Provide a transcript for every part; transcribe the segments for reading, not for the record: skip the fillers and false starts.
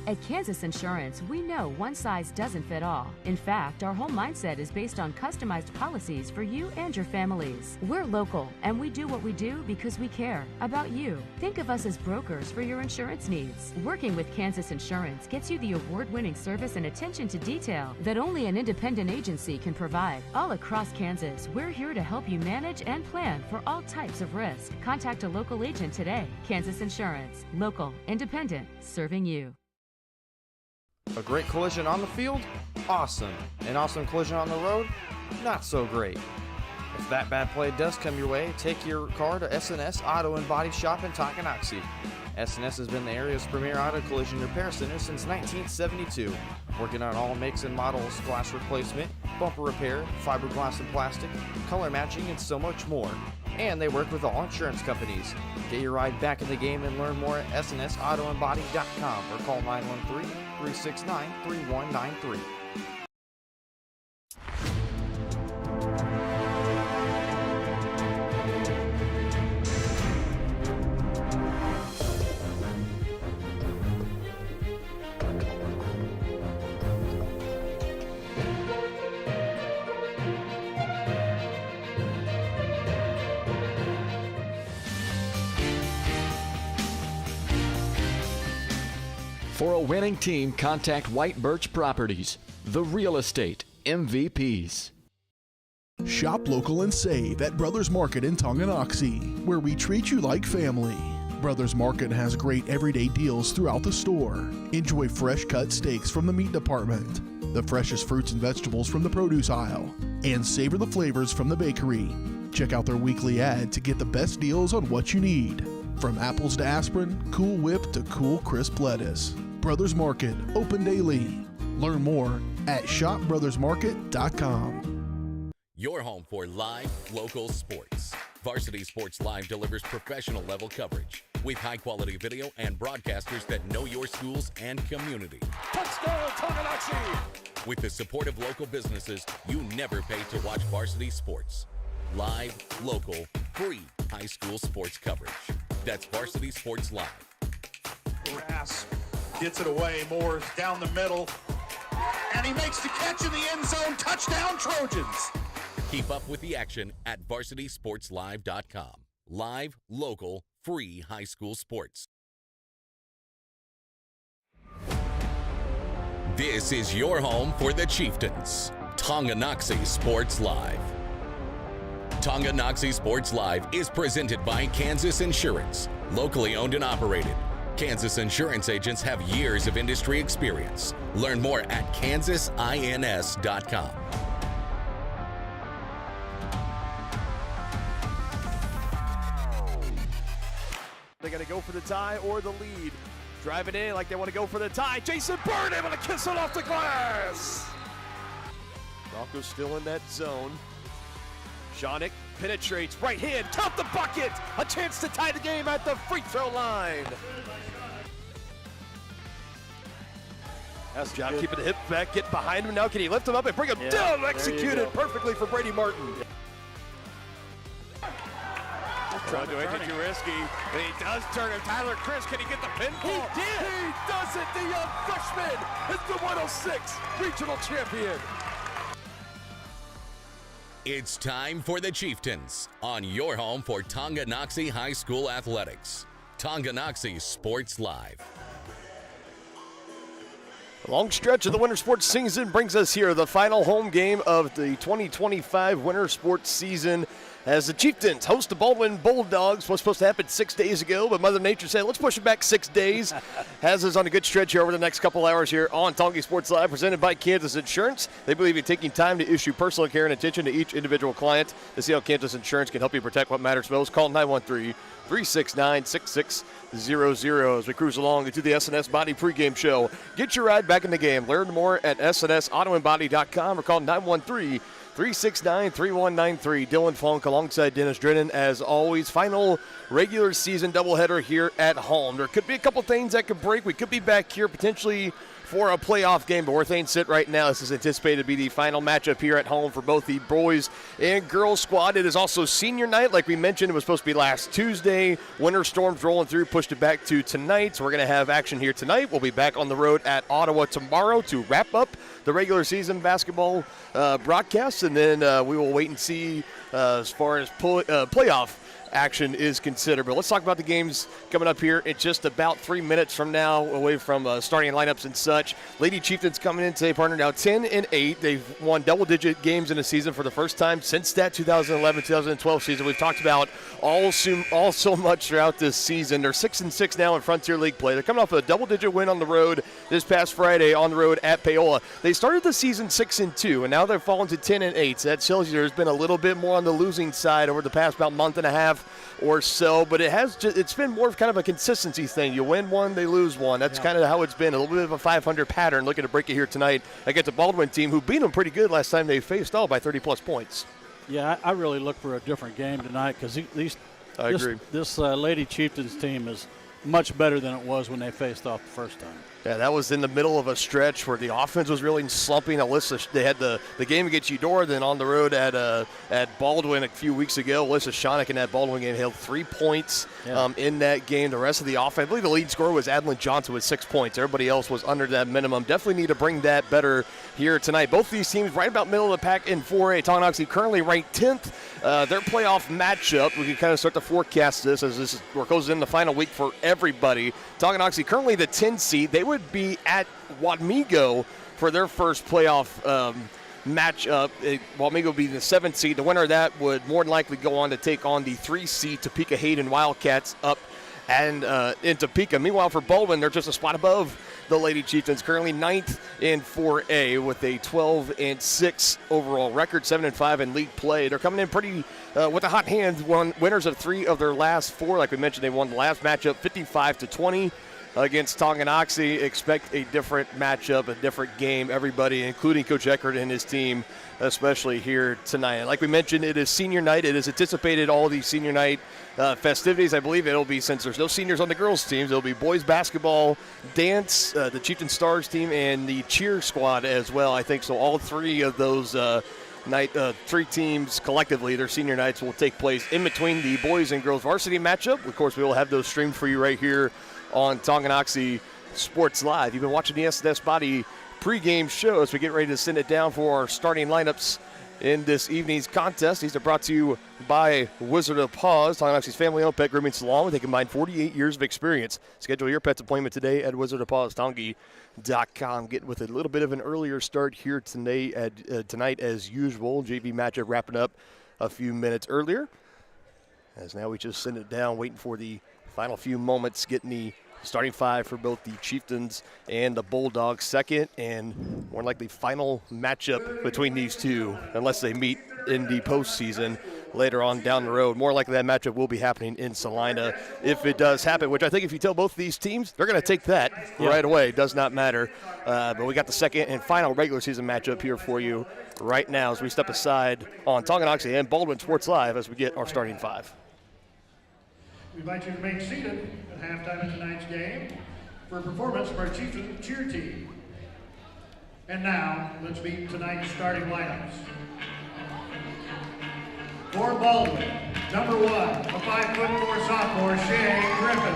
At Kansas Insurance, we know one size doesn't fit all. In fact, our whole mindset is based on customized policies for you and your families. We're local, and we do what we do because we care about you. Think of us as brokers for your insurance needs. Working with Kansas Insurance gets you the award-winning service and attention to detail that only an independent agency can provide. All across Kansas, we're here to help you manage and plan for all types of risk. Contact a local agent today. Kansas Insurance. Local, independent, serving you. A great collision on the field? Awesome. An awesome collision on the road? Not so great. If that bad play does come your way, take your car to S&S Auto and Body Shop in Tonganoxie. S&S has been the area's premier auto collision repair center since 1972, working on all makes and models, glass replacement, bumper repair, fiberglass and plastic, color matching, and so much more. And they work with all insurance companies. Get your ride back in the game and learn more at snsautoandbody.com or call 913-369-3193. For a winning team, contact White Birch Properties, the real estate MVPs. Shop local and save at Brothers Market in Tonganoxie, where we treat you like family. Brothers Market has great everyday deals throughout the store. Enjoy fresh cut steaks from the meat department, the freshest fruits and vegetables from the produce aisle, and savor the flavors from the bakery. Check out their weekly ad to get the best deals on what you need. From apples to aspirin, Cool Whip to cool crisp lettuce. Brothers Market, open daily. Learn more at shopbrothersmarket.com. Your home for live, local sports. Varsity Sports Live delivers professional level coverage with high quality video and broadcasters that know your schools and community. Touchdown, Tonganoxie! With the support of local businesses, you never pay to watch varsity sports. Live, local, free high school sports coverage. That's Varsity Sports Live. Grass gets it away. Moore's down the middle. And he makes the catch in the end zone. Touchdown, Trojans. Keep up with the action at varsitysportslive.com. Live, local, free high school sports. This is your home for the Chieftains. Tonganoxie Sports Live. Tonganoxie Sports Live is presented by Kansas Insurance, locally owned and operated. Kansas Insurance agents have years of industry experience. Learn more at kansasins.com. They're going to go for the tie or the lead. Drive it in like they want to go for the tie. Jason Bird able to kiss it off the glass. Broncos still in that zone. Shawnick penetrates, right hand, count the bucket! A chance to tie the game at the free throw line. That's job keeping the hip back, getting behind him now. Can he lift him up and bring him down? Executed perfectly for Brady Martin. Trying to make it too risky, and he does turn him. Tyler Chris, can he get the pinfall? He did! He does it! The young freshman is the 106 regional champion. It's time for the Chieftains on your home for Tonganoxie High School Athletics. Tonganoxie Sports Live. A long stretch of the winter sports season brings us here, the final home game of the 2025 winter sports season, as the Chieftains host the Baldwin Bulldogs. Was supposed to happen 6 days ago, but Mother Nature said, let's push it back 6 days. Has us on a good stretch here over the next couple hours here on Tonganoxie Sports Live, presented by Kansas Insurance. They believe in taking time to issue personal care and attention to each individual client. To see how Kansas Insurance can help you protect what matters most, call 913-369-6600 as we cruise along to the S&S Body pregame show. Get your ride back in the game. Learn more at snsautoandbody.com or call 913-369-3193. Dylan Funk alongside Dennis Drennan as always. Final regular season doubleheader here at home. There could be a couple things that could break. We could be back here potentially for a playoff game. But where things sit right now, this is anticipated to be the final matchup here at home for both the boys and girls squad. It is also senior night. Like we mentioned, it was supposed to be last Tuesday. Winter storms rolling through, pushed it back to tonight. So we're going to have action here tonight. We'll be back on the road at Ottawa tomorrow to wrap up the regular season basketball broadcast. And then we will wait and see as far as playoff action is considered. But let's talk about the games coming up here in just about 3 minutes from now, away from starting lineups and such. Lady Chieftains coming in today, partner, now 10-8. They've won double-digit games in a season for the first time since that 2011-2012 season. We've talked about all so much throughout this season. They're 6-6 now in Frontier League play. They're coming off a double-digit win on the road this past Friday on the road at Paola. They started the season 6-2, and now they're falling to 10-8. So that tells you there's been a little bit more on the losing side over the past about month and a half or so, but it's been more of kind of a consistency thing. You win one, they lose one. That's kind of how it's been, a little bit of a 500 pattern. Looking to break it here tonight against the Baldwin team, who beat them pretty good last time they faced, all by 30-plus points. Yeah, I really look for a different game tonight because this Lady Chieftains team is much better than it was when they faced off the first time. Yeah, that was in the middle of a stretch where the offense was really slumping. Alyssa, they had the game against Eudora, then on the road at Baldwin a few weeks ago. Alyssa Shonick in that Baldwin game held 3 points in that game. The rest of the offense, I believe the lead scorer was Adeline Johnson with 6 points. Everybody else was under that minimum. Definitely need to bring that better here tonight. Both these teams right about middle of the pack in 4A. Tonganoxie currently ranked 10th. Their playoff matchup, we can kind of start to forecast this as this goes in the final week for everybody. Tonganoxie currently the 10 seed. They would be at Wamego for their first playoff matchup. Wamego would be the 7th seed. The winner of that would more than likely go on to take on the 3 seed Topeka Hayden Wildcats up and in Topeka. Meanwhile, for Baldwin, they're just a spot above the Lady Chieftains, currently 9th in 4A with a 12-6 overall record, 7-5 in league play. They're coming in pretty with a hot hand. Winners of 3 of their last 4. Like we mentioned, they won the last matchup 55-20 against Tonganoxie. Expect a different matchup, a different game. Everybody, including Coach Eckert and his team, especially here tonight. Like we mentioned, it is senior night. It is anticipated all these senior night festivities. I believe it'll be, since there's no seniors on the girls' teams, it'll be boys basketball, dance, the Chieftain Stars team, and the cheer squad as well. I think so. All 3 of those 3 teams collectively, their senior nights will take place in between the boys and girls varsity matchup. Of course, we will have those streamed for you right here on Tonganoxie Sports Live. You've been watching the S&S Body pregame show as we get ready to send it down for our starting lineups in this evening's contest. These are brought to you by Wizard of Paws, Tonganoxie's family-owned pet grooming salon with a combined 48 years of experience. Schedule your pet's appointment today at wizardofpawstongi.com. Getting with a little bit of an earlier start here tonight as usual. JV matchup wrapping up a few minutes earlier. As now we just send it down, waiting for the final few moments, getting the starting 5 for both the Chieftains and the Bulldogs. Second and more likely final matchup between these two, unless they meet in the postseason later on down the road. More likely that matchup will be happening in Salina if it does happen, which I think if you tell both these teams, they're going to take that right away. It does not matter. But we got the second and final regular season matchup here for you right now as we step aside on Tonganoxie and Baldwin Sports Live as we get our starting 5. We invite you to remain seated at halftime of tonight's game for a performance from our Chieftain cheer team. And now, let's meet tonight's starting lineups. For Baldwin, number 1, a 5'4" sophomore, Shay Griffin.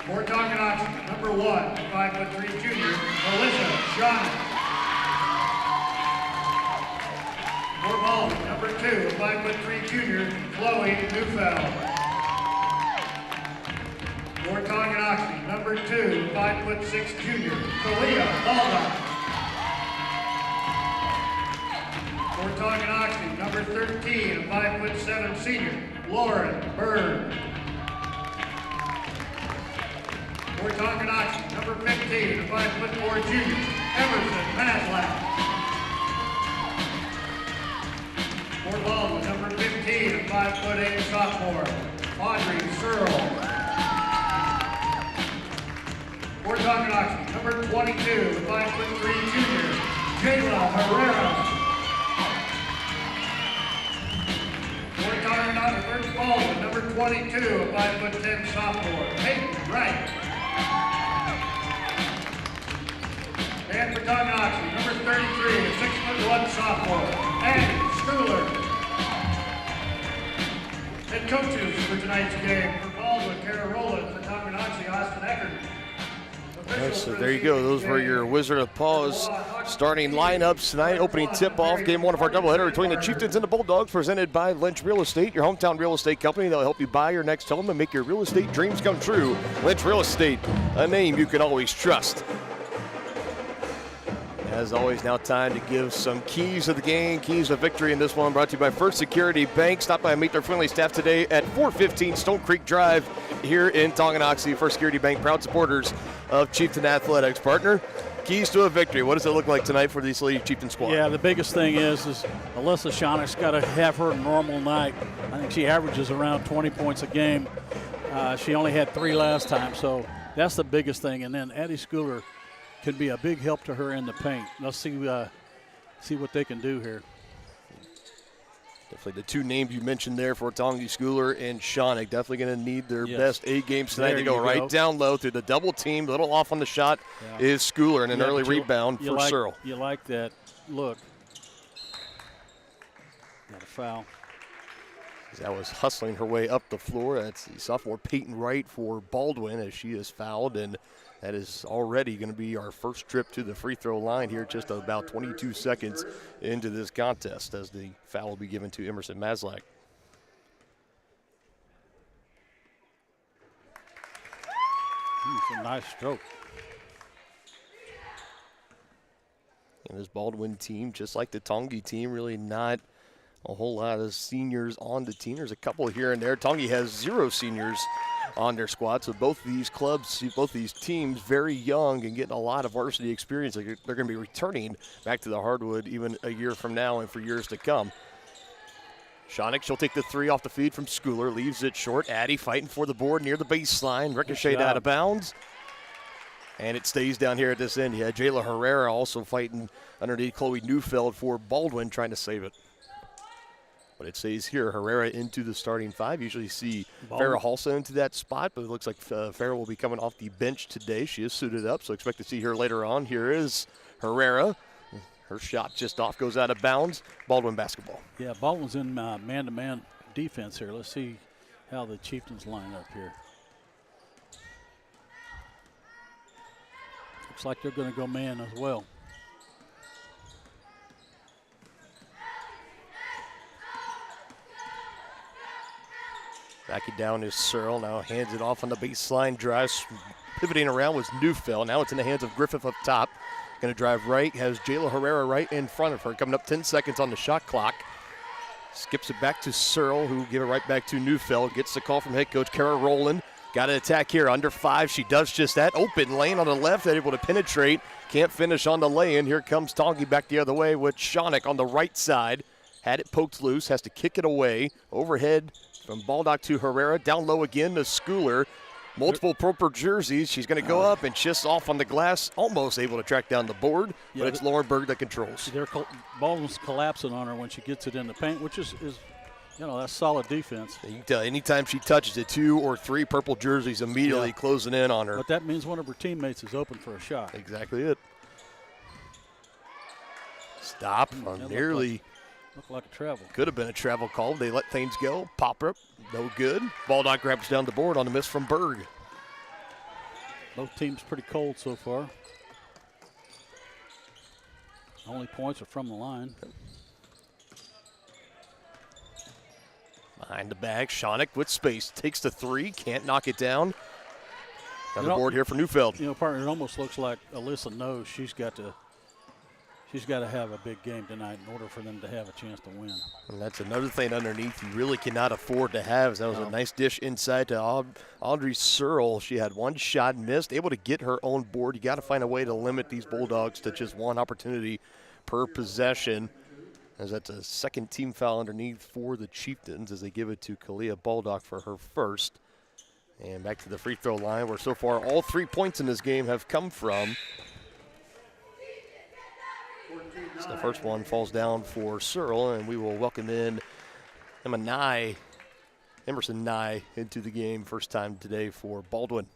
For Tonganoxie, number 1, a 5'3" junior, Melissa Shauna. For Baldwin, number 2, a 5'3" junior, Chloe Neufeld. For Tonganoxie, number 2, 5'6" junior, Kalia Baldwin. For Tonganoxie, number 13, a 5'7" senior, Lauren Bird. For Tonganoxie, number 15, a 5'4" junior, Emerson Maslach. For Baldwin, number 15, a 5'8" sophomore, Audrey Searle. For Tonganoxie, number 22, a 5'3" junior, Jayla Herrera. For Baldwin, number 22, a 5'10" sophomore, Peyton Wright. And for Tonganoxie, number 33, a 6'1" sophomore, Annie Schooler. Head coaches for tonight's game for Baldwin, Kara Rowland, for Tonganoxie, Austin Eckert. Right, so there you go. Those were your Wizard of Paws starting lineups tonight. Opening tip-off, game one of our doubleheader between the Chieftains and the Bulldogs, presented by Lynch Real Estate, your hometown real estate company that will help you buy your next home and make your real estate dreams come true. Lynch Real Estate, a name you can always trust. As always, now time to give some keys of the game, keys of victory in this one, brought to you by First Security Bank. Stop by and meet their friendly staff today at 415 Stone Creek Drive here in Tonganoxie. First Security Bank, proud supporters of Chieftain Athletics. Partner, keys to a victory. What does it look like tonight for this Lady Chieftain squad? Yeah, the biggest thing is Alyssa Shonick's got to have her normal night. I think she averages around 20 points a game. She only had 3 last time, so that's the biggest thing. And then Addie Schooler could be a big help to her in the paint. Let's see what they can do here. Definitely the two names you mentioned there for Tongi Schooler and Shonick. Definitely going to need their best A games tonight to go right down low through the double team. A little off on the shot is Schooler, and an early rebound for Searle. You like that look. Got a foul. That was hustling her way up the floor. That's the sophomore Peyton Wright for Baldwin as she is fouled, and that is already going to be our first trip to the free throw line here, just about 22 seconds into this contest, as the foul will be given to Emerson Maslak. It's a nice stroke. And this Baldwin team, just like the Tongi team, really not a whole lot of seniors on the team. There's a couple here and there. Tongi has 0 seniors on their squad, so both these clubs, both these teams, very young and getting a lot of varsity experience. They're going to be returning back to the hardwood even a year from now and for years to come. Shonick, she'll take the 3 off the feed from Schooler, leaves it short. Addie fighting for the board near the baseline, ricocheted out of bounds. And it stays down here at this end. You had Jayla Herrera also fighting underneath Chloe Neufeld for Baldwin, trying to save it. But it stays here, Herrera into the starting 5. Usually see Farrah Halsa into that spot, but it looks like Farrah will be coming off the bench today. She is suited up, so expect to see her later on. Here is Herrera. Her shot just off, goes out of bounds. Baldwin basketball. Yeah, Baldwin's in man-to-man defense here. Let's see how the Chieftains line up here. Looks like they're going to go man as well. Back it down is Searle, now hands it off on the baseline, drives, pivoting around was Neufeld. Now it's in the hands of Griffith up top. Going to drive right, has Jayla Herrera right in front of her, coming up 10 seconds on the shot clock. Skips it back to Searle, who give it right back to Neufeld. Gets the call from head coach Kara Rowland. Got an attack here, under 5. She does just that. Open lane on the left, able to penetrate. Can't finish on the lay-in. Here comes Tongi back the other way with Shonick on the right side. Had it poked loose, has to kick it away. Overhead from Baldock to Herrera, down low again to Schooler. Multiple purple jerseys. She's going to go up and just off on the glass, almost able to track down the board, but it's Laurenberg that controls. Baldwin's collapsing on her when she gets it in the paint, which is that's solid defense. You can tell anytime she touches it, 2 or 3 purple jerseys immediately closing in on her. But that means one of her teammates is open for a shot. Exactly it. Stop on nearly. Looked like a travel. Could have been a travel call. They let things go. Pop up, no good. Baldock grabs down the board on the miss from Berg. Both teams pretty cold so far. Only points are from the line. Behind the back, Shonick with space. Takes the 3, can't knock it down. On the board here for Neufeld. Partner, it almost looks like Alyssa knows she's got to have a big game tonight in order for them to have a chance to win. And that's another thing underneath you really cannot afford to have. That was a nice dish inside to Audrey Searle. She had 1 shot missed, able to get her own board. You got to find a way to limit these Bulldogs to just 1 opportunity per possession, as that's a second team foul underneath for the Chieftains as they give it to Kalia Baldock for her first. And back to the free throw line, where so far all 3 points in this game have come from. So the first one falls down for Searle, and we will welcome in Emerson Nye into the game first time today for Baldwin.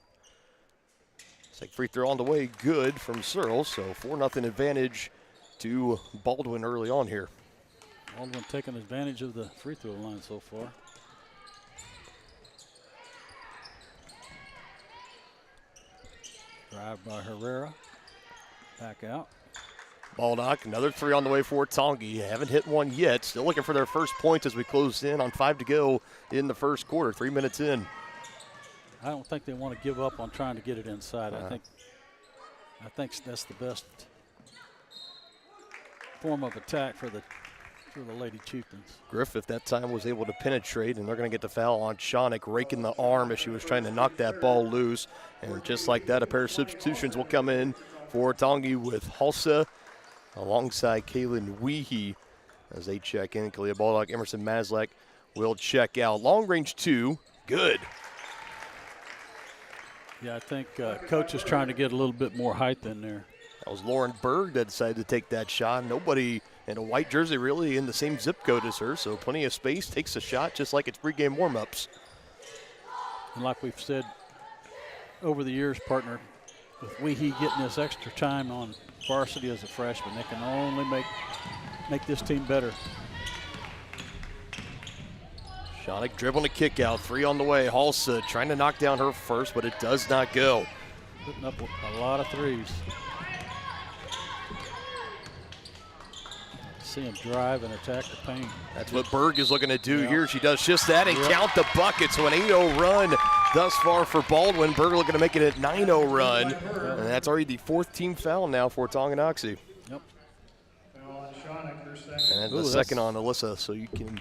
Second free throw on the way, good from Searle, so 4-0 advantage to Baldwin early on here. Baldwin taking advantage of the free throw line so far. Drive by Herrera. Back out. Baldock, another three on the way for Tongi. Haven't hit one yet. Still looking for their first point as we close in on 5 to go in the first quarter, 3 minutes in. I don't think they want to give up on trying to get it inside. I think that's the best form of attack for the Lady Chieftains. Griffith that time was able to penetrate, and they're going to get the foul on Shonick, raking the arm as she was trying to knock that ball loose. And just like that, a pair of substitutions will come in for Tongi with Halsa alongside Kaylin Weehee as they check in. Kalia Baldock, Emerson Maslak will check out. Long range two, good. Yeah, I think coach is trying to get a little bit more height in there. That was Lauren Berg that decided to take that shot. Nobody in a white jersey really in the same zip code as her, so plenty of space, takes a shot just like it's pregame warm-ups. And like we've said over the years, partner, with Weehee getting this extra time on varsity as a freshman, they can only make this team better. Shonick dribbling a kick out, three on the way. Halsa trying to knock down her first, but it does not go. Putting up a lot of threes. See him drive and attack the paint. That's what Berg is looking to do here. She does just that and count the bucket. So an 8-0 run thus far for Baldwin. Berg looking to make it a 9-0 run. And that's already the fourth team foul now for Tonganoxie. Yep. And the second on Alyssa, so you can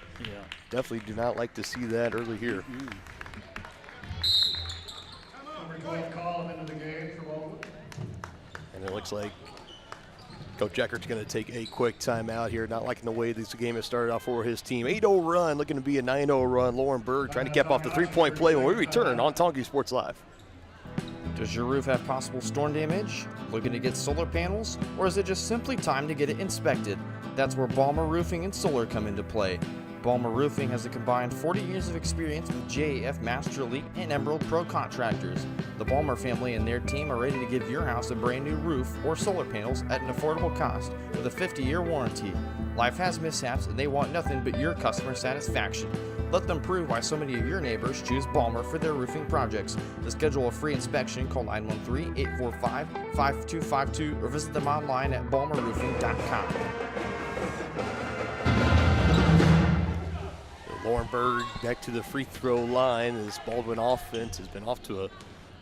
definitely do not like to see that early here. And it looks like Coach Eckert's going to take a quick timeout here, not liking the way this game has started off for his team. 8-0 run, looking to be a 9-0 run. Lauren Berg trying to cap off the three-point play when we return on Tongi Sports Live. Does your roof have possible storm damage? Looking to get solar panels? Or is it just simply time to get it inspected? That's where Balmer Roofing and Solar come into play. Balmer Roofing has a combined 40 years of experience with JAF Master Elite and Emerald Pro contractors. The Balmer family and their team are ready to give your house a brand new roof or solar panels at an affordable cost with a 50-year warranty. Life has mishaps and they want nothing but your customer satisfaction. Let them prove why so many of your neighbors choose Balmer for their roofing projects. To schedule a free inspection, call 913-845-5252 or visit them online at balmerroofing.com. Lauren Berg back to the free throw line as Baldwin offense has been off to a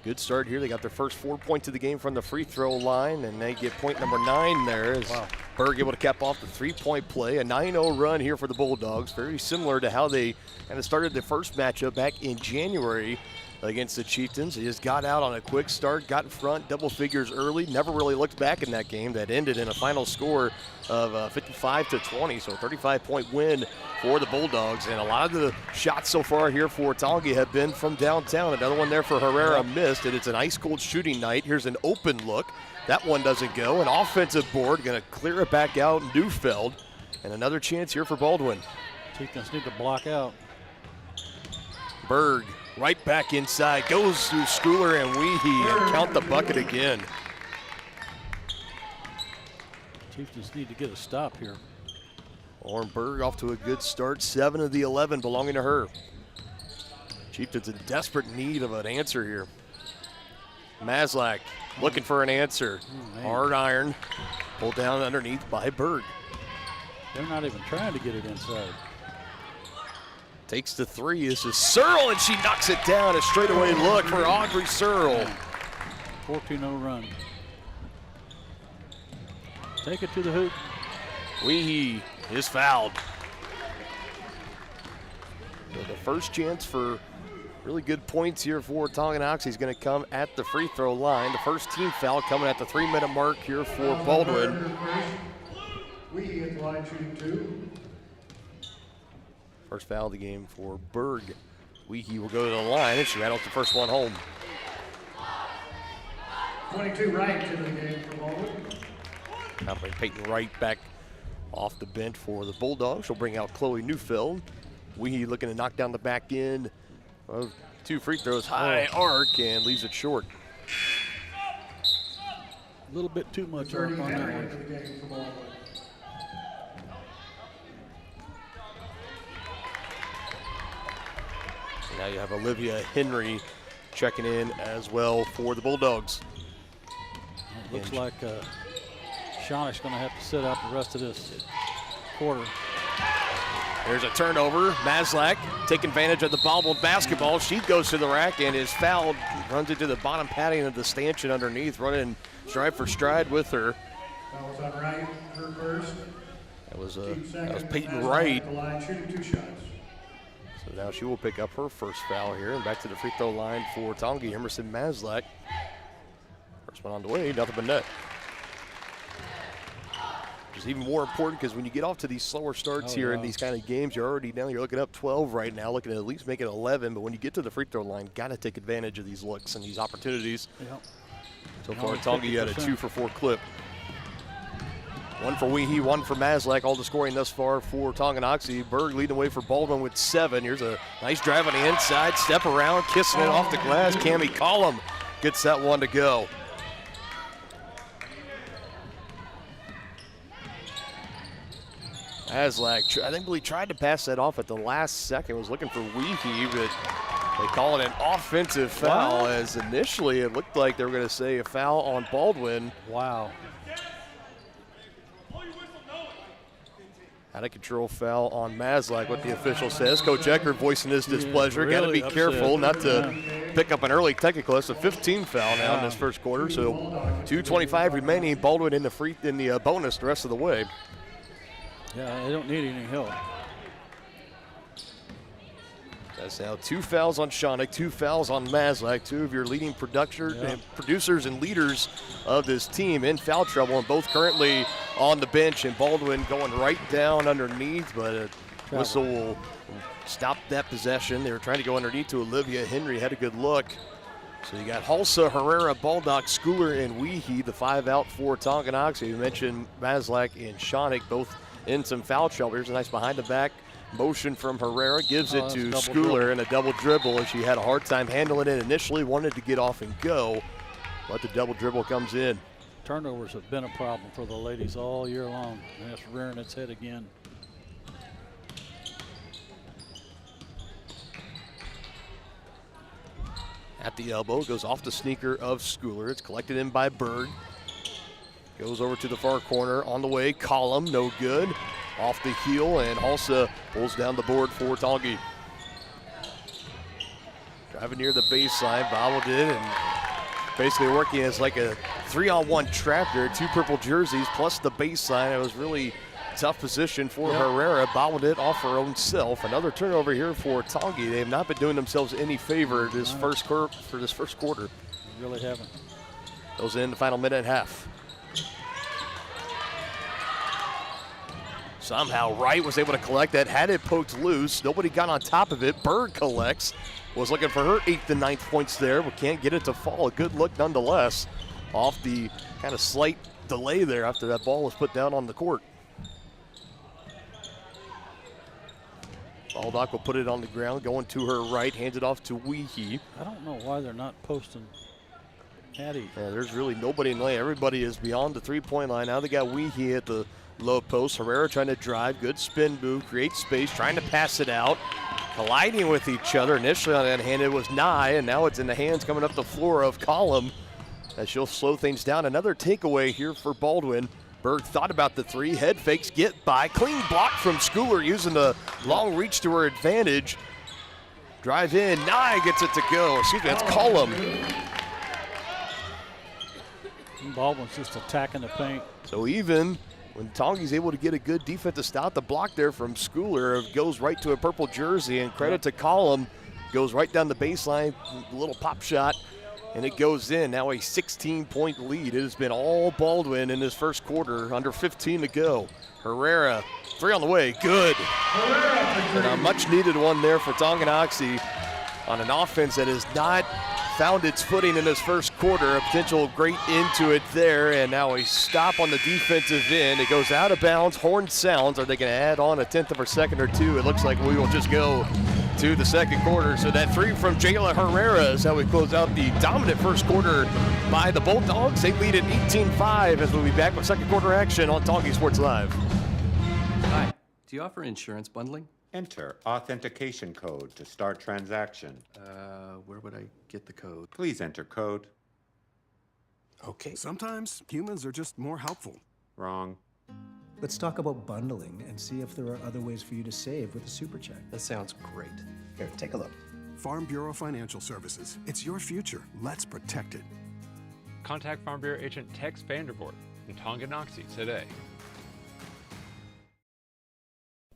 good start here. They got their first 4 points of the game from the free throw line, and they get point number 9 there as Berg able to cap off the three-point play. A 9-0 run here for the Bulldogs, very similar to how they kind of started the first matchup back in January against the Chieftains. They just got out on a quick start, got in front, double figures early, never really looked back in that game. That ended in a final score of 55-20, so a 35-point win for the Bulldogs. And a lot of the shots so far here for Tongi have been from downtown. Another one there for Herrera missed, and it's an ice-cold shooting night. Here's an open look. That one doesn't go. An offensive board, going to clear it back out, Neufeld. And another chance here for Baldwin. Chieftains need to block out. Berg right back inside, goes through Schooler and Weehee and count the bucket again. Chieftains need to get a stop here. Lauren Berg off to a good start, 7 of the 11 belonging to her. Chieftains in desperate need of an answer here. Maslak looking for an answer. Hard iron, pulled down underneath by Berg. They're not even trying to get it inside. Takes the three. This is Searle, and she knocks it down. A straightaway look for Audrey Searle. 14-0 run. Take it to the hoop. Weehee is fouled. So the first chance for really good points here for Tonganoxie is going to come at the free throw line. The first team foul coming at the 3-minute mark here for Baldwin. Weehee at the line shooting 2. First foul of the game for Berg. Weehee will go to the line, and she rattles the first one home. 22 right into the game for Baldwin. Now bring Peyton Wright back off the bench for the Bulldogs. She'll bring out Chloe Neufeld. Weehee looking to knock down the back end of 2 free throws. High arc and leaves it short. A little bit too much on that one. Now you have Olivia Henry checking in as well for the Bulldogs. It looks like Shawnick's going to have to sit out the rest of this quarter. There's a turnover. Maslak taking advantage of the Baldwin basketball. She goes to the rack and is fouled. Runs into the bottom padding of the stanchion underneath, running stride for stride with her. That was on Wright, her first. That was Peyton Wright. The line, shooting 2 shots. So now she will pick up her first foul here, and back to the free throw line for Tongi Emerson Maslak. First one on the way, nothing but net. Which is even more important because when you get off to these slower starts in these kind of games, you're already down. You're looking up 12 right now, looking at least make it 11. But when you get to the free throw line, got to take advantage of these looks and these opportunities. Yep. So far, Tongi had a 2-for-4 clip. 1 for Weehee, 1 for Maslak. All the scoring thus far for Tonganoxie. Berg leading the way for Baldwin with 7. Here's a nice drive on the inside. Step around, kissing it off the glass. Cammie Collum gets that one to go. Maslak, I think he tried to pass that off at the last second. Was looking for Weehee, but they call it an offensive foul. As initially it looked like they were going to say a foul on Baldwin. Wow. Out of control foul on Maslak, what the official says. Coach Eckert voicing his displeasure. Really got to be upset. careful not to pick up an early technical. It's a 15 foul now in this first quarter. So 2:25 remaining. Baldwin in the bonus the rest of the way. Yeah, they don't need any help. That's now 2 fouls on Shawnick, 2 fouls on Maslak, 2 of your leading producers and leaders of this team in foul trouble, and both currently on the bench. And Baldwin going right down underneath, but a whistle will stop that possession. They were trying to go underneath to Olivia Henry, had a good look. So you got Hulsa, Herrera, Baldock, Schooler, and Weehee, the 5 out for Tonganoxie. You mentioned Maslak and Shawnick both in some foul trouble. Here's a nice behind the back motion from Herrera, gives it to Schooler, and a double dribble, and she had a hard time handling it initially, wanted to get off and go, but the double dribble comes in. Turnovers have been a problem for the ladies all year long, and it's rearing its head again. At the elbow, goes off the sneaker of Schooler. It's collected in by Berg. Goes over to the far corner on the way. Collum, no good. Off the heel, and Hulsa pulls down the board for Tongi. Driving near the baseline, bobbled it, and basically working as like a 3-on-1 trap there. 2 purple jerseys plus the baseline. It was really tough position for Herrera. Bobbled it off her own self. Another turnover here for Tongi. They have not been doing themselves any favor this first quarter. They really haven't. Goes in the final minute and a half. Somehow Wright was able to collect that, had it poked loose. Nobody got on top of it. Berg collects. Was looking for her 8th and 9th points there, but can't get it to fall. A good look nonetheless off the kind of slight delay there after that ball was put down on the court. Baldock will put it on the ground, going to her right, hands it off to Weehee. I don't know why they're not posting Addie. Yeah, there's really nobody in the lane. Everybody is beyond the 3-point line. Now they got Weehee at the low post. Herrera trying to drive, good spin move, create space, trying to pass it out. Colliding with each other. Initially on that hand it was Nye, and now it's in the hands coming up the floor of Collum as she'll slow things down. Another takeaway here for Baldwin. Berg thought about the 3, head fakes, get by. Clean block from Schooler using the long reach to her advantage. Drive in, Nye gets it to go. Excuse me, that's Collum. Baldwin's just attacking the paint. So even when Tongi's able to get a good defensive stop, the block there from Schooler goes right to a purple jersey, and credit to Collum, goes right down the baseline, a little pop shot, and it goes in. Now a 16-point lead. It has been all Baldwin in this first quarter, under 15 to go. Herrera, 3 on the way, good. And a much-needed one there for Tonganoxie on an offense that has not found its footing in this first quarter. A potential great into it there, and now a stop on the defensive end. It goes out of bounds, horn sounds. Are they going to add on a 10th of a second or 2? It looks like we will just go to the second quarter. So that three from Jayla Herrera is how we close out the dominant first quarter by the Bulldogs. They lead at 18-5 as we'll be back with second quarter action on Tonganoxie Sports Live. Hi, do you offer insurance bundling? Enter authentication code to start transaction. Where would I get the code? Please enter code. Okay. Sometimes humans are just more helpful. Wrong. Let's talk about bundling and see if there are other ways for you to save with a super check. That sounds great. Here, take a look. Farm Bureau Financial Services. It's your future. Let's protect it. Contact Farm Bureau agent Tex Vandervoort in Tonganoxie today.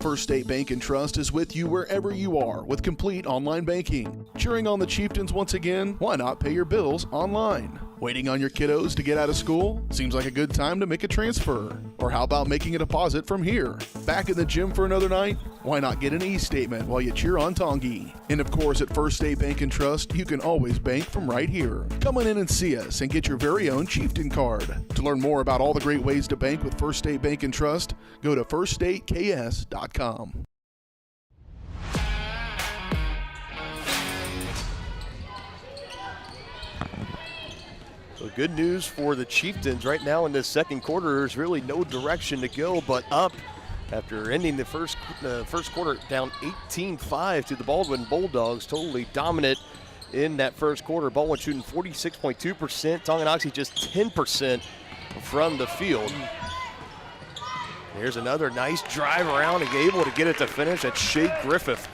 First State Bank and Trust is with you wherever you are with complete online banking. Cheering on the Chieftains once again? Why not pay your bills online? Waiting on your kiddos to get out of school? Seems like a good time to make a transfer. Or how about making a deposit from here? Back in the gym for another night? Why not get an e-statement while you cheer on Tongi? And of course, at First State Bank and Trust, you can always bank from right here. Come on in and see us and get your very own Chieftain card. To learn more about all the great ways to bank with First State Bank and Trust, go to firststateks.com. So good news for the Chieftains right now in this second quarter. There's really no direction to go but up after ending the first quarter down 18-5 to the Baldwin Bulldogs. Totally dominant in that first quarter. Baldwin shooting 46.2%. Tonganoxie just 10% from the field. Here's another nice drive around and able to get it to finish. That's Shea Griffith.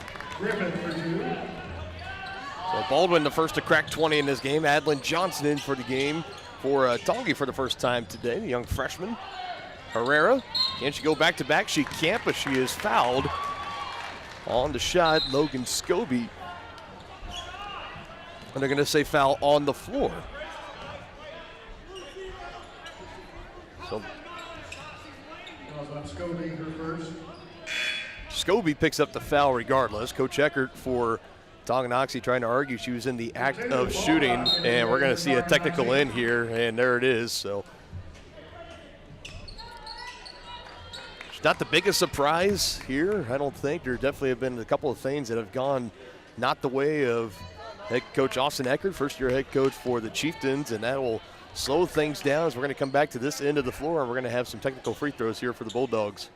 So Baldwin the first to crack 20 in this game. Adlin Johnson in for the game for Tongi for the first time today, the young freshman. Herrera, can she go back-to-back? She can't, but she is fouled on the shot. Logan Scobie. And they're going to say foul on the floor. So Scobie picks up the foul regardless. Coach Eckert for Tonganoxie trying to argue she was in the act of shooting, and we're going to see a technical in here, and there it is. So it's not the biggest surprise here, I don't think. There definitely have been a couple of things that have gone not the way of head coach Austin Eckert, first-year head coach for the Chieftains, and that will slow things down as we're going to come back to this end of the floor, and we're going to have some technical free throws here for the Bulldogs.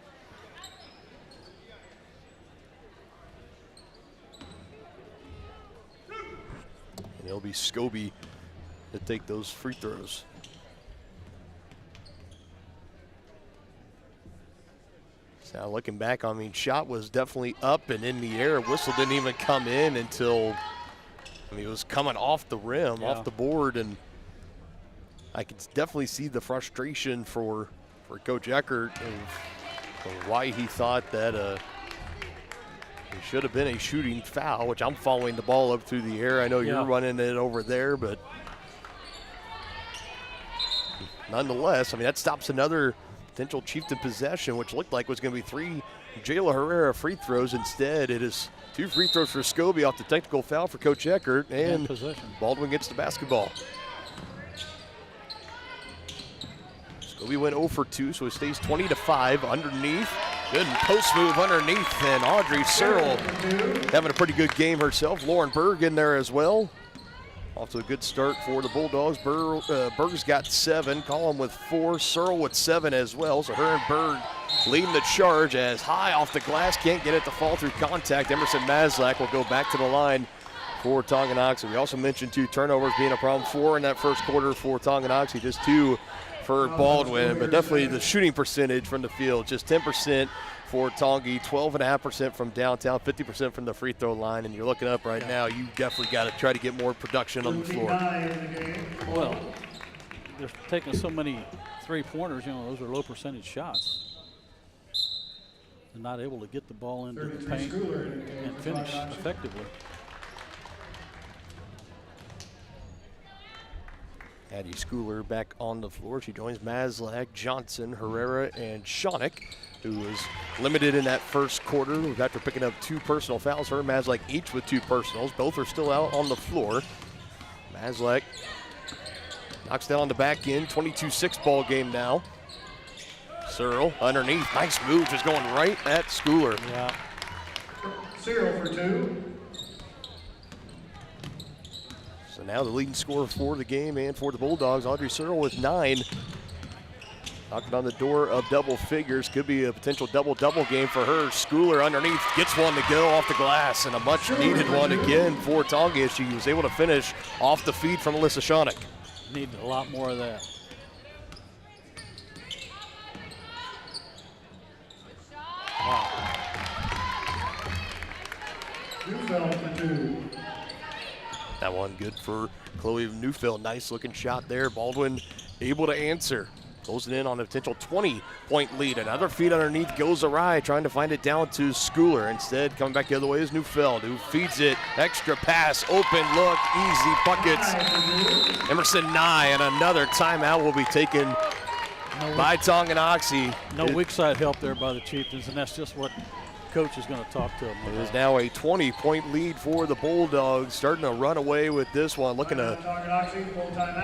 And it'll be Scobie to take those free throws. So now looking back, I mean, shot was definitely up and in the air. Whistle didn't even come in until, I mean, it was coming off the rim, off the board, and I can definitely see the frustration for Coach Eckert of why he thought that it should have been a shooting foul, which I'm following the ball up through the air. I know you're running it over there, but nonetheless, I mean, that stops another potential Chieftain possession, which looked like was going to be 3 Jayla Herrera free throws. Instead, it is 2 free throws for Scobie off the technical foul for Coach Eckert, and Baldwin gets the basketball. Scobie went 0 for 2, so it stays 20-5 underneath. Good post move underneath, and Audrey Searle having a pretty good game herself. Lauren Berg in there as well. Off to a good start for the Bulldogs. Berg's got 7, Collin with 4, Searle with 7 as well. So her and Berg leading the charge as high off the glass, can't get it to fall through contact. Emerson Maslak will go back to the line for Tonganoxie. We also mentioned 2 turnovers being a problem. 4 in that first quarter for Tonganoxie, just 2 for Baldwin, but definitely the shooting percentage from the field, just 10% for Tongi, 12.5% from downtown, 50% from the free throw line, and you're looking up right now, you definitely got to try to get more production on the floor. Well, they're taking so many three-pointers, you know, those are low percentage shots. They're not able to get the ball into the paint and finish effectively. Addie Schooler back on the floor. She joins Maslak, Johnson, Herrera, and Shawnick, who was limited in that first quarter after picking up 2 personal fouls. Her and Maslak each with 2 personals. Both are still out on the floor. Maslak knocks down on the back end. 22-6 ball game now. Searle underneath. Nice move, just going right at Schooler. Yeah. Searle for 2. now the leading scorer for the game and for the Bulldogs, Audrey Searle with 9. Knocking on the door of double figures. Could be a potential double-double game for her. Schooler underneath gets one to go off the glass, and a much-needed one again for Tonga. She was able to finish off the feed from Alyssa Schoeneck. Need a lot more of that. That one good for Chloe Neufeld. Nice looking shot there. Baldwin able to answer. Closing in on a potential 20-point lead. Another feed underneath goes awry, trying to find it down to Schooler. Instead, coming back the other way is Neufeld, who feeds it. Extra pass, open look, easy buckets. Emerson Nye, and another timeout will be taken by Tonganoxie. No weak side help there by the Chieftains, and that's just what coach is going to talk to them about. It is now a 20-point lead for the Bulldogs, starting to run away with this one, looking to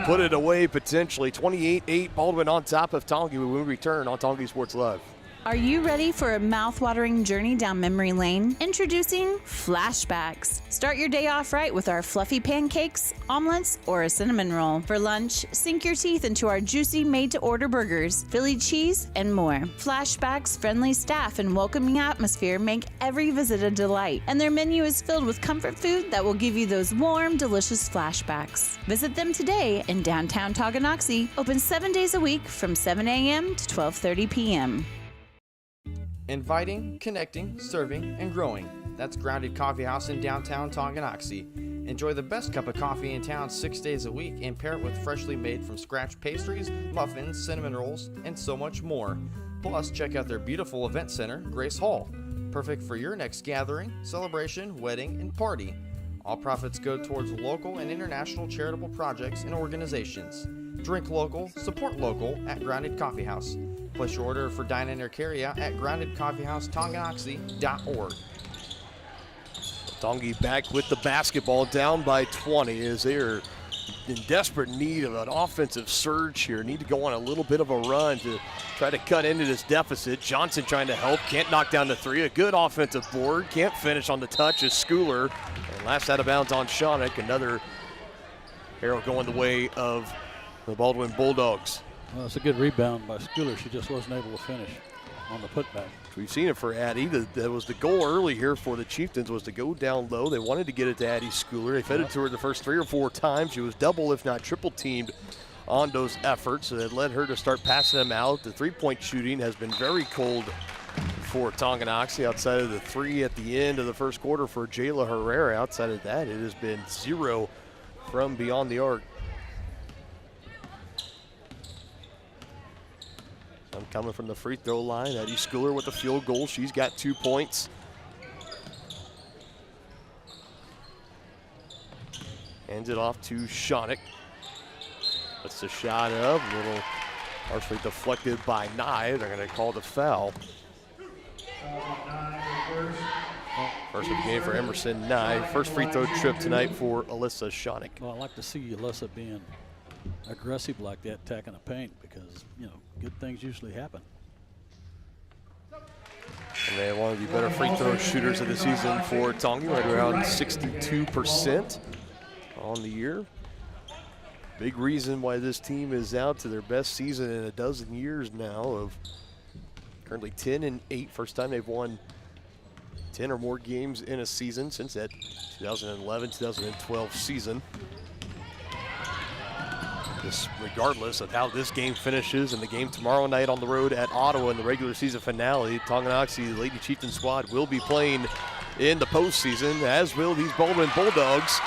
put it away potentially. 28-8, Baldwin on top of Tonga when we return on Tonga Sports Live. Are you ready for a mouth-watering journey down memory lane? Introducing Flashbacks. Start your day off right with our fluffy pancakes, omelets, or a cinnamon roll. For lunch, sink your teeth into our juicy made-to-order burgers, Philly cheese, and more. Flashbacks' friendly staff and welcoming atmosphere make every visit a delight, and their menu is filled with comfort food that will give you those warm, delicious flashbacks. Visit them today in downtown Tonganoxie, open 7 days a week from 7 a.m. to 12:30 p.m. Inviting, connecting, serving, and growing. That's Grounded Coffee House in downtown Tonganoxie. Enjoy the best cup of coffee in town 6 days a week and pair it with freshly made from scratch pastries, muffins, cinnamon rolls, and so much more. Plus, check out their beautiful event center, Grace Hall. Perfect for your next gathering, celebration, wedding, and party. All profits go towards local and international charitable projects and organizations. Drink local, support local at Grounded Coffee House. Place your order for dine-in or carry-out at groundedcoffeehouse.tonganoxie.org. Tongi back with the basketball, down by 20 as they are in desperate need of an offensive surge here. Need to go on a little bit of a run to try to cut into this deficit. Johnson trying to help, can't knock down the three. A good offensive board, can't finish on the touch is Schooler. And last out of bounds on Schoeneck. Another arrow going the way of the Baldwin Bulldogs. Well, it's a good rebound by Schooler. She just wasn't able to finish on the putback. We've seen it for Addie. That was the goal early here for the Chieftains, was to go down low. They wanted to get it to Addie Schooler. They fed it to her the first 3 or 4 times. She was double, if not triple teamed on those efforts. So that led her to start passing them out. The three-point shooting has been very cold for Tonganoxie. Outside of the 3 at the end of the first quarter for Jayla Herrera. Outside of that, it has been 0 from beyond the arc. I'm coming from the free throw line. Addie Schooler with the field goal. She's got 2 points. Hands it off to Schoeneck. That's the shot up. A little partially deflected by Nye. They're going to call the foul. First of the game for Emerson Nye. First free throw trip tonight for Alyssa Schoeneck. Well, I like to see Alyssa being aggressive like that, attacking the paint, because, you know, good things usually happen. And they have one of the better free throw shooters of the season for Tonga, right around 62% on the year. Big reason why this team is out to their best season in a dozen years now, of currently 10-8. First time they've won 10 or more games in a season since that 2011-2012 season. This, regardless of how this game finishes, and the game tomorrow night on the road at Ottawa in the regular season finale, Tonganoxie, the Lady Chieftain squad, will be playing in the postseason, as will these Baldwin Bulldogs.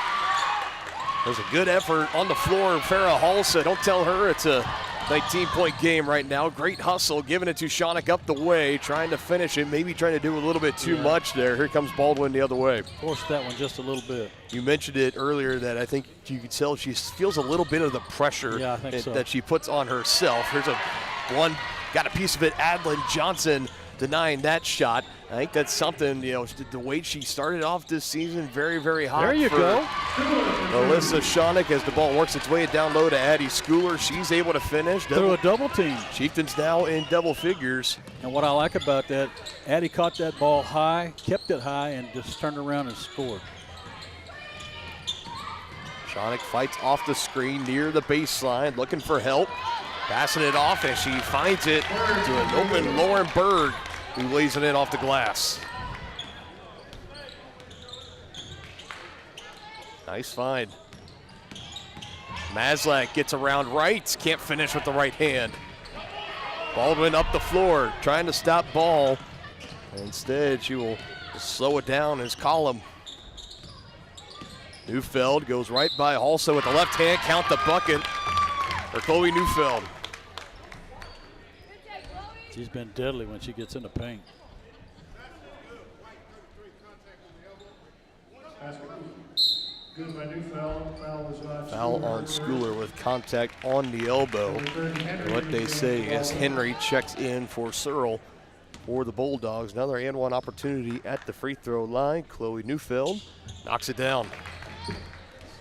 There's a good effort on the floor. Farrah Halsa, don't tell her it's a 19-point game right now. Great hustle, giving it to Schoeneck up the way, trying to finish it, maybe trying to do a little bit too much there. Here comes Baldwin the other way. Forced that one just a little bit. You mentioned it earlier that I think you could tell she feels a little bit of the pressure that she puts on herself. Here's one, got a piece of it, Adlin Johnson denying that shot. I think that's something, you know, the way she started off this season, very, very hot. There you go. Alyssa Schoeneck, as the ball works its way down low to Addie Schooler. She's able to finish. Through a double team. Chieftains now in double figures. And what I like about that, Addie caught that ball high, kept it high, and just turned around and scored. Shonik fights off the screen near the baseline, looking for help. Passing it off, and she finds it to an open Lauren Berg, who lays it in off the glass. Nice find. Maslak gets around right, can't finish with the right hand. Baldwin up the floor, trying to stop ball. Instead, she will slow it down as Column. Neufeld goes right by Halsa with the left hand, count the bucket for Chloe Neufeld. She's been deadly when she gets in the paint. Good by Neufeld. Foul on Schooler with contact on the elbow. And what they say is Henry checks in for Searle for the Bulldogs. Another and one opportunity at the free throw line. Chloe Neufeld knocks it down.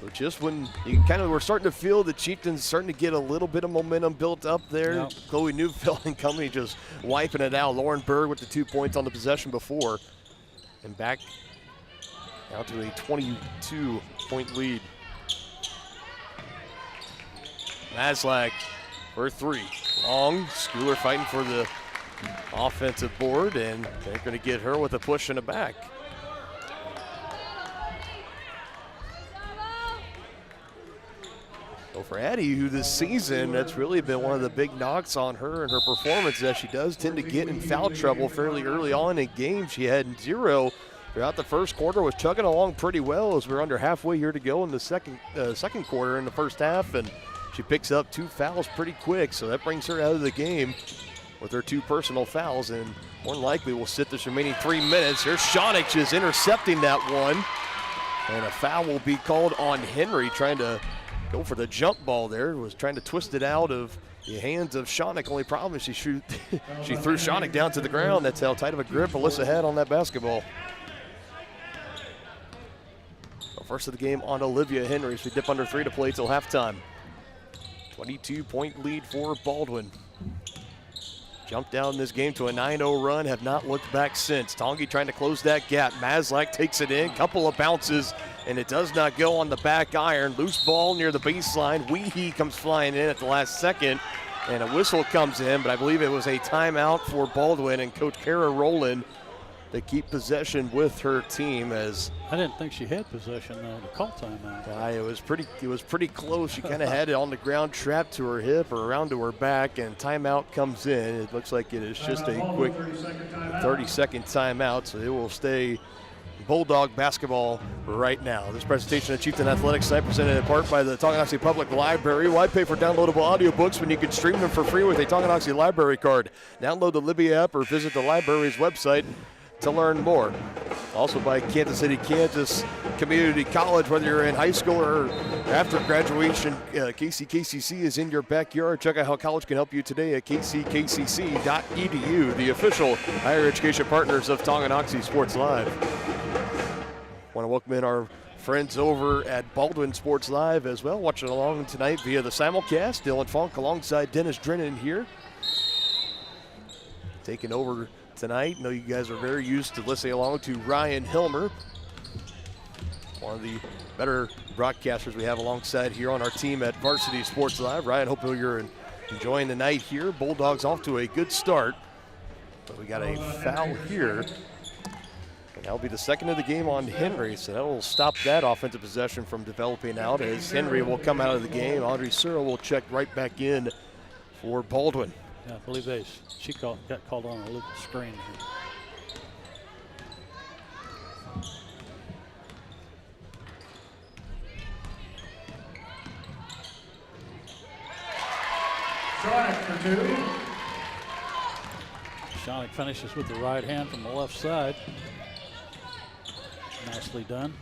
So just when you kind of were starting to feel the Chieftains starting to get a little bit of momentum built up there, yep. Chloe Neufeld and company just wiping it out. Lauren Berg with the 2 points on the possession before. And back out to a 22-point lead. Maslak for three. Long, Schooler fighting for the offensive board, and they're going to get her with a push in the back. So for Addie, who this season, that's really been one of the big knocks on her and her performance, that she does tend to get in foul trouble fairly early on in games. She had 0 throughout the first quarter, was chugging along pretty well as we're under halfway here to go in the second quarter in the first half, and she picks up 2 fouls pretty quick, so that brings her out of the game with her 2 personal fouls, and more than likely will sit this remaining 3 minutes. Here's Shonik just intercepting that one, and a foul will be called on Henry, trying to go for the jump ball there, was trying to twist it out of the hands of Shonik. Only problem is she threw Shonik down to the ground. That's how tight of a grip Alyssa had on that basketball. First of the game on Olivia Henry, so we dip under 3 to play till halftime. 22-point lead for Baldwin. Jumped down this game to a 9-0 run, have not looked back since. Tongi trying to close that gap. Maslak takes it in, couple of bounces, and it does not go on the back iron. Loose ball near the baseline. Weehee comes flying in at the last second, and a whistle comes in, but I believe it was a timeout for Baldwin and Coach Kara Rowland to keep possession with her team. As I didn't think she had possession though to call timeout. It was pretty close. She kind of had it on the ground, trapped to her hip or around to her back, and timeout comes in. It looks like it is just a quick 30-second timeout, so it will stay Bulldog basketball right now. This presentation of Chieftain Athletics Night presented in part by the Tonganoxie Public Library. Why pay for downloadable audiobooks when you can stream them for free with a Tonganoxie Library card? Download the Libby app or visit the library's website to learn more. Also by Kansas City, Kansas Community College. Whether you're in high school or after graduation, KCKCC is in your backyard. Check out how college can help you today at kckcc.edu, the official higher education partners of Tonganoxie Sports Live. Want to welcome in our friends over at Baldwin Sports Live as well, watching along tonight via the simulcast. Dylan Funk alongside Dennis Drennan here. Taking over tonight. I know you guys are very used to listening along to Ryan Hilmer, one of the better broadcasters we have alongside here on our team at Varsity Sports Live. Ryan, hope you're enjoying the night here. Bulldogs off to a good start, but we got a foul here, and that'll be the second of the game on Henry, so that will stop that offensive possession from developing out as Henry will come out of the game. Audrey Searle will check right back in for Baldwin. Yeah, I believe she got called on a little screen here. Shonik for 2. Shonik finishes with the right hand from the left side. Nicely done.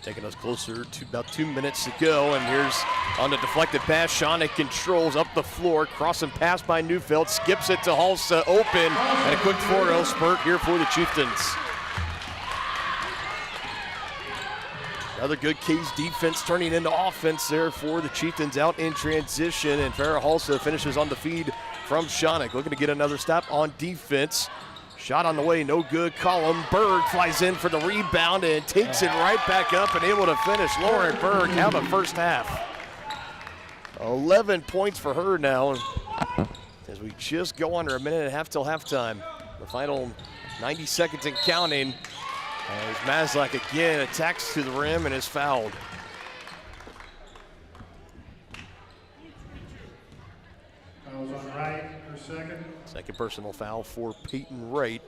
Taking us closer to about 2 minutes to go, and here's on the deflected pass. Shonik controls up the floor, crossing pass by Neufeld, skips it to Halsa, open, and a quick 4-0 spurt here for the Chieftains. Another good Case defense turning into offense there for the Chieftains out in transition, and Farrah Halsa finishes on the feed from Shonik, looking to get another stop on defense. Shot on the way, no good. Column. Berg flies in for the rebound and takes it right back up and able to finish. Lauren Berg out of the first half. 11 points for her now as we just go under a minute and a half till halftime. The final 90 seconds and counting as Maslak again attacks to the rim and is fouled. Fouls on Wright, her second. Second personal foul for Peyton Wright.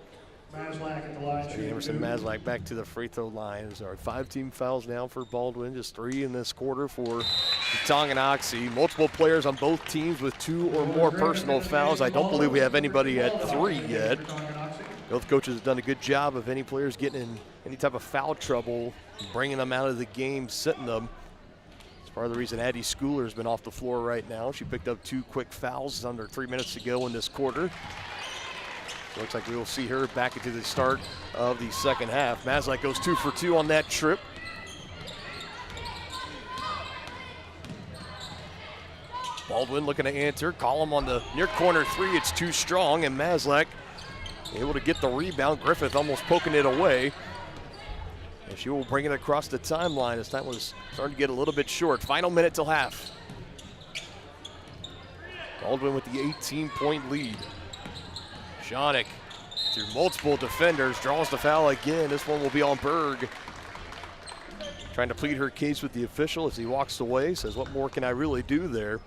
Maslak at the line. Emerson Maslak back to the free throw line. Sorry, 5 team fouls now for Baldwin, just 3 in this quarter for Tonganoxie. Multiple players on both teams with 2 or more personal fouls. I don't believe we have anybody at 3 yet. Both coaches have done a good job of any players getting in any type of foul trouble, bringing them out of the game, sitting them. It's part of the reason Addie Schooler has been off the floor right now. She picked up 2 quick fouls under 3 minutes to go in this quarter. Looks like we will see her back into the start of the second half. Maslak goes 2 for 2 on that trip. Baldwin looking to answer. Column on the near corner 3. It's too strong, and Maslak able to get the rebound. Griffith almost poking it away. And she will bring it across the timeline as time was starting to get a little bit short. Final minute till half. Baldwin with the 18-point lead. Schoenig through multiple defenders, draws the foul again. This one will be on Berg. Trying to plead her case with the official as he walks away, says, what more can I really do there?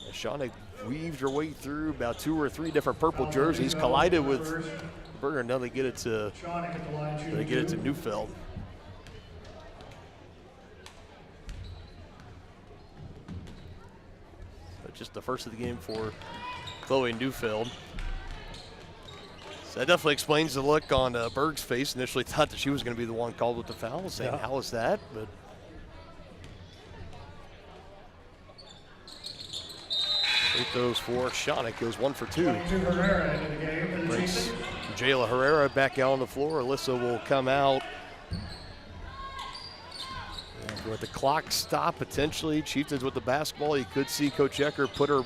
And Schoenig weaved her way through about 2 or 3 different purple jerseys, collided with Berger, and now they get it to Neufeld. So just the first of the game for Chloe Neufeld. So that definitely explains the look on Berg's face. Initially thought that she was going to be the one called with the foul, saying, how is that? But free throws for Schoenig, goes 1 for 2. Brings Jayla Herrera back out on the floor. Alyssa will come out. And with the clock stop, potentially, Chieftains with the basketball, you could see Coach Ecker put her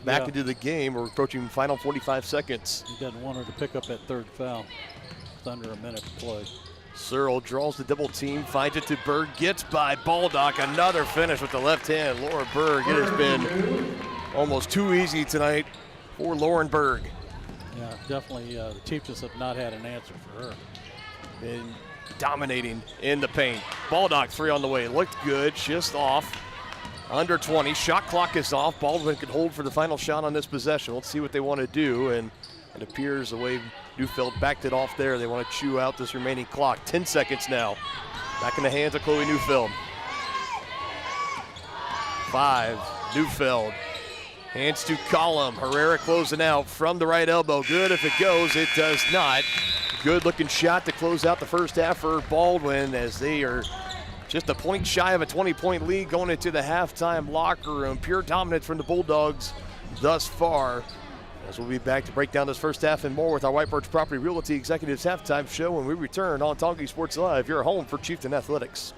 back into the game. We're approaching final 45 seconds. He doesn't want her to pick up that 3rd foul. It's under a minute to play. Searle draws the double team, finds it to Berg, gets by Baldock. Another finish with the left hand. Laura Berg, it has been almost too easy tonight for Lauren Berg. Yeah, definitely the Chieftains have not had an answer for her. Been dominating in the paint. Baldock 3 on the way, looked good, just off. Under 20, shot clock is off. Baldwin could hold for the final shot on this possession. Let's see what they want to do, and it appears the way Neufeld backed it off there, they want to chew out this remaining clock. 10 seconds now. Back in the hands of Chloe Neufeld. 5, Neufeld. Hands to Column. Herrera closing out from the right elbow. Good if it goes, it does not. Good looking shot to close out the first half for Baldwin as they are just a point shy of a 20-point lead going into the halftime locker room. Pure dominance from the Bulldogs thus far. As we'll be back to break down this first half and more with our White Birch Property Realty Executives halftime show when we return on Tongi Sports Live, your home for Chieftain Athletics.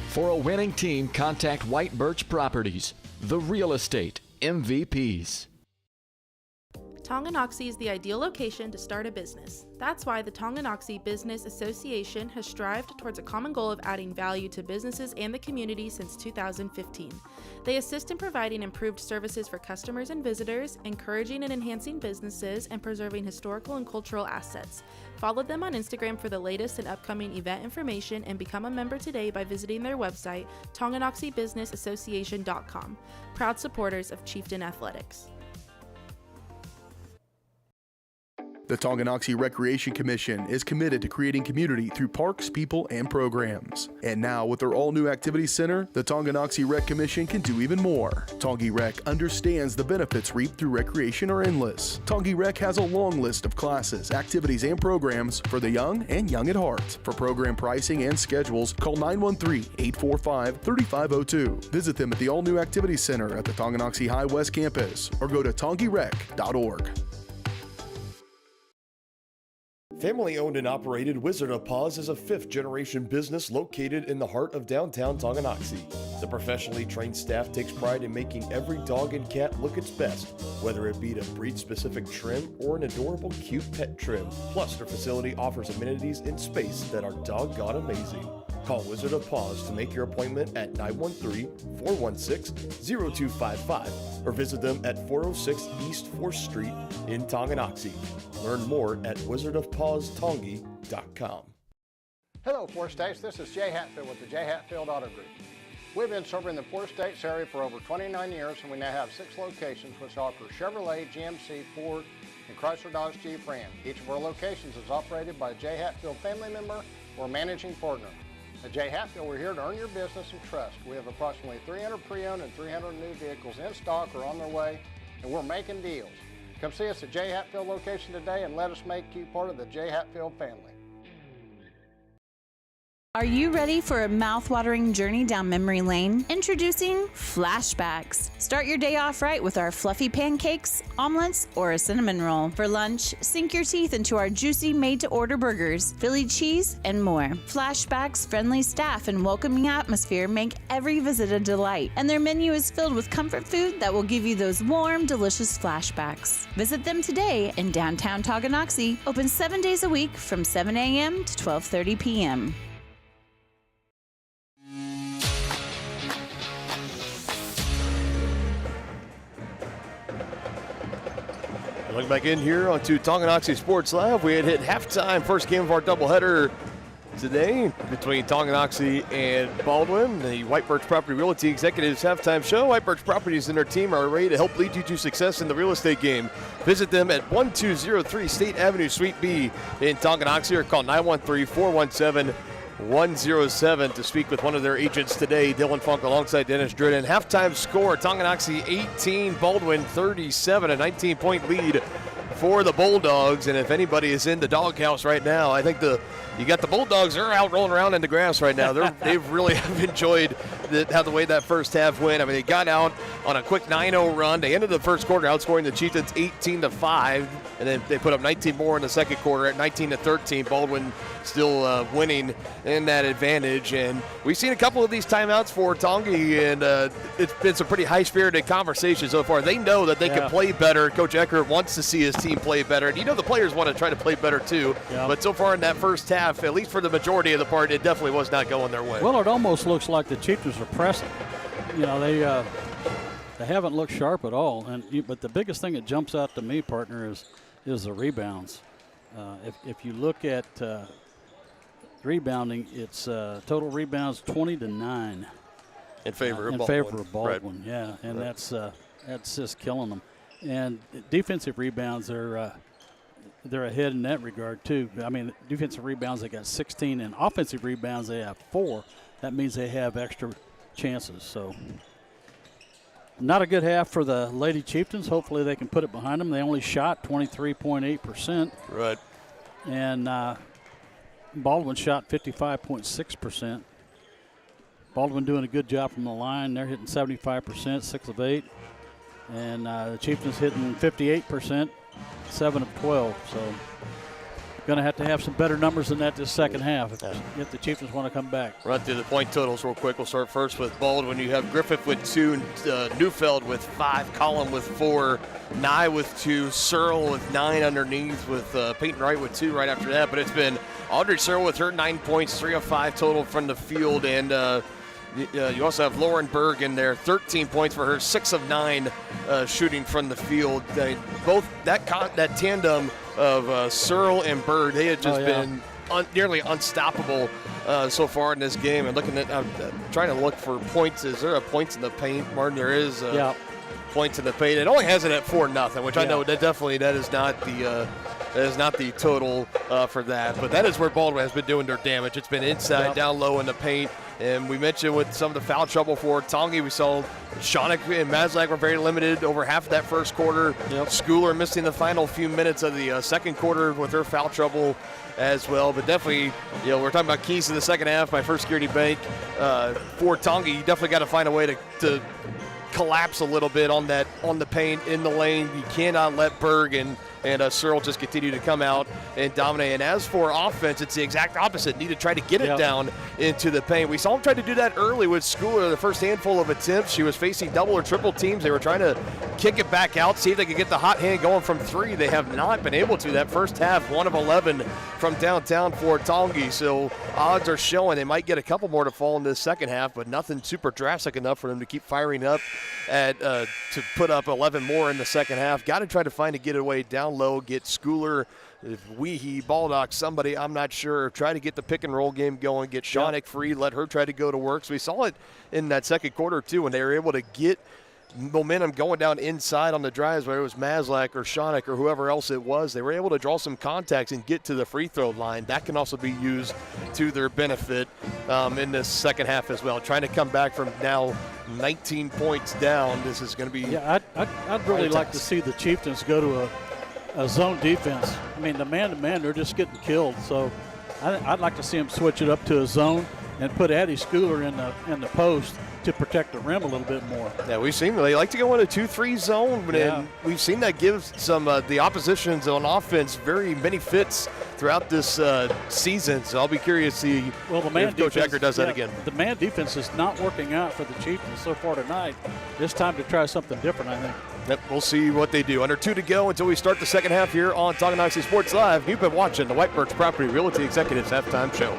For a winning team, contact White Birch Properties, the real estate MVPs. Tonganoxie is the ideal location to start a business. That's why the Tonganoxie Business Association has strived towards a common goal of adding value to businesses and the community since 2015. They assist in providing improved services for customers and visitors, encouraging and enhancing businesses, and preserving historical and cultural assets. Follow them on Instagram for the latest and upcoming event information and become a member today by visiting their website, TonganoxieBusinessAssociation.com. Proud supporters of Chieftain Athletics. The Tonganoxie Recreation Commission is committed to creating community through parks, people, and programs. And now, with their all-new activity center, the Tonganoxie Rec Commission can do even more. Tongi Rec understands the benefits reaped through recreation are endless. Tongi Rec has a long list of classes, activities, and programs for the young and young at heart. For program pricing and schedules, call 913-845-3502. Visit them at the all-new activity center at the Tonganoxie High West campus or go to tongirec.org. Family owned and operated Wizard of Paws is a 5th-generation business located in the heart of downtown Tonganoxie. The professionally trained staff takes pride in making every dog and cat look its best, whether it be to breed-specific trim or an adorable cute pet trim. Plus, their facility offers amenities and space that are doggone amazing. Call Wizard of Paws to make your appointment at 913-416-0255 or visit them at 406 East 4th Street in Tonganoxie. Learn more at wizardofpawstongi.com. Hello, Four States. This is Jay Hatfield with the Jay Hatfield Auto Group. We've been serving the Four States area for over 29 years, and we now have 6 locations which offer Chevrolet, GMC, Ford, and Chrysler Dodge Jeep Ram. Each of our locations is operated by a Jay Hatfield family member or managing partner. At Jay Hatfield, we're here to earn your business and trust. We have approximately 300 pre-owned and 300 new vehicles in stock or on their way, and we're making deals. Come see us at Jay Hatfield location today and let us make you part of the Jay Hatfield family. Are you ready for a mouth-watering journey down memory lane? Introducing Flashbacks. Start your day off right with our fluffy pancakes, omelets, or a cinnamon roll. For lunch, sink your teeth into our juicy made-to-order burgers, Philly cheese, and more. Flashbacks' friendly staff and welcoming atmosphere make every visit a delight, and their menu is filled with comfort food that will give you those warm, delicious flashbacks. Visit them today in downtown Tonganoxie, open 7 days a week from 7 a.m. to 12:30 p.m. Looking back in here onto Tonganoxie Sports Live, we had hit halftime, first game of our doubleheader today between Tonganoxie and Baldwin. The White Birch Property Realty Executives halftime show. White Birch Properties and their team are ready to help lead you to success in the real estate game. Visit them at 1203 State Avenue, Suite B in Tonganoxie, or call 913-417-107 to speak with one of their agents today. Dylan Funk alongside Dennis Dridden. Halftime score, Tonganoxie 18, Baldwin 37, a 19-point lead for the Bulldogs. And if anybody is in the doghouse right now, I think you got the Bulldogs. They're out rolling around in the grass right now. They've really have enjoyed how the way that first half went. I mean, they got out on a quick 9-0 run. They ended the first quarter outscoring the Chieftains 18-5, and then they put up 19 more in the second quarter at 19-13. Baldwin still winning in that advantage. And we've seen a couple of these timeouts for Tongi, and it's been some pretty high-spirited conversations so far. They know that they can play better. Coach Eckert wants to see his team play better. And the players want to try to play better too. Yeah. But so far in that first half, at least for the majority of the part, it definitely was not going their way. Well, it almost looks like the Chieftains are pressing. They haven't looked sharp at all. But the biggest thing that jumps out to me, partner, is the rebounds. If you look at rebounding, it's total rebounds 20-9 in favor of Baldwin. Right. Yeah, and that's just killing them. And defensive rebounds, they're ahead in that regard too. I mean, defensive rebounds, they got 16, and offensive rebounds, they have 4. That means they have extra chances. So not a good half for the Lady Chieftains. Hopefully they can put it behind them. They only shot 23.8%. Right. And Baldwin shot 55.6%. Baldwin doing a good job from the line. They're hitting 75%, 6 of 8. And the Chieftains hitting 58%, 7 of 12. So going to have some better numbers than that this second half if the Chieftains want to come back. Run through the point totals real quick. We'll start first with Baldwin. You have Griffith with 2, Neufeld with 5, Collin with 4, Nye with 2, Searle with 9 underneath, with Peyton Wright with 2 right after that. But it's been Audrey Searle with her 9 points, 3 of 5 total from the field. And you also have Lauren Berg in there, 13 points for her, 6 of 9 shooting from the field. Both that tandem of Searle and Berg, they had just been nearly unstoppable so far in this game. And looking at, trying to look for points. Is there a points in the paint, Martin? There is points in the paint. It only has it at 4-0, which I know that is not the That is not the total for that, but that is where Baldwin has been doing their damage. It's been inside, down low in the paint, and we mentioned with some of the foul trouble for Tongi, we saw Shonik and Mazlak were very limited over half of that first quarter. Schooler missing the final few minutes of the second quarter with her foul trouble as well. But definitely, we're talking about keys to the second half by First Security Bank. For Tongi, you definitely got to find a way to collapse a little bit on the paint in the lane. You cannot let Berg and Searle just continue to come out and dominate. And as for offense, it's the exact opposite. Need to try to get it down into the paint. We saw him try to do that early with Schooler. The first handful of attempts, she was facing double or triple teams. They were trying to kick it back out, see if they could get the hot hand going from three. They have not been able to. That first half, 1 of 11 from downtown for Tongi. So odds are showing they might get a couple more to fall in this second half, but nothing super drastic enough for them to keep firing up to put up 11 more in the second half. Got to try to find a getaway down low, get Schooler, Weehee, Baldock, somebody, I'm not sure, try to get the pick and roll game going, get Shonik free, let her try to go to work. So we saw it in that second quarter too, when they were able to get momentum going down inside on the drives, whether it was Mazlak or Shonik or whoever else it was. They were able to draw some contacts and get to the free throw line. That can also be used to their benefit in this second half as well. Trying to come back from now 19 points down. This is going to be I'd really like to see the Chieftains go to a zone defense. I mean, the man-to-man, they're just getting killed. So I'd like to see them switch it up to a zone and put Addie Schooler in the post to protect the rim a little bit more. Yeah, we've seen they like to go in a 2-3 zone, and we've seen that give some the oppositions on offense very many fits throughout this season. So I'll be curious to see if Coach Ecker does that again. The man defense is not working out for the Chieftains so far tonight. It's time to try something different, I think. Yep, we'll see what they do. Under 2 to go until we start the second half here on Tonganoxie Sports Live. You've been watching the White Birch Property Realty Executives Halftime Show.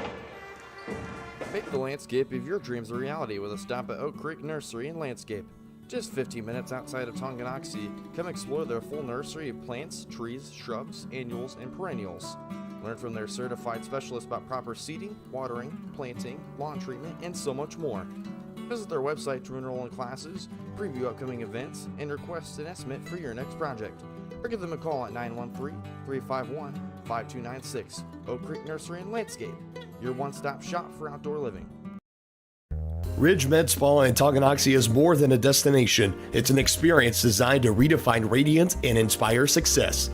Make the landscape of your dreams a reality with a stop at Oak Creek Nursery and Landscape. Just 15 minutes outside of Tonganoxie, come explore their full nursery of plants, trees, shrubs, annuals, and perennials. Learn from their certified specialists about proper seeding, watering, planting, lawn treatment, and so much more. Visit their website to enroll in classes, preview upcoming events, and request an estimate for your next project. Or give them a call at 913-351-5296. Oak Creek Nursery and Landscape, your one-stop shop for outdoor living. Ridge Med Spa in Tonganoxie is more than a destination. It's an experience designed to redefine radiance and inspire success.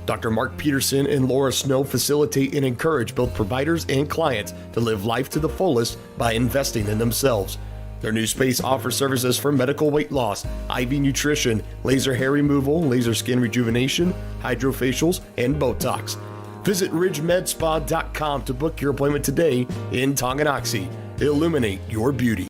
Dr. Mark Peterson and Laura Snow facilitate and encourage both providers and clients to live life to the fullest by investing in themselves. Their new space offers services for medical weight loss, IV nutrition, laser hair removal, laser skin rejuvenation, hydrofacials, and Botox. Visit ridgemedspa.com to book your appointment today in Tonganoxie. Illuminate your beauty.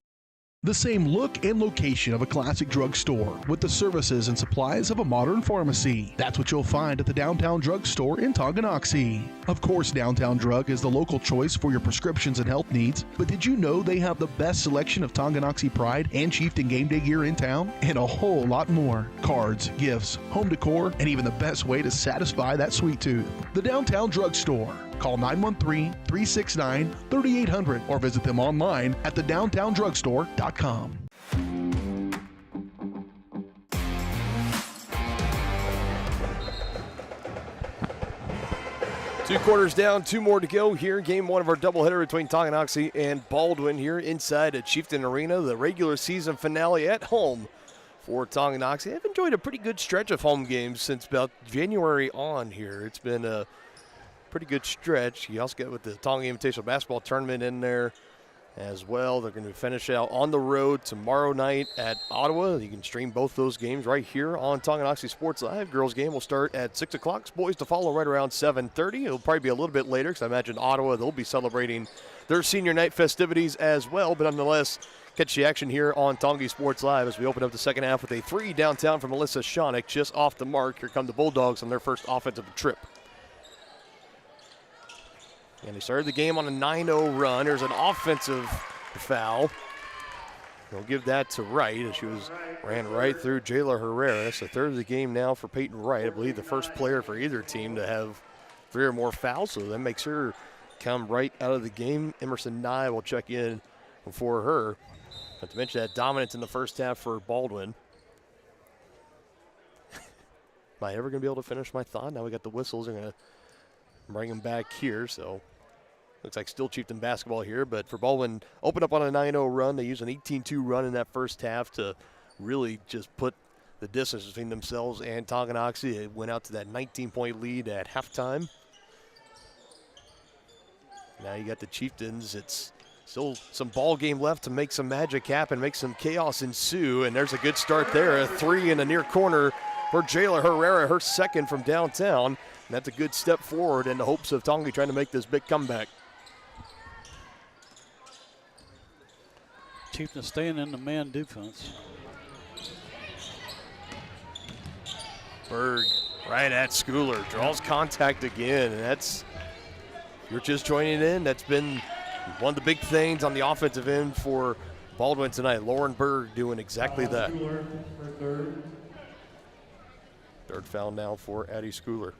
The same look and location of a classic drugstore with the services and supplies of a modern pharmacy. That's what you'll find at the Downtown Drug Store in Tonganoxie. Of course, Downtown Drug is the local choice for your prescriptions and health needs, but did you know they have the best selection of Tonganoxie Pride and Chieftain game day gear in town? And a whole lot more. Cards, gifts, home decor, and even the best way to satisfy that sweet tooth. The Downtown Drug Store. Call 913-369-3800 or visit them online at thedowntowndrugstore.com. 2 quarters down, 2 more to go here. Game 1 of our doubleheader between Tonganoxie and Baldwin here inside at Chieftain Arena. The regular season finale at home for Tonganoxie. I've enjoyed a pretty good stretch of home games since about January on here. It's been a pretty good stretch. You also get with the Tonga Invitational Basketball Tournament in there as well. They're going to finish out on the road tomorrow night at Ottawa. You can stream both those games right here on Tonganoxie Sports Live. Girls game will start at 6 o'clock. Boys to follow right around 7:30. It'll probably be a little bit later because I imagine Ottawa, they'll be celebrating their senior night festivities as well. But nonetheless, catch the action here on Tongi Sports Live as we open up the second half with a 3 downtown from Melissa Shonik just off the mark. Here come the Bulldogs on their first offensive trip. And they started the game on a 9-0 run. There's an offensive foul. They'll give that to Wright as she ran right through Jayla Herrera. It's the third of the game now for Peyton Wright. I believe the first player for either team to have 3 or more fouls, so that makes her come right out of the game. Emerson Nye will check in for her. Not to mention that dominance in the first half for Baldwin. Am I ever going to be able to finish my thought? Now we got the whistles. They're going to bring them back here. So looks like still Chieftain basketball here. But for Baldwin, open up on a 9-0 run. They used an 18-2 run in that first half to really just put the distance between themselves and Tonganoxie. It went out to that 19-point lead at halftime. Now you got the Chieftains. It's still some ball game left to make some magic happen, make some chaos ensue, and there's a good start there. A three in the near corner for Jayla Herrera, her second from downtown. And that's a good step forward in the hopes of Tongi trying to make this big comeback. Chieftains staying in the man defense. Berg right at Schooler, draws contact again, and that's, if you're just joining in, that's been one of the big things on the offensive end for Baldwin tonight. Lauren Berg doing exactly that. Third foul now for Addie Schooler.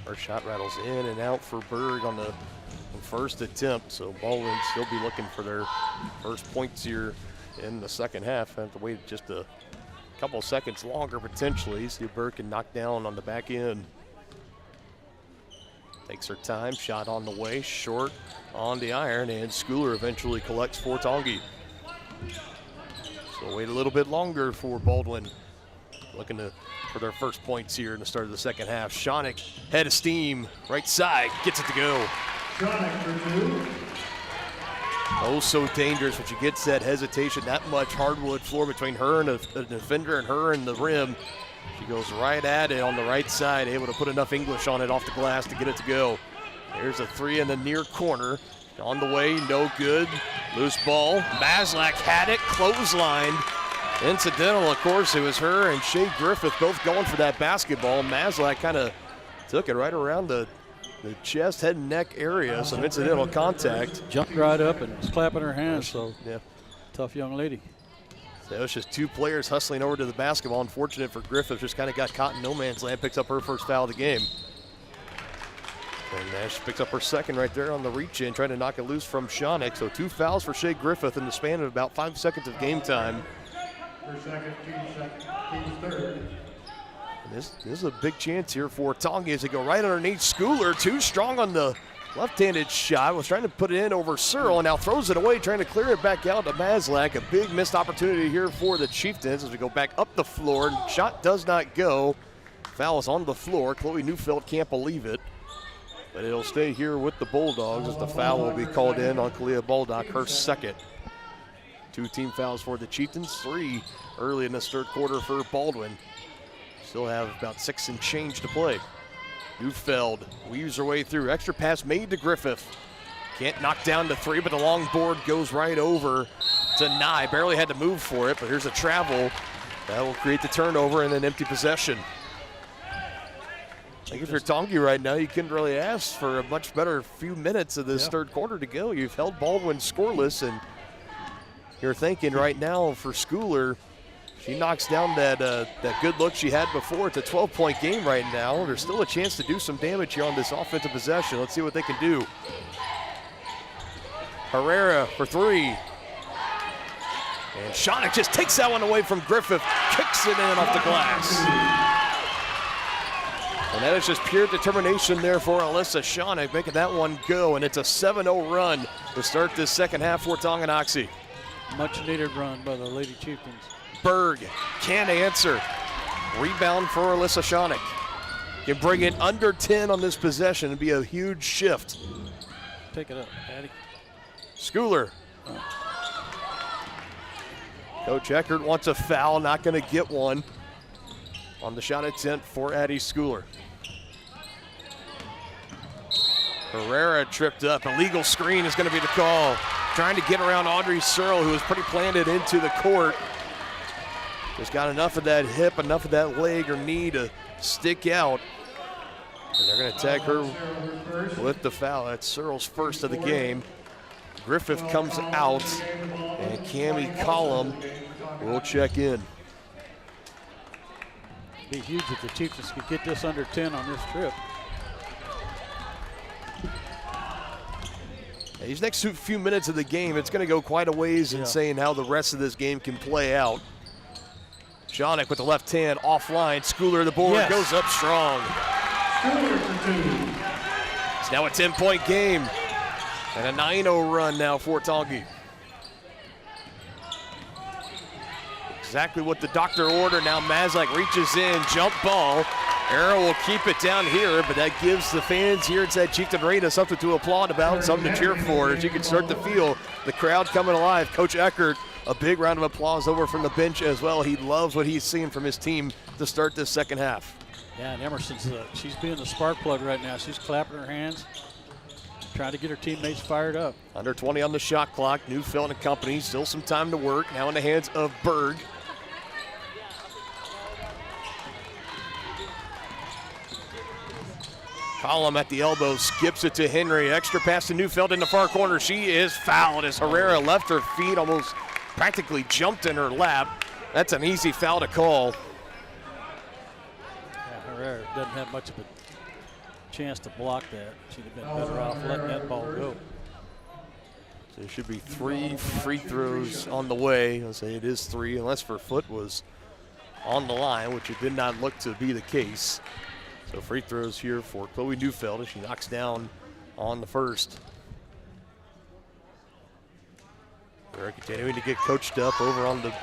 Her shot rattles in and out for Berg on the first attempt, so Baldwin still be looking for their first points here in the second half. Have to wait just a couple seconds longer potentially. See if Berg can knock down on the back end. Takes her time, shot on the way, short on the iron, and Schooler eventually collects for Tongi. So wait a little bit longer for Baldwin. Looking for their first points here in the start of the second half. Shonick, head of steam, right side, gets it to go. Shonick for two. Oh, so dangerous when she gets that hesitation, that much hardwood floor between her and the defender and her and the rim. She goes right at it on the right side, able to put enough English on it off the glass to get it to go. There's a three in the near corner. On the way, no good. Loose ball. Maslak had it, clotheslined. Incidental, of course, it was her and Shea Griffith both going for that basketball. Maslak kind of took it right around the chest, head, and neck area, some incidental contact. Jumped right up and was clapping her hands, so yeah, tough young lady. So it was just two players hustling over to the basketball. Unfortunate for Griffith, just kind of got caught in no man's land, picks up her first foul of the game. And Nash picks up her second right there on the reach-in, trying to knock it loose from Shonick. So 2 fouls for Shea Griffith in the span of about 5 seconds of game time. Her second, team's third. This is a big chance here for Tongi as they go right underneath Schooler. Too strong on the left-handed shot. Was trying to put it in over Searle and now throws it away, trying to clear it back out to Maslak. A big missed opportunity here for the Chieftains as we go back up the floor. Shot does not go. Foul is on the floor. Chloe Neufeld can't believe it. But it'll stay here with the Bulldogs as the foul will be called in on Kalia Baldock, her second. 2 team fouls for the Chieftains, 3 early in this third quarter for Baldwin. Still have about 6 and change to play. Neufeld weaves her way through. Extra pass made to Griffith. Can't knock down the 3, but the long board goes right over to Nye. Barely had to move for it, but here's a travel. That will create the turnover and an empty possession. I think if you're Tongi right now, you couldn't really ask for a much better few minutes of this third quarter to go. You've held Baldwin scoreless, and you're thinking right now for Schooler, she knocks down that good look she had before. It's a 12-point game right now. There's still a chance to do some damage here on this offensive possession. Let's see what they can do. Herrera for 3. And Shonick just takes that one away from Griffith, kicks it in off the glass. And that is just pure determination there for Alyssa Shonick, making that one go, and it's a 7-0 run to start this second half for Tonganoxie. Much needed run by the Lady Chieftains. Berg can't answer. Rebound for Alyssa Shonick. Can bring it under 10 on this possession and be a huge shift. Take it up, Patty. Schooler. Coach Eckert wants a foul, not going to get one on the shot attempt for Addie Schooler. Herrera tripped up. Illegal screen is going to be the call. Trying to get around Audrey Searle, who was pretty planted into the court. Just got enough of that hip, enough of that leg or knee to stick out. And they're going to tag her with the foul. That's Searle's first of the game. Griffith comes out, and Cammie Collum will check in. Be huge if the Chieftains could get this under 10 on this trip. These next few minutes of the game, it's going to go quite a ways in saying how the rest of this game can play out. Schoeneck with the left hand offline. Schooler the board goes up strong. It's now a 10-point game and a 9-0 run now for Tongi. Exactly what the doctor ordered. Now Mazak reaches in, jump ball. Arrow will keep it down here, but that gives the fans here inside Chieftain Arena something to applaud about, something to cheer for, as you can start to feel the crowd coming alive. Coach Eckert, a big round of applause over from the bench as well. He loves what he's seeing from his team to start this second half. Yeah, and Emerson's she's being the spark plug right now. She's clapping her hands, trying to get her teammates fired up. Under 20 on the shot clock. Neufeld and company, still some time to work. Now in the hands of Berg. Collum at the elbow, skips it to Henry. Extra pass to Neufeld in the far corner. She is fouled as Herrera left her feet, almost practically jumped in her lap. That's an easy foul to call. Yeah, Herrera doesn't have much of a chance to block that. She'd have been better off letting that ball go. So there should be 3 free throws on the way. I'll say it is 3, unless her foot was on the line, which it did not look to be the case. So free throws here for Chloe Neufeld as she knocks down on the first. They're continuing to get coached up over on the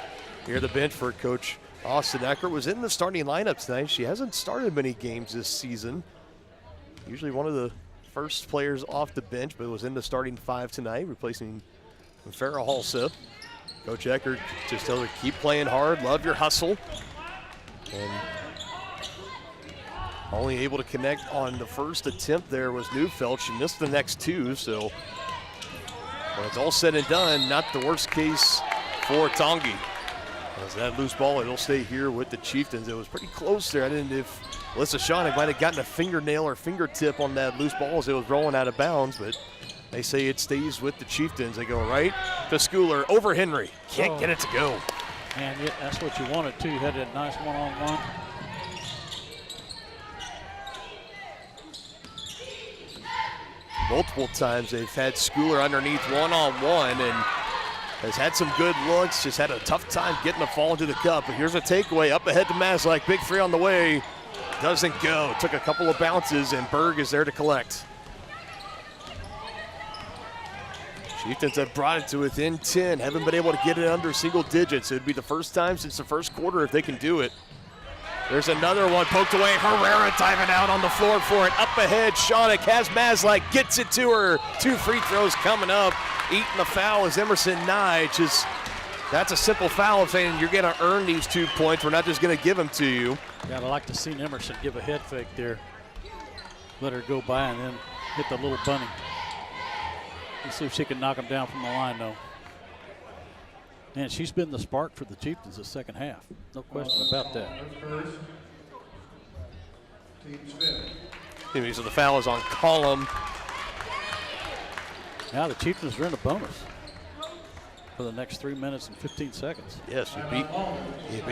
bench for Coach Austin Eckert. Was in the starting lineup tonight. She hasn't started many games this season. Usually one of the first players off the bench, but was in the starting 5 tonight, replacing Farrah Halsep. Coach Eckert just tells her, keep playing hard, love your hustle. And only able to connect on the first attempt there was Neufeld. She missed the next 2, so when it's all said and done, not the worst case for Tongi. As that loose ball, it'll stay here with the Chieftains. It was pretty close there. I didn't know if Alyssa Schoeneck might have gotten a fingernail or fingertip on that loose ball as it was rolling out of bounds, but they say it stays with the Chieftains. They go right to Schooler over Henry. Can't get it to go. And that's what you wanted too. You had that nice one-on-one. Multiple times they've had Schooler underneath one-on-one and has had some good looks, just had a tough time getting the fall into the cup. But here's a takeaway up ahead to Mazak. Big 3 on the way. Doesn't go. Took a couple of bounces, and Berg is there to collect. Chieftains have brought it to within 10. Haven't been able to get it under single digits. It would be the first time since the first quarter if they can do it. There's another one poked away. Herrera diving out on the floor for it. Up ahead, Schoeneck has Mazak, gets it to her. 2 free throws coming up. Eating the foul is Emerson Nye. That's a simple foul of saying you're going to earn these 2 points. We're not just going to give them to you. Yeah, I'd like to see Emerson give a head fake there. Let her go by and then hit the little bunny. Let's see if she can knock him down from the line, though. And she's been the spark for the Chieftains the second half. No question about that. So the foul is on Collum. Now the Chieftains are in a bonus for the next 3 minutes and 15 seconds. Yes, you beat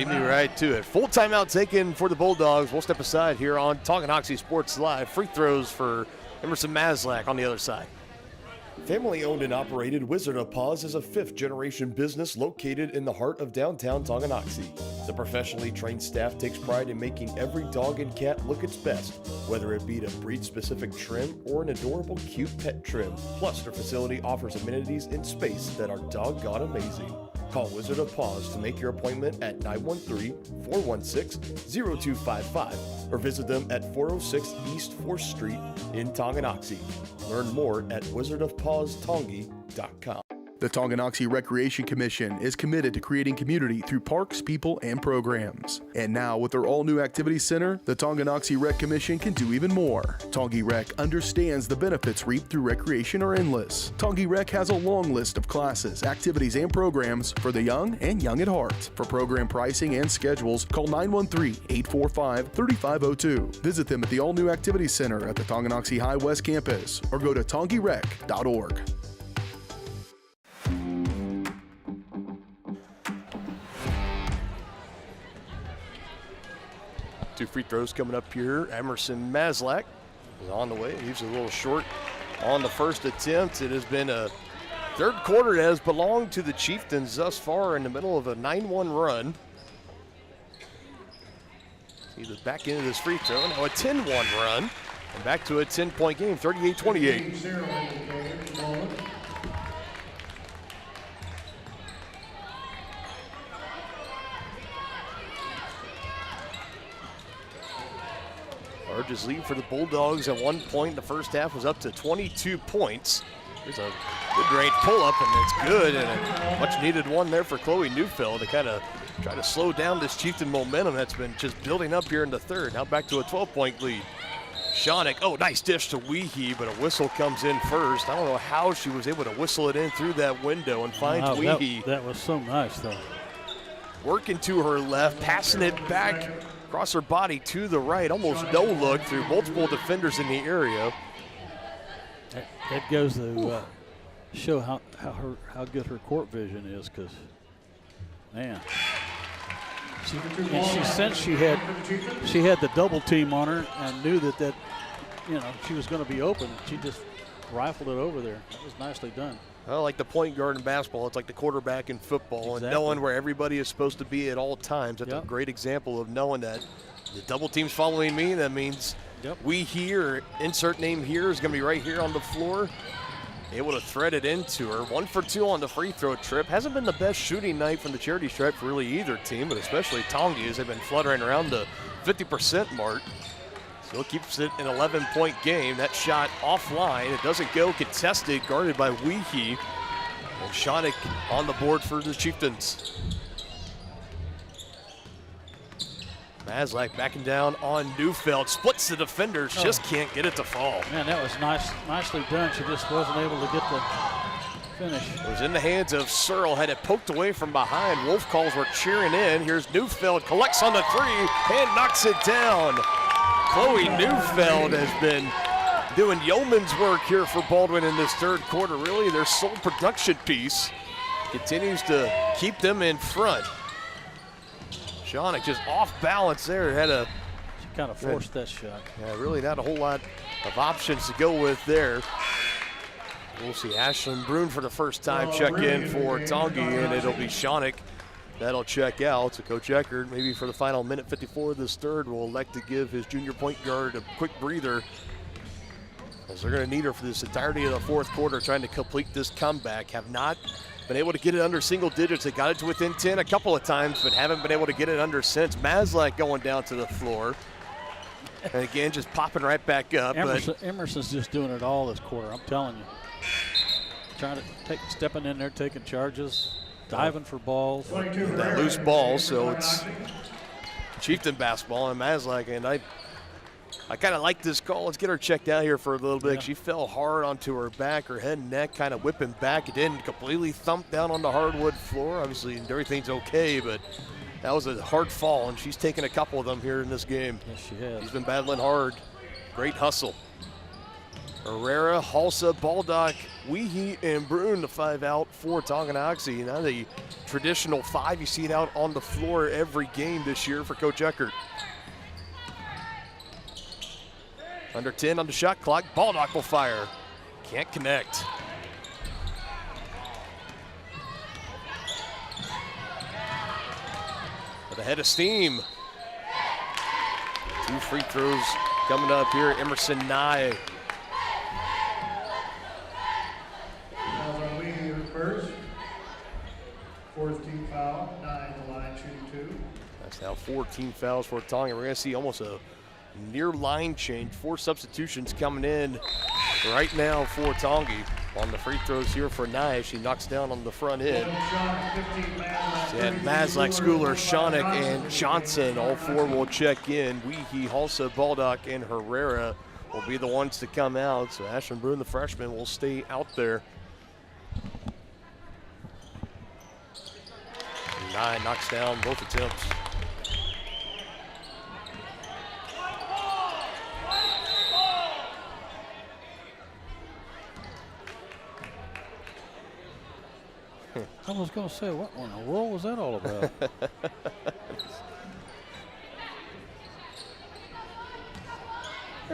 me right to it. Full timeout taken for the Bulldogs. We'll step aside here on Tonganoxie Sports Live. Free throws for Emerson Mazak on the other side. Family owned and operated Wizard of Paws is a 5th-generation business located in the heart of downtown Tonganoxie. The professionally trained staff takes pride in making every dog and cat look its best, whether it be a breed-specific trim or an adorable, cute pet trim. Plus, their facility offers amenities and space that are doggone amazing. Call Wizard of Paws to make your appointment at 913-416-0255 or visit them at 406 East 4th Street in Tonganoxie. Learn more at wizardofpawstongi.com. The Tonganoxie Recreation Commission is committed to creating community through parks, people, and programs. And now, with their all-new activity center, the Tonganoxie Rec Commission can do even more. Tongi Rec understands the benefits reaped through recreation are endless. Tongi Rec has a long list of classes, activities, and programs for the young and young at heart. For program pricing and schedules, call 913-845-3502. Visit them at the all-new activity center at the Tonganoxie High West campus or go to tongirec.org. 2 free throws coming up here. Emerson Mazak is on the way. Leaves a little short on the first attempt. It has been a third quarter that has belonged to the Chieftains thus far in the middle of a 9-1 run. See the back end of this free throw, now a 10-1 run. And back to a 10-point game, 38-28. Largest lead for the Bulldogs at 1 point. The first half was up to 22 points. There's a good range pull-up, and it's good, and a much-needed one there for Chloe Neufeld to kind of try to slow down this Chieftain momentum that's been just building up here in the third. Now back to a 12-point lead. Shawnick, oh, nice dish to Weehee, but a whistle comes in first. I don't know how she was able to whistle it in through that window and finds Weehee. That was so nice, though. Working to her left, passing it back across her body to the right, almost no look through multiple defenders in the area. That goes to show how good her court vision is, because, man, she sensed she had the double team on her and knew that she was going to be open. She just rifled it over there. That was nicely done. Well, like the point guard in basketball, it's like the quarterback in football, and knowing where everybody is supposed to be at all times. That's a great example of knowing that the double team's following me. That means we here, insert name here, is going to be right here on the floor. Able to thread it into her. 1 for 2 on the free throw trip. Hasn't been the best shooting night from the charity stripe for really either team, but especially Tongi, as they've been fluttering around the 50% mark. Still keeps it an 11-point game. That shot offline. It doesn't go. Contested, guarded by Weehee. And Shawnick on the board for the Chieftains. Maslak backing down on Neufeld. Splits the defenders, just can't get it to fall. Man, that was nicely done. She just wasn't able to get the finish. It was in the hands of Searle. Had it poked away from behind. Wolf calls were cheering in. Here's Neufeld. Collects on the three and knocks it down. Chloe Neufeld has been doing yeoman's work here for Baldwin in this third quarter. Really their sole production piece. Continues to keep them in front. Shawnick just off balance there. She kind of forced that shot. Yeah, really not a whole lot of options to go with there. We'll see Ashlyn Brune for the first time check in for Tongi, and it'll be Shawnick that'll check out. So Coach Eckert, maybe for the final minute 54 of this third, will elect to give his junior point guard a quick breather, as they're going to need her for this entirety of the fourth quarter, trying to complete this comeback. Have not been able to get it under single digits. They got it to within 10 a couple of times, but haven't been able to get it under since. Maslak going down to the floor. And again, just popping right back up. Emerson's just doing it all this quarter, I'm telling you. Stepping in there, taking charges, diving for balls. That loose ball, so it's Chieftain basketball, and Maslak, and I kind of like this call. Let's get her checked out here for a little bit. Yeah. She fell hard onto her back, her head and neck kind of whipping back. It didn't completely thump down on the hardwood floor. Obviously, everything's okay, but that was a hard fall, and she's taken a couple of them here in this game. Yes, she has. She's been battling hard. Great hustle. Herrera, Halsa, Baldock, Weehee, and Brune, the 5 out for Tonganoxie. Now the traditional 5, you see it out on the floor every game this year for Coach Eckert. Under 10 on the shot clock. Baldock will fire. Can't connect. With a head of steam. 2 free throws coming up here. Emerson Nye. First. 4th team foul. Nye the line shooting 2. That's now 14 fouls for Tonga. We're going to see almost a near line change. 4 substitutions coming in right now for Tongi. On the free throws here for Nye. She knocks down on the front end. She had Maslak, Schooler, Shawnick, and Johnson. All 4 will check in. Weehee, Halsa, Baldock, and Herrera will be the ones to come out. So Ashlyn Brune, the freshman, will stay out there. Nye knocks down both attempts. I was going to say, what in the world was that all about?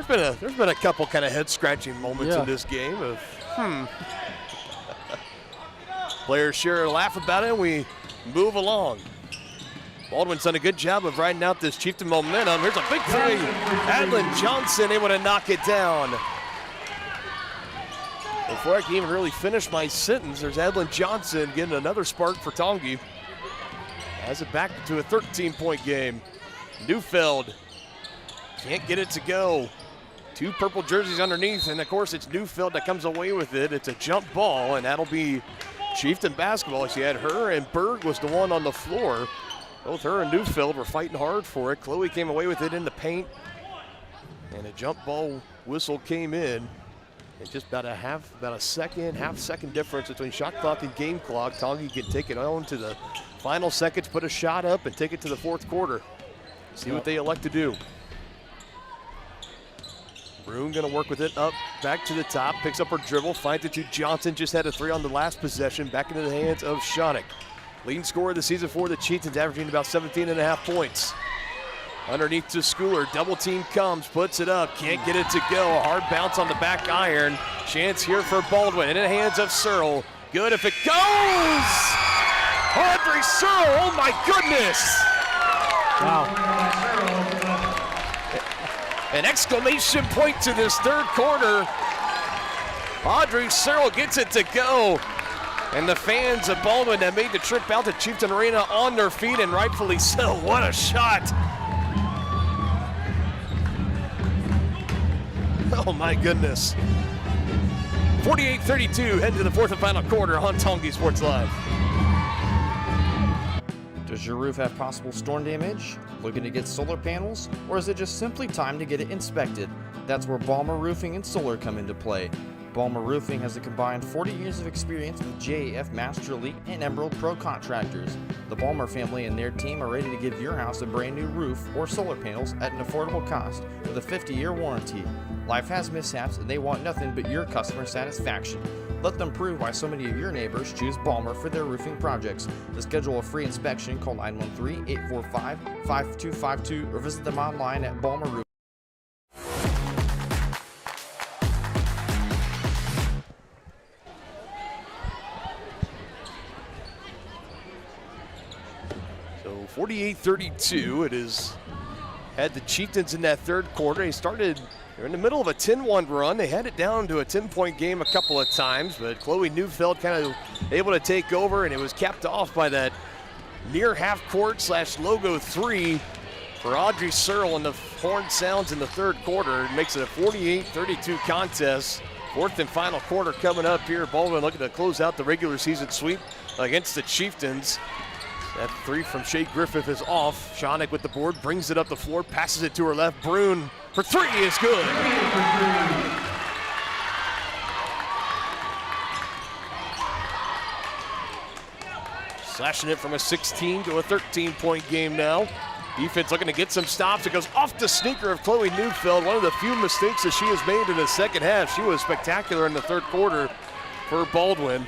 There's been a couple kind of head-scratching moments in this game of, Players sure laugh about it, and we move along. Baldwin's done a good job of riding out this Chieftain momentum. Here's a big three. Adlin Johnson able to knock it down. Before I can even really finish my sentence, there's Adlin Johnson getting another spark for Tongi. Has it back to a 13-point game. Neufeld can't get it to go. 2 purple jerseys underneath, and of course it's Neufeld that comes away with it. It's a jump ball, and that'll be Chieftain basketball. She had her, and Berg was the one on the floor. Both her and Neufeld were fighting hard for it. Chloe came away with it in the paint, and a jump ball whistle came in. And just about a half second difference between shot clock and game clock. Tongi can take it on to the final seconds, put a shot up, and take it to the fourth quarter. See what they elect to do. Brune gonna work with it up, back to the top, picks up her dribble, finds it to Johnson, just had a 3 on the last possession, back into the hands of Schoenig. Leading scorer of the season for the Chieftains, averaging about 17.5 points. Underneath to Schooler, double team comes, puts it up, can't get it to go. A hard bounce on the back iron. Chance here for Baldwin, in the hands of Searle. Good if it goes! Audrey Searle, oh my goodness! Wow. An exclamation point to this third quarter. Audrey Searle gets it to go. And the fans of Baldwin that made the trip out to Chieftain Arena on their feet, and rightfully so. What a shot. Oh my goodness. 48-32, head to the fourth and final quarter on Tongi Sports Live. Does your roof have possible storm damage? Looking to get solar panels? Or is it just simply time to get it inspected? That's where Balmer Roofing and Solar come into play. Balmer Roofing has a combined 40 years of experience with JAF Master Elite and Emerald Pro contractors. The Balmer family and their team are ready to give your house a brand new roof or solar panels at an affordable cost with a 50-year warranty. Life has mishaps and they want nothing but your customer satisfaction. Let them prove why so many of your neighbors choose Balmer for their roofing projects. To schedule a free inspection, call 913-845-5252 or visit them online at Balmer Roofing. So 48-32, it is had the Chieftains in that third quarter. They're in the middle of a 10-1 run. They had it down to a 10-point game a couple of times, but Chloe Neufeld kind of able to take over, and it was capped off by that near half-court / logo 3 for Audrey Searle, and the horn sounds in the third quarter. It makes it a 48-32 contest. Fourth and final quarter coming up here. Baldwin looking to close out the regular season sweep against the Chieftains. That 3 from Shea Griffith is off. Schoenig with the board, brings it up the floor, passes it to her left. Brune for 3 is good. Slashing it from a 16 to a 13-point game now. Defense looking to get some stops. It goes off the sneaker of Chloe Neufeld. One of the few mistakes that she has made in the second half. She was spectacular in the third quarter for Baldwin.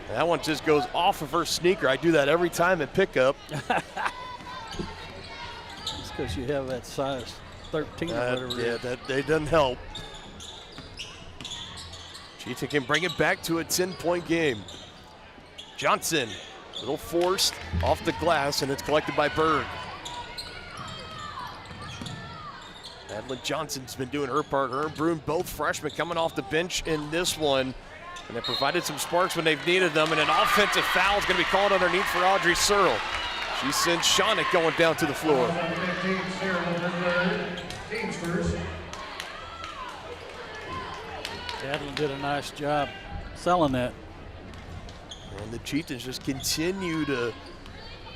And that one just goes off of her sneaker. I do that every time at pickup. It's because you have that size 13 or whatever. Yeah, that doesn't help. Chieftain can bring it back to a 10-point game. Johnson, a little forced off the glass, and it's collected by Berg. Adlin Johnson's been doing her part. Her and Brune, both freshmen, coming off the bench in this one. And they provided some sparks when they've needed them, and an offensive foul is going to be called underneath for Audrey Searle. She sends Schoenig going down to the floor. Adlin did a nice job selling that. And the Chieftains just continue to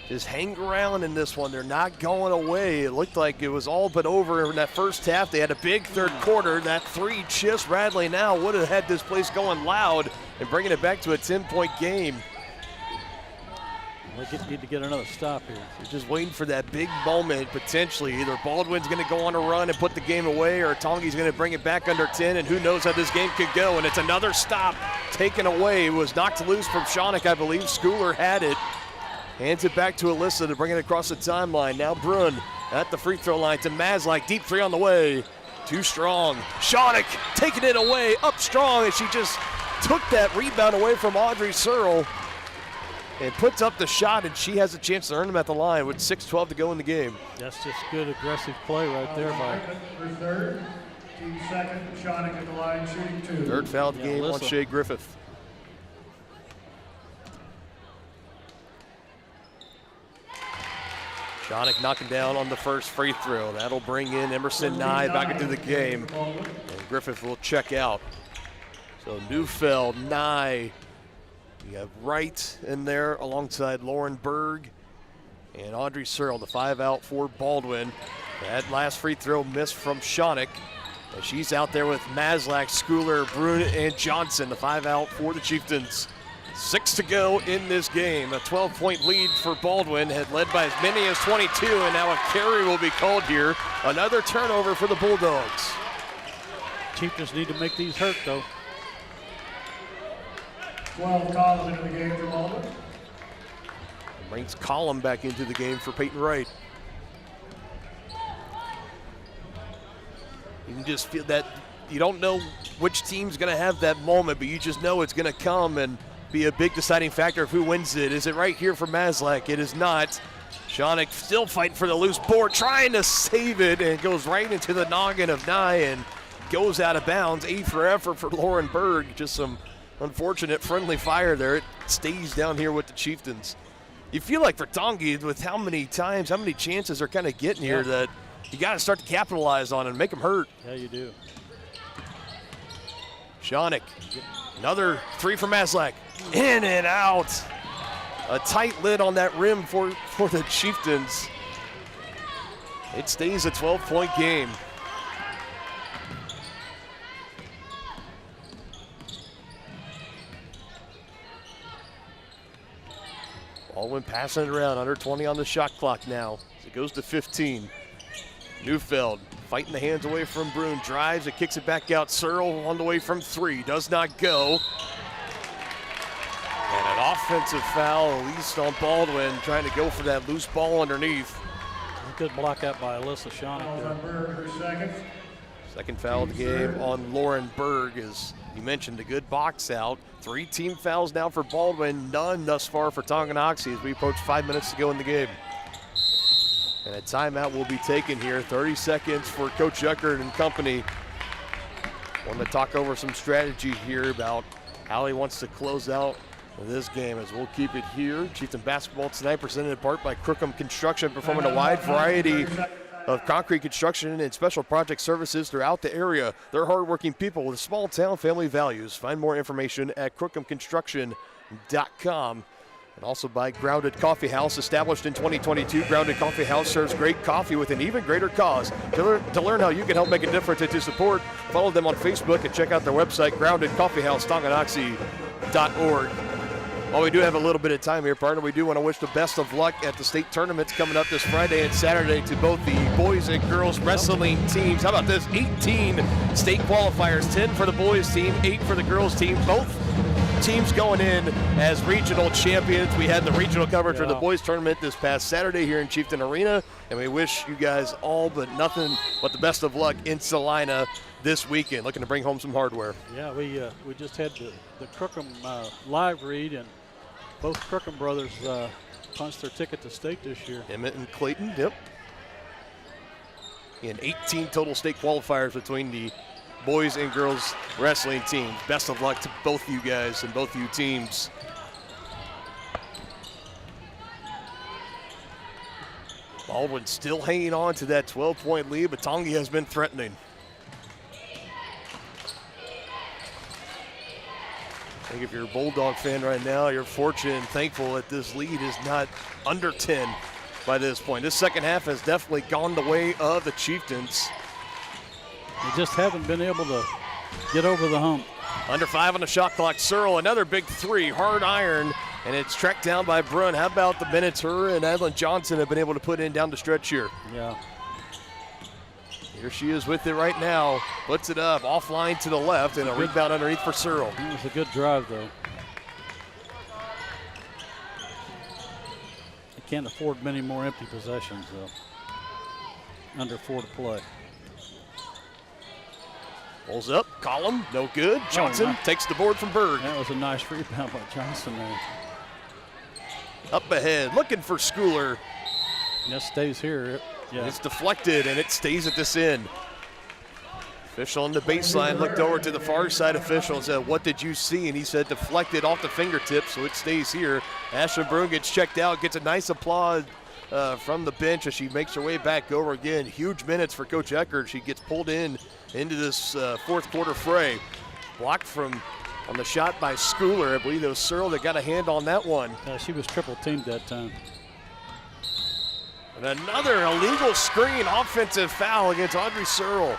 just hang around in this one. They're not going away. It looked like it was all but over in that first half. They had a big third quarter. That 3 just rattling now would have had this place going loud and bringing it back to a 10-point game. We need to get another stop here. They're just waiting for that big moment, potentially. Either Baldwin's going to go on a run and put the game away, or Tongi's going to bring it back under 10, and who knows how this game could go. And it's another stop taken away. It was knocked loose from Schoenig, I believe. Schooler had it. Hands it back to Alyssa to bring it across the timeline. Now Brune at the free throw line to Mazlak. Deep 3 on the way. Too strong. Shawnick taking it away, up strong, and she just took that rebound away from Audrey Searle and puts up the shot, and she has a chance to earn them at the line with 6:12 to go in the game. That's just good aggressive play right there by For third, team second, Shawnick at the line, shooting 2. Third foul of the game on Shea Griffith. Shawnick knocking down on the first free throw. That'll bring in Emerson Nye back into the game. And Griffith will check out. So Neufeld, Nye, you have Wright in there alongside Lauren Berg and Audrey Searle, the 5 out for Baldwin. That last free throw missed from Shawnick. And she's out there with Maslach, Schooler, Brun, and Johnson, the 5 out for the Chieftains. 6 to go in this game. A 12-point lead for Baldwin, had led by as many as 22, and now a carry will be called here. Another turnover for the Bulldogs. Chieftains need to make these hurt, though. 12 Collum into the game for Baldwin. Brings Collum back into the game for Peyton Wright. You can just feel that you don't know which team's going to have that moment, but you just know it's going to come and be a big deciding factor of who wins it. Is it right here for Maslach? It is not. Shawnick still fighting for the loose board, trying to save it, and it goes right into the noggin of Nye and goes out of bounds. A for effort for Lauren Berg. Just some unfortunate friendly fire there. It stays down here with the Chieftains. You feel like for Tongi, with how many chances they're kind of getting here, that you got to start to capitalize on and make them hurt. Yeah, you do. Shawnick, another three for Maslach. In and out. A tight lid on that rim for the Chieftains. It stays a 12-point game. Baldwin passing it around, under 20 on the shot clock now. It goes to 15. Neufeld fighting the hands away from Brun, drives, it kicks it back out. Searle on the way from 3, does not go. And an offensive foul, at least on Baldwin, trying to go for that loose ball underneath. A good block out by Alyssa Shawnick. Second foul of the game on Lauren Berg, as you mentioned, a good box out. 3 team fouls now for Baldwin, none thus far for Tonganoxie as we approach 5 minutes to go in the game. And a timeout will be taken here. 30 seconds for Coach Eckert and company. Want to talk over some strategy here about how he wants to close out this game, as we'll keep it here. Chieftain basketball tonight presented in part by Crookham Construction, performing a wide variety of concrete construction and special project services throughout the area. They're hardworking people with small town family values. Find more information at crookhamconstruction.com. And also by Grounded Coffee House, established in 2022. Grounded Coffee House serves great coffee with an even greater cause. To learn how you can help make a difference and to support, follow them on Facebook and check out their website, groundedcoffeehouse.tonganoxie.org. While we do have a little bit of time here, partner, we do want to wish the best of luck at the state tournaments coming up this Friday and Saturday to both the boys and girls wrestling teams. How about this? 18 state qualifiers, 10 for the boys team, 8 for the girls team. Both teams going in as regional champions. We had the regional coverage for the boys tournament this past Saturday here in Chieftain Arena, and we wish you guys all but nothing but the best of luck in Salina this weekend, looking to bring home some hardware. Yeah, we just had the Crookham live read, and both Crookham brothers punched their ticket to state this year. Emmett and Clayton, yep. And 18 total state qualifiers between the boys and girls wrestling teams. Best of luck to both you guys and both you teams. Baldwin still hanging on to that 12-point lead, but Tongi has been threatening. I think if you're a Bulldog fan right now, you're fortunate and thankful that this lead is not under 10 by this point. This second half has definitely gone the way of the Chieftains. They just haven't been able to get over the hump. Under 5 on the shot clock. Searle, another big 3, hard iron, and it's tracked down by Brun. How about the minutes her and Adlin Johnson have been able to put in down the stretch here? Yeah. Here she is with it right now. Puts it up, offline to the left, and a rebound underneath for Searle. It was a good drive, though. They can't afford many more empty possessions, though. Under 4 to play. Pulls up, column, no good. Johnson takes the board from Berg. That was a nice rebound by Johnson there. Up ahead, looking for Schooler. That stays here. Yeah. It's deflected, and it stays at this end. Official on the baseline looked over to the far side official and said, "What did you see?" And he said, deflected off the fingertips, so it stays here. Ashlyn Broom gets checked out, gets a nice applause from the bench as she makes her way back over again. Huge minutes for Coach Eckert. She gets pulled into this fourth quarter fray. Blocked on the shot by Schooler. I believe it was Searle that got a hand on that one. She was triple teamed that time. And another illegal screen, offensive foul against Audrey Searle.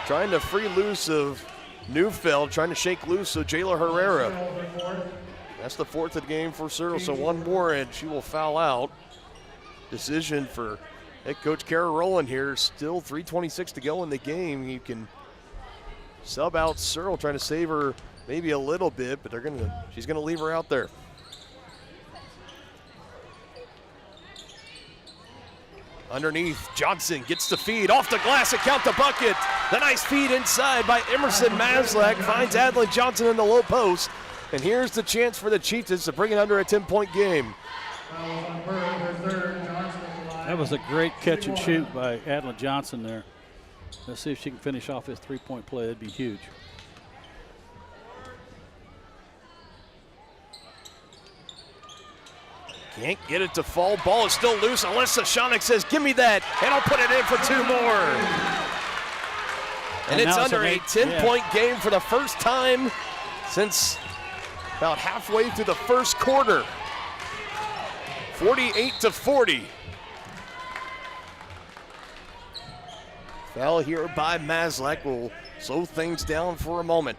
Trying to free loose of Neufeld, trying to shake loose of Jayla Herrera. That's the fourth of the game for Searle, so one more and she will foul out. Decision for head coach Kara Rowland here. Still 3:26 to go in the game. You can sub out Searle, trying to save her maybe a little bit, but she's gonna leave her out there. Underneath, Johnson gets the feed off the glass and count the bucket. The nice feed inside by Emerson Maslak finds Adlin Johnson in the low post. And here's the chance for the Chieftains to bring it under a 10-point game. That was a great catch and shoot by Adlin Johnson there. Let's see if she can finish off his three-point play. That'd be huge. Can't get it to fall. Ball is still loose. Alyssa Shonik says, "Give me that, and I'll put it in for two more." And it's under a 10-point game for the first time since about halfway through the first quarter. 48-40. Foul here by Maslak will slow things down for a moment.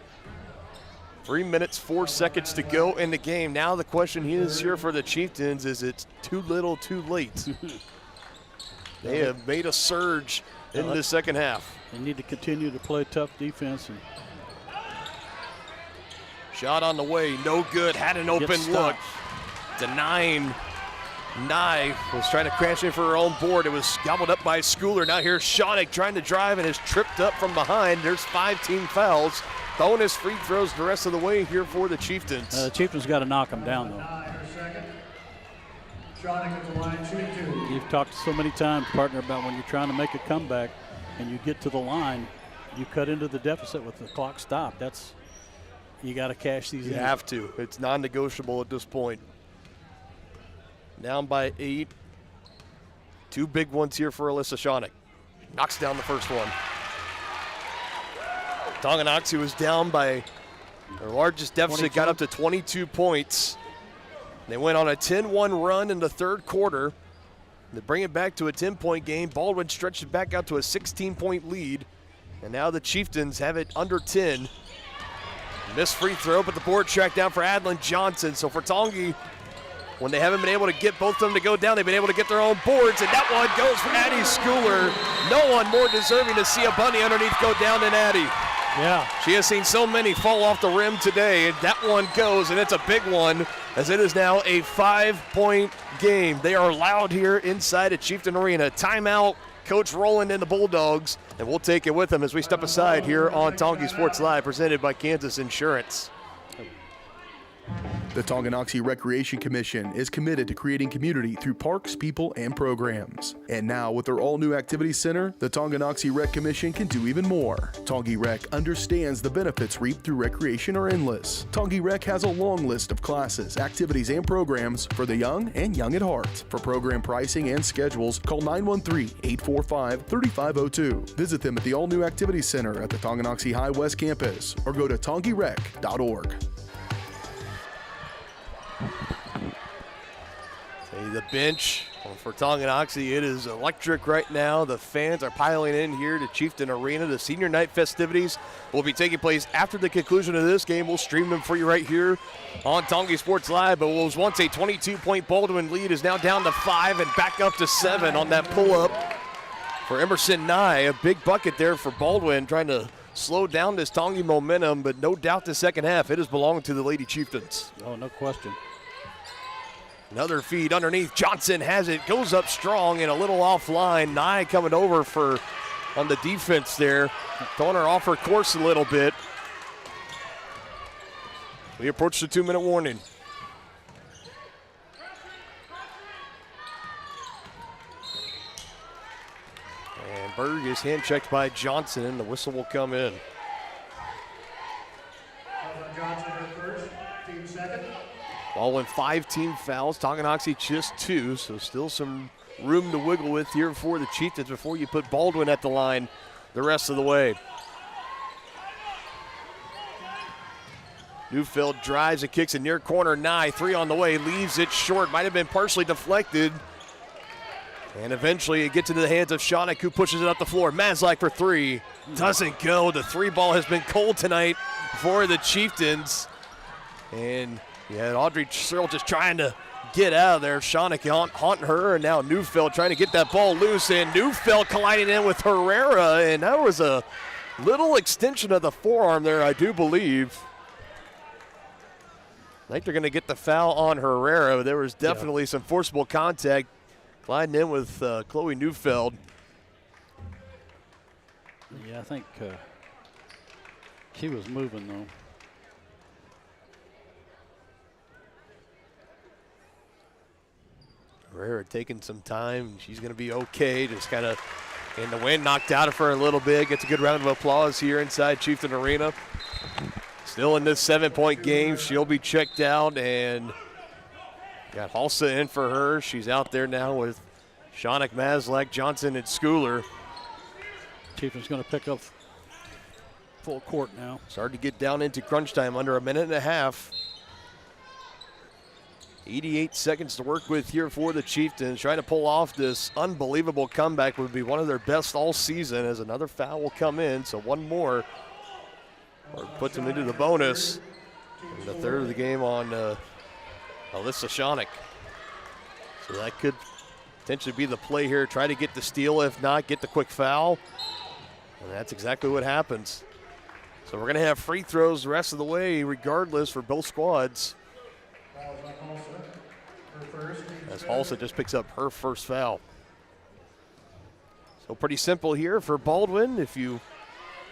3 minutes, 4 seconds to go in the game. Now the question is here for the Chieftains, is it too little, too late? They have made a surge in the second half. They need to continue to play tough defense. Shot on the way, no good, had an open look. Denying Nye was trying to crash in for her own board. It was gobbled up by Schooler. Now here's Shonik trying to drive and is tripped up from behind. There's 5 team fouls. Bonus free throws the rest of the way here for the Chieftains. The Chieftains got to knock them down, though. You've talked so many times, partner, about when you're trying to make a comeback and you get to the line, you cut into the deficit with the clock stopped. You got to cash these in. You have to. It's non-negotiable at this point. Down by 8. 2 big ones here for Alyssa Shonik. Knocks down the first one. Tonganoxie was down by their largest deficit, 22. Got up to 22 points. They went on a 10-1 run in the third quarter. They bring it back to a 10-point game. Baldwin stretched it back out to a 16-point lead. And now the Chieftains have it under 10. Missed free throw, but the board tracked down for Adlin Johnson. So for Tongi, when they haven't been able to get both of them to go down, they've been able to get their own boards, and that one goes for Addie Schooler. No one more deserving to see a bunny underneath go down than Addie. Yeah. She has seen so many fall off the rim today, and that one goes, and it's a big one, as it is now a 5-point game. They are loud here inside at Chieftain Arena. Timeout, Coach Rowland and the Bulldogs, and we'll take it with them as we step aside here on Tongi Sports Live, presented by Kansas Insurance. The Tonganoxie Recreation Commission is committed to creating community through parks, people, and programs. And now, with their all-new activity center, the Tonganoxie Rec Commission can do even more. Tongi Rec understands the benefits reaped through recreation are endless. Tongi Rec has a long list of classes, activities, and programs for the young and young at heart. For program pricing and schedules, call 913-845-3502. Visit them at the all-new activity center at the Tonganoxie High West campus or go to tongirec.org. The bench for Tonganoxie, it is electric right now. The fans are piling in here to Chieftain Arena. The senior night festivities will be taking place after the conclusion of this game. We'll stream them for you right here on Tongi Sports Live. But what was once a 22-point Baldwin lead is now down to 5 and back up to 7 on that pull-up for Emerson Nye. A big bucket there for Baldwin, trying to slow down this Tongi momentum, but no doubt the second half, it has belonged to the Lady Chieftains. Oh, no question. Another feed underneath. Johnson has it, goes up strong and a little offline. Nye coming over for on the defense there, throwing her off her course a little bit. We approach the 2-minute warning. And Berg is hand checked by Johnson, and the whistle will come in. Johnson her first, team second. Baldwin 5 team fouls, Tonganoxie just 2, so still some room to wiggle with here for the Chieftains before you put Baldwin at the line the rest of the way. Neufeld drives and kicks it near corner. Nye, 3 on the way, leaves it short. Might have been partially deflected. And eventually it gets into the hands of Shanik, who pushes it up the floor. Mazlak for 3. Doesn't go. The 3 ball has been cold tonight for the Chieftains. And Audrey Searle just trying to get out of there. Shanik haunting her, and now Neufeld trying to get that ball loose. And Neufeld colliding in with Herrera. And that was a little extension of the forearm there, I do believe. I think they're going to get the foul on Herrera. There was definitely some forcible contact gliding in with Chloe Neufeld. Yeah, I think she was moving, though. Herrera taking some time. She's going to be okay. Just kind of in the wind, knocked out of her a little bit. Gets a good round of applause here inside Chieftain Arena. Still in this 7-point game. She'll be checked out, and got Halsa in for her. She's out there now with Shanik, Mazlak, Johnson, and Schooler. Chieftain's going to pick up full court now. Starting to get down into crunch time, under a minute and a half. 88 seconds to work with here for the Chieftains. Trying to pull off this unbelievable comeback would be one of their best all season, as another foul will come in. So one more, or puts them into the bonus. And the third of the game on Alyssa Shanik. So that could potentially be the play here. Try to get the steal. If not, get the quick foul. And that's exactly what happens. So we're going to have free throws the rest of the way, regardless, for both squads. As Halsa just picks up her first foul. So pretty simple here for Baldwin. If you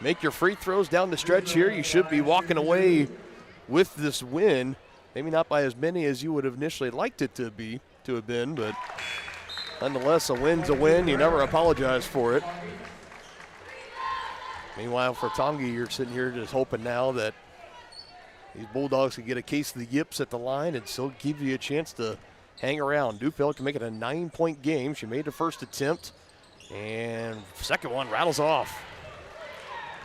make your free throws down the stretch here, you should be walking away with this win. Maybe not by as many as you would have initially liked it to have been, but nonetheless, a win's a win. You never apologize for it. Meanwhile, for Tongi, you're sitting here just hoping now that these Bulldogs can get a case of the yips at the line and still give you a chance to hang around. Neufeld can make it a 9-point game. She made the first attempt, and second one rattles off.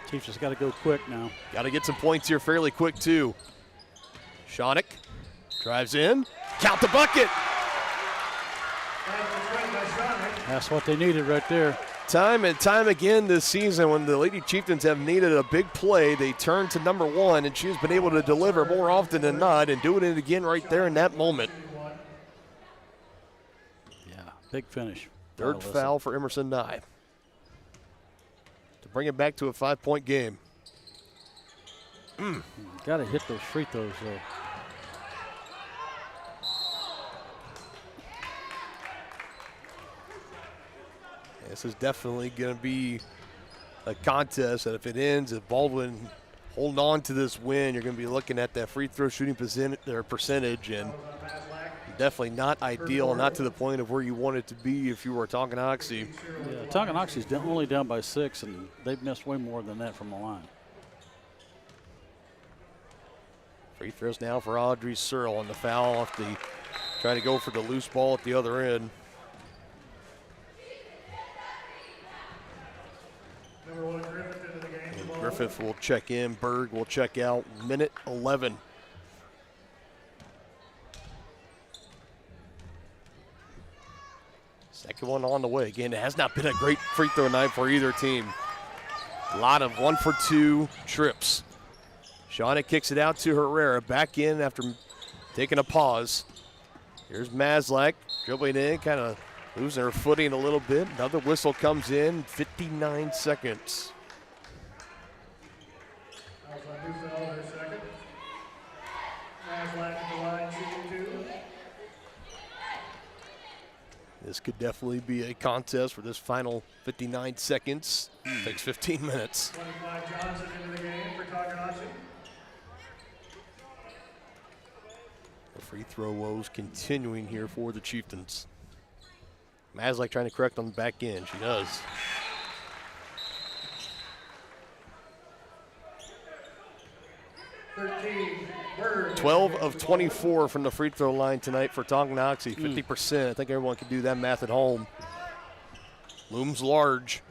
Chiefs just got to go quick now. Got to get some points here fairly quick, too. Shanik drives in. Count the bucket. That's what they needed right there. Time and time again this season, when the Lady Chieftains have needed a big play, they turn to number 1, and she's been able to deliver more often than not, and doing it again right there in that moment. Yeah, big finish. Third foul for Emerson Nye to bring it back to a 5-point game. Got to hit those free throws, though. This is definitely going to be a contest that if it ends, if Baldwin holding on to this win, you're going to be looking at that free throw shooting percentage, and definitely not ideal, not to the point of where you want it to be if you were Tonganoxie. Yeah, Tonganoxie's only down by 6, and they've missed way more than that from the line. Free throws now for Audrey Searle on the foul off the, trying to go for the loose ball at the other end. And Griffith will check in, Berg will check out, minute 11. Second one on the way. Again, it has not been a great free throw night for either team. A lot of 1-for-2 trips. Shauna kicks it out to Herrera, back in after taking a pause. Here's Mazlak dribbling in, kind of losing her footing a little bit. Another whistle comes in, 59 seconds. This could definitely be a contest for this final 59 seconds. Takes 15 minutes. 25 Johnson into the game for Tonganoxie. The free throw woes continuing here for the Chieftains. Maslak trying to correct on the back end. She does. 12 of 24 from the free throw line tonight for Tonganoxie. 50%. I think everyone can do that math at home. Looms large.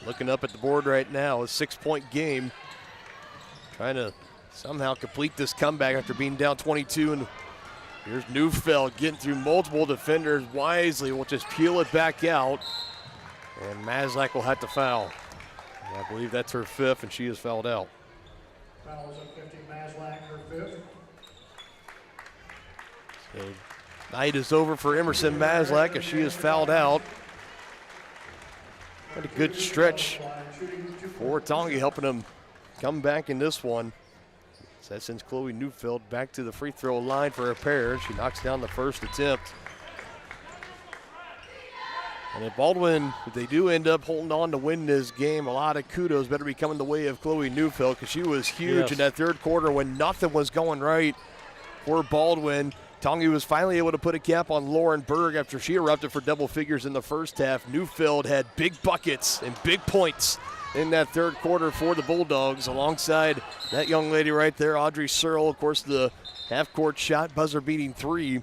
Looking up at the board right now, a 6-point game. Trying to somehow complete this comeback after being down 22. And here's Neufeld getting through multiple defenders wisely. Will just peel it back out. And Maslak will have to foul. And I believe that's her fifth, and she is fouled out. Fouls on 50, Maslak, her fifth. So night is over for Emerson Maslak as she is fouled out. What a good stretch for Tongi, helping them come back in this one. So that sends Chloe Neufeld back to the free throw line for a pair. She knocks down the first attempt. And if Baldwin, if they do end up holding on to win this game, a lot of kudos better be coming the way of Chloe Neufeld, because she was huge in that third quarter when nothing was going right for Baldwin. Tongi was finally able to put a cap on Lauren Berg after she erupted for double figures in the first half. Neufeld had big buckets and big points in that third quarter for the Bulldogs, alongside that young lady right there, Audrey Searle. Of course, the half-court shot, buzzer-beating three.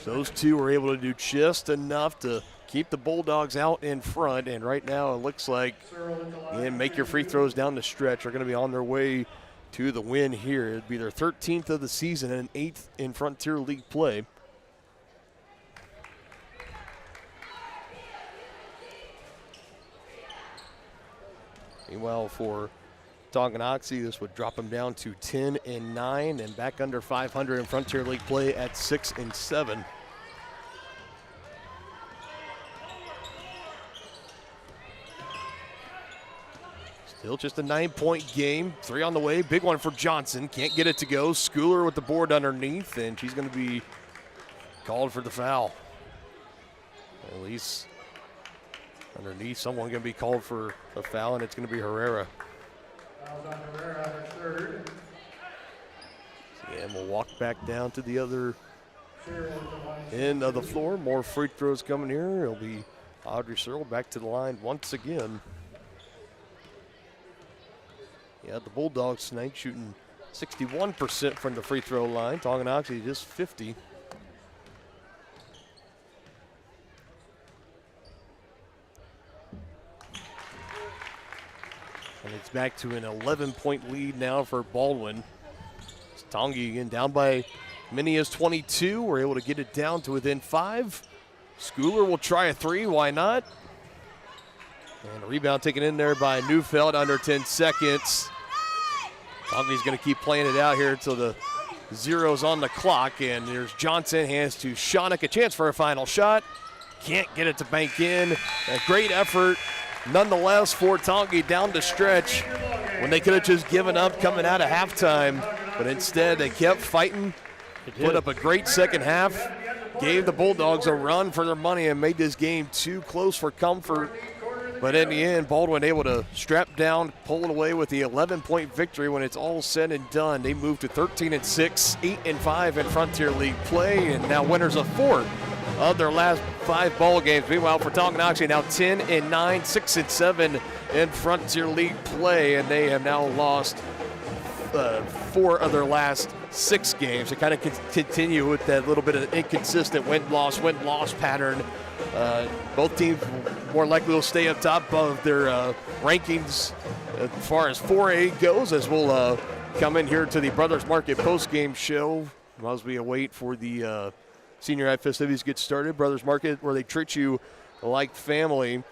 Those two were able to do just enough to keep the Bulldogs out in front, and right now it looks like, and make your free throws down the stretch, are going to be on their way to the win here. It'd be their 13th of the season and 8th in Frontier League play. Meanwhile, for Tonganoxie, this would drop them down to 10-9 and back under 500 in Frontier League play at 6-7. Still just a 9-point game. 3 on the way. Big one for Johnson. Can't get it to go. Schooler with the board underneath, and she's going to be called for the foul. At least underneath, someone going to be called for a foul, and it's going to be Herrera. Fouls on Herrera, her third. And we'll walk back down to the other end of the floor. More free throws coming here. It'll be Audrey Searle back to the line once again. Yeah, the Bulldogs tonight shooting 61% from the free throw line. Tonganoxie just 50. And it's back to an 11-point lead now for Baldwin. Tongi again down by many as 22. We're able to get it down to within 5. Schooler will try a 3, why not? And a rebound taken in there by Neufeld under 10 seconds. Tongi's going to keep playing it out here until the zero's on the clock. And there's Johnson, hands to Schoeneck, a chance for a final shot. Can't get it to bank in. A great effort nonetheless for Tongi down the stretch when they could have just given up coming out of halftime. But instead they kept fighting, put up a great second half, gave the Bulldogs a run for their money and made this game too close for comfort. But in the end, Baldwin able to strap down, pull it away with the 11-point victory. When it's all said and done, they move to 13-6, 8-5 in Frontier League play, and now winners of 4 of their last 5 ball games. Meanwhile, for Tonganoxie, now 10-9, 6-7 in Frontier League play, and they have now lost 4 of their last 6 games. They kind of continue with that little bit of inconsistent win-loss pattern. Both teams more likely will stay up top of their rankings as far as 4A goes, as we'll come in here to the Brothers Market post-game show as we await for the senior high festivities get started. Brothers Market, where they treat you like family.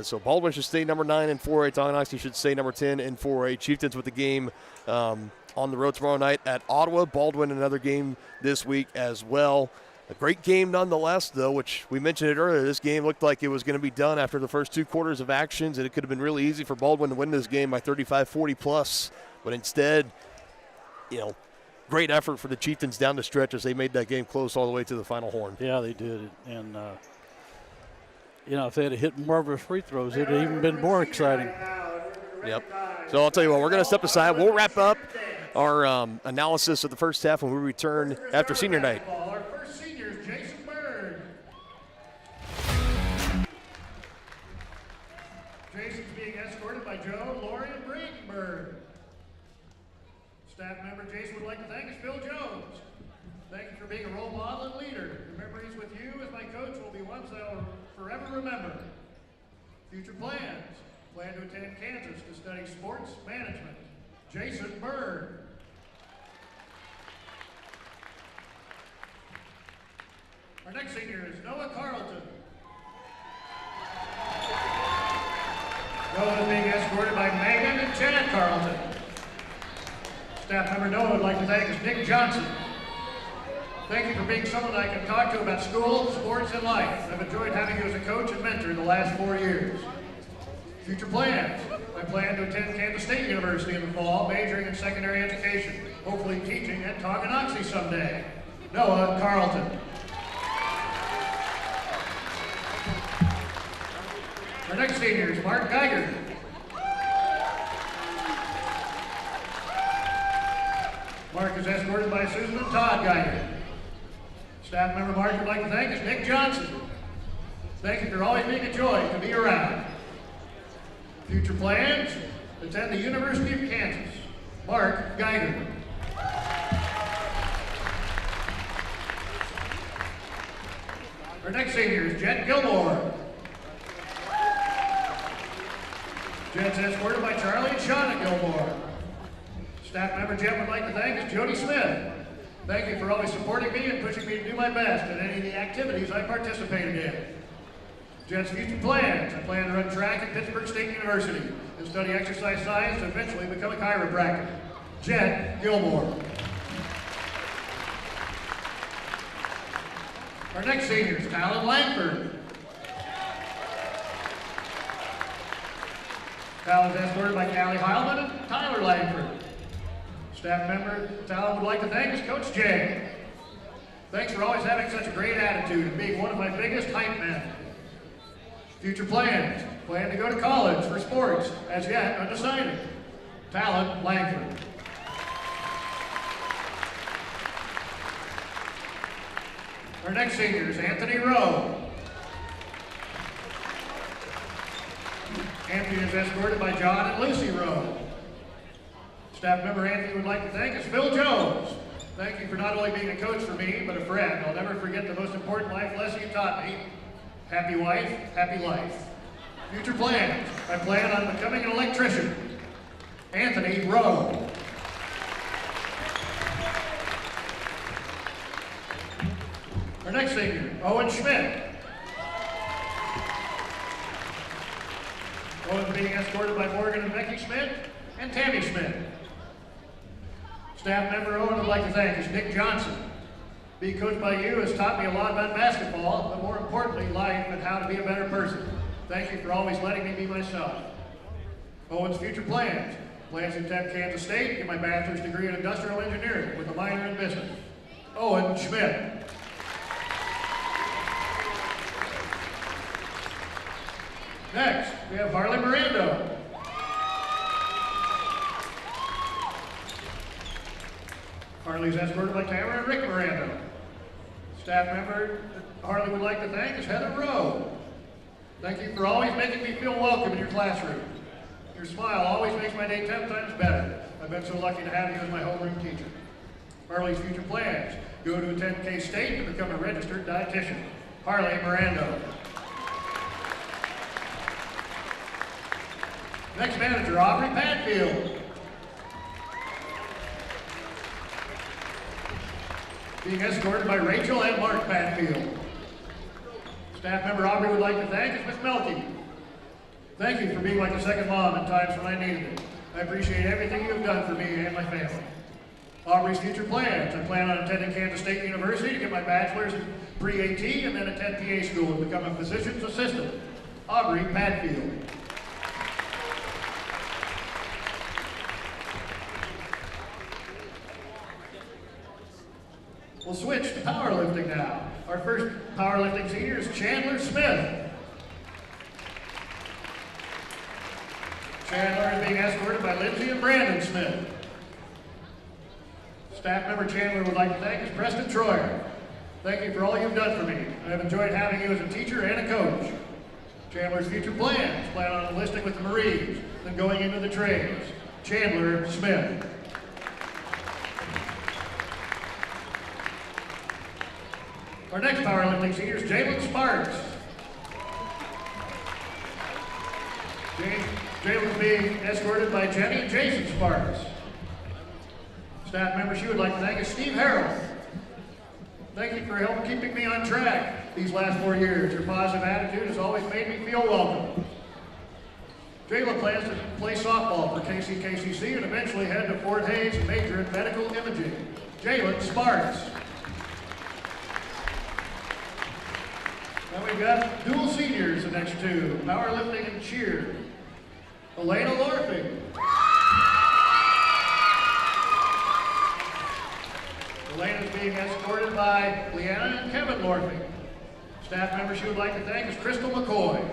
So Baldwin should stay number 9 in 4A. Tonganoxie should stay number 10 in 4A. Chieftains with the game on the road tomorrow night at Ottawa. Baldwin another game this week as well. A great game nonetheless, though, which we mentioned it earlier. This game looked like it was going to be done after the first 2 quarters of actions, and it could have been really easy for Baldwin to win this game by 35-40 plus. But instead, great effort for the Chieftains down the stretch as they made that game close all the way to the final horn. Yeah, they did. And, if they had hit more of their free throws, it would have even been more exciting. Yep. So I'll tell you what, we're going to step aside. We'll wrap up our analysis of the first half when we return after senior night. Our first senior is Jason Bird. Jason's being escorted by Joe, Lori, and Brayden Bird. Staff member Jason would like to thank us, Phil Jones. Thank you for being a role model and leader. Your memories with you as my coach will be ones that I'll forever remember. Future plans. Plan to attend Kansas to study sports management. Jason Bird. Our next senior is Noah Carlton. Noah is being escorted by Megan and Janet Carlton. Staff member Noah would like to thank us, Nick Johnson. Thank you for being someone I can talk to about school, sports, and life. I've enjoyed having you as a coach and mentor in the last 4 years. Future plans. I plan to attend Kansas State University in the fall, majoring in secondary education, hopefully teaching at Tonganoxie someday. Noah Carlton. Our next senior is Mark Geiger. Mark is escorted by Susan and Todd Geiger. Staff member Mark would like to thank us, Nick Johnson. Thank you for always being a joy to be around. Future plans, attend the University of Kansas. Mark Geiger. Our next senior is Jet Gilmore. Jet's escorted by Charlie and Shauna Gilmore. Staff member Jet would like to thank us, Jody Smith. Thank you for always supporting me and pushing me to do my best at any of the activities I participated in. Jet's future plans. I plan to run track at Pittsburgh State University and study exercise science to eventually become a chiropractor. Jet Gilmore. Our next senior is Talon Langford. Talon's escorted by Callie Heilman and Tyler Langford. Staff member Talon would like to thank us, Coach Jay. Thanks for always having such a great attitude and being one of my biggest hype men. Future plans. Plan to go to college for sports, as yet undecided. Talon Langford. Our next senior is Anthony Rowe. Anthony is escorted by John and Lucy Rowe. Staff member Anthony would like to thank us, Phil Jones. Thank you for not only being a coach for me, but a friend. I'll never forget the most important life lesson you taught me. Happy wife, happy life. Future plans. I plan on becoming an electrician. Anthony Rowe. Our next senior, Owen Schmidt. Owen's being escorted by Morgan and Becky Schmidt and Tammy Schmidt. Staff member Owen would like to thank us, Nick Johnson. Being coached by you has taught me a lot about basketball, but more importantly, life and how to be a better person. Thank you for always letting me be myself. Owen's future plans. Plans to attend Kansas State, get my bachelor's degree in industrial engineering with a minor in business. Owen Schmidt. Next, we have Harley Mirando. Harley's escorted by Tamara and Rick Mirando. Staff member Harley would like to thank is Heather Rowe. Thank you for always making me feel welcome in your classroom. Your smile always makes my day 10 times better. I've been so lucky to have you as my homeroom teacher. Harley's future plans. Go to attend K-State to become a registered dietitian. Harley Mirando. Next manager, Aubrey Padfield. Being escorted by Rachel and Mark Padfield. Staff member Aubrey would like to thank us, Ms. Melky. Thank you for being like a second mom in times when I needed it. I appreciate everything you have done for me and my family. Aubrey's future plans. I plan on attending Kansas State University to get my bachelor's in pre-AT and then attend PA school and become a physician's assistant. Aubrey Padfield. We'll switch to powerlifting now. Our first powerlifting senior is Chandler Smith. Chandler is being escorted by Lindsay and Brandon Smith. Staff member Chandler would like to thank is Preston Troyer. Thank you for all you've done for me. I have enjoyed having you as a teacher and a coach. Chandler's future plans plan on enlisting with the Marines, then going into the trades. Chandler Smith. Our next powerlifting senior is Jalen Sparks. Jalen's being escorted by Jenny and Jason Sparks. Staff member she would like to thank is Steve Harrell. Thank you for helping keeping me on track these last 4 years. Your positive attitude has always made me feel welcome. Jayla plans to play softball for KCKCC and eventually head to Fort Hays and major in medical imaging. Jalen Sparks. Now we've got dual seniors, the next two, powerlifting and cheer. Elena Lorfing. Elena is being escorted by Leanna and Kevin Lorfing. Staff member she would like to thank is Crystal McCoy.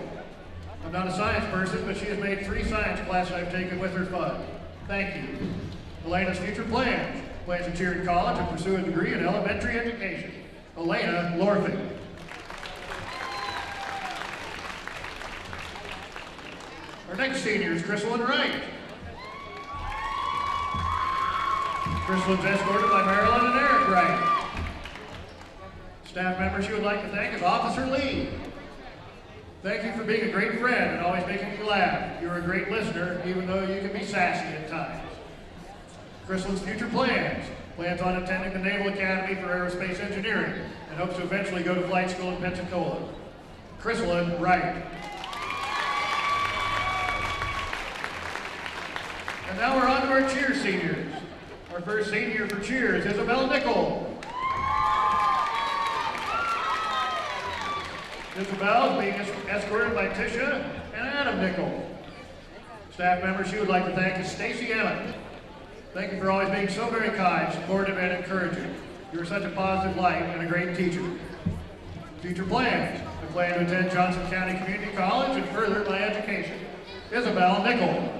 I'm not a science person, but she has made 3 science classes I've taken with her fun. Thank you. Elena's future plans. Plans to cheer in college and pursue a degree in elementary education. Elena Lorfing. Our next senior is Chrislyn Wright. Chrislyn's escorted by Marilyn and Eric Wright. Staff member she would like to thank is Officer Lee. Thank you for being a great friend and always making me laugh. You're a great listener, even though you can be sassy at times. Chrislyn's future plans. Plans on attending the Naval Academy for Aerospace Engineering and hopes to eventually go to flight school in Pensacola. Chrislyn Wright. And now we're on to our cheer seniors. Our first senior for cheer is Isabel Nickel. Isabel is being escorted by Tisha and Adam Nickel. Staff member she would like to thank is Stacy Emmett. Thank you for always being so very kind, supportive, and encouraging. You are such a positive light and a great teacher. Future plans. I plan to attend Johnson County Community College and further my education. Isabel Nickel.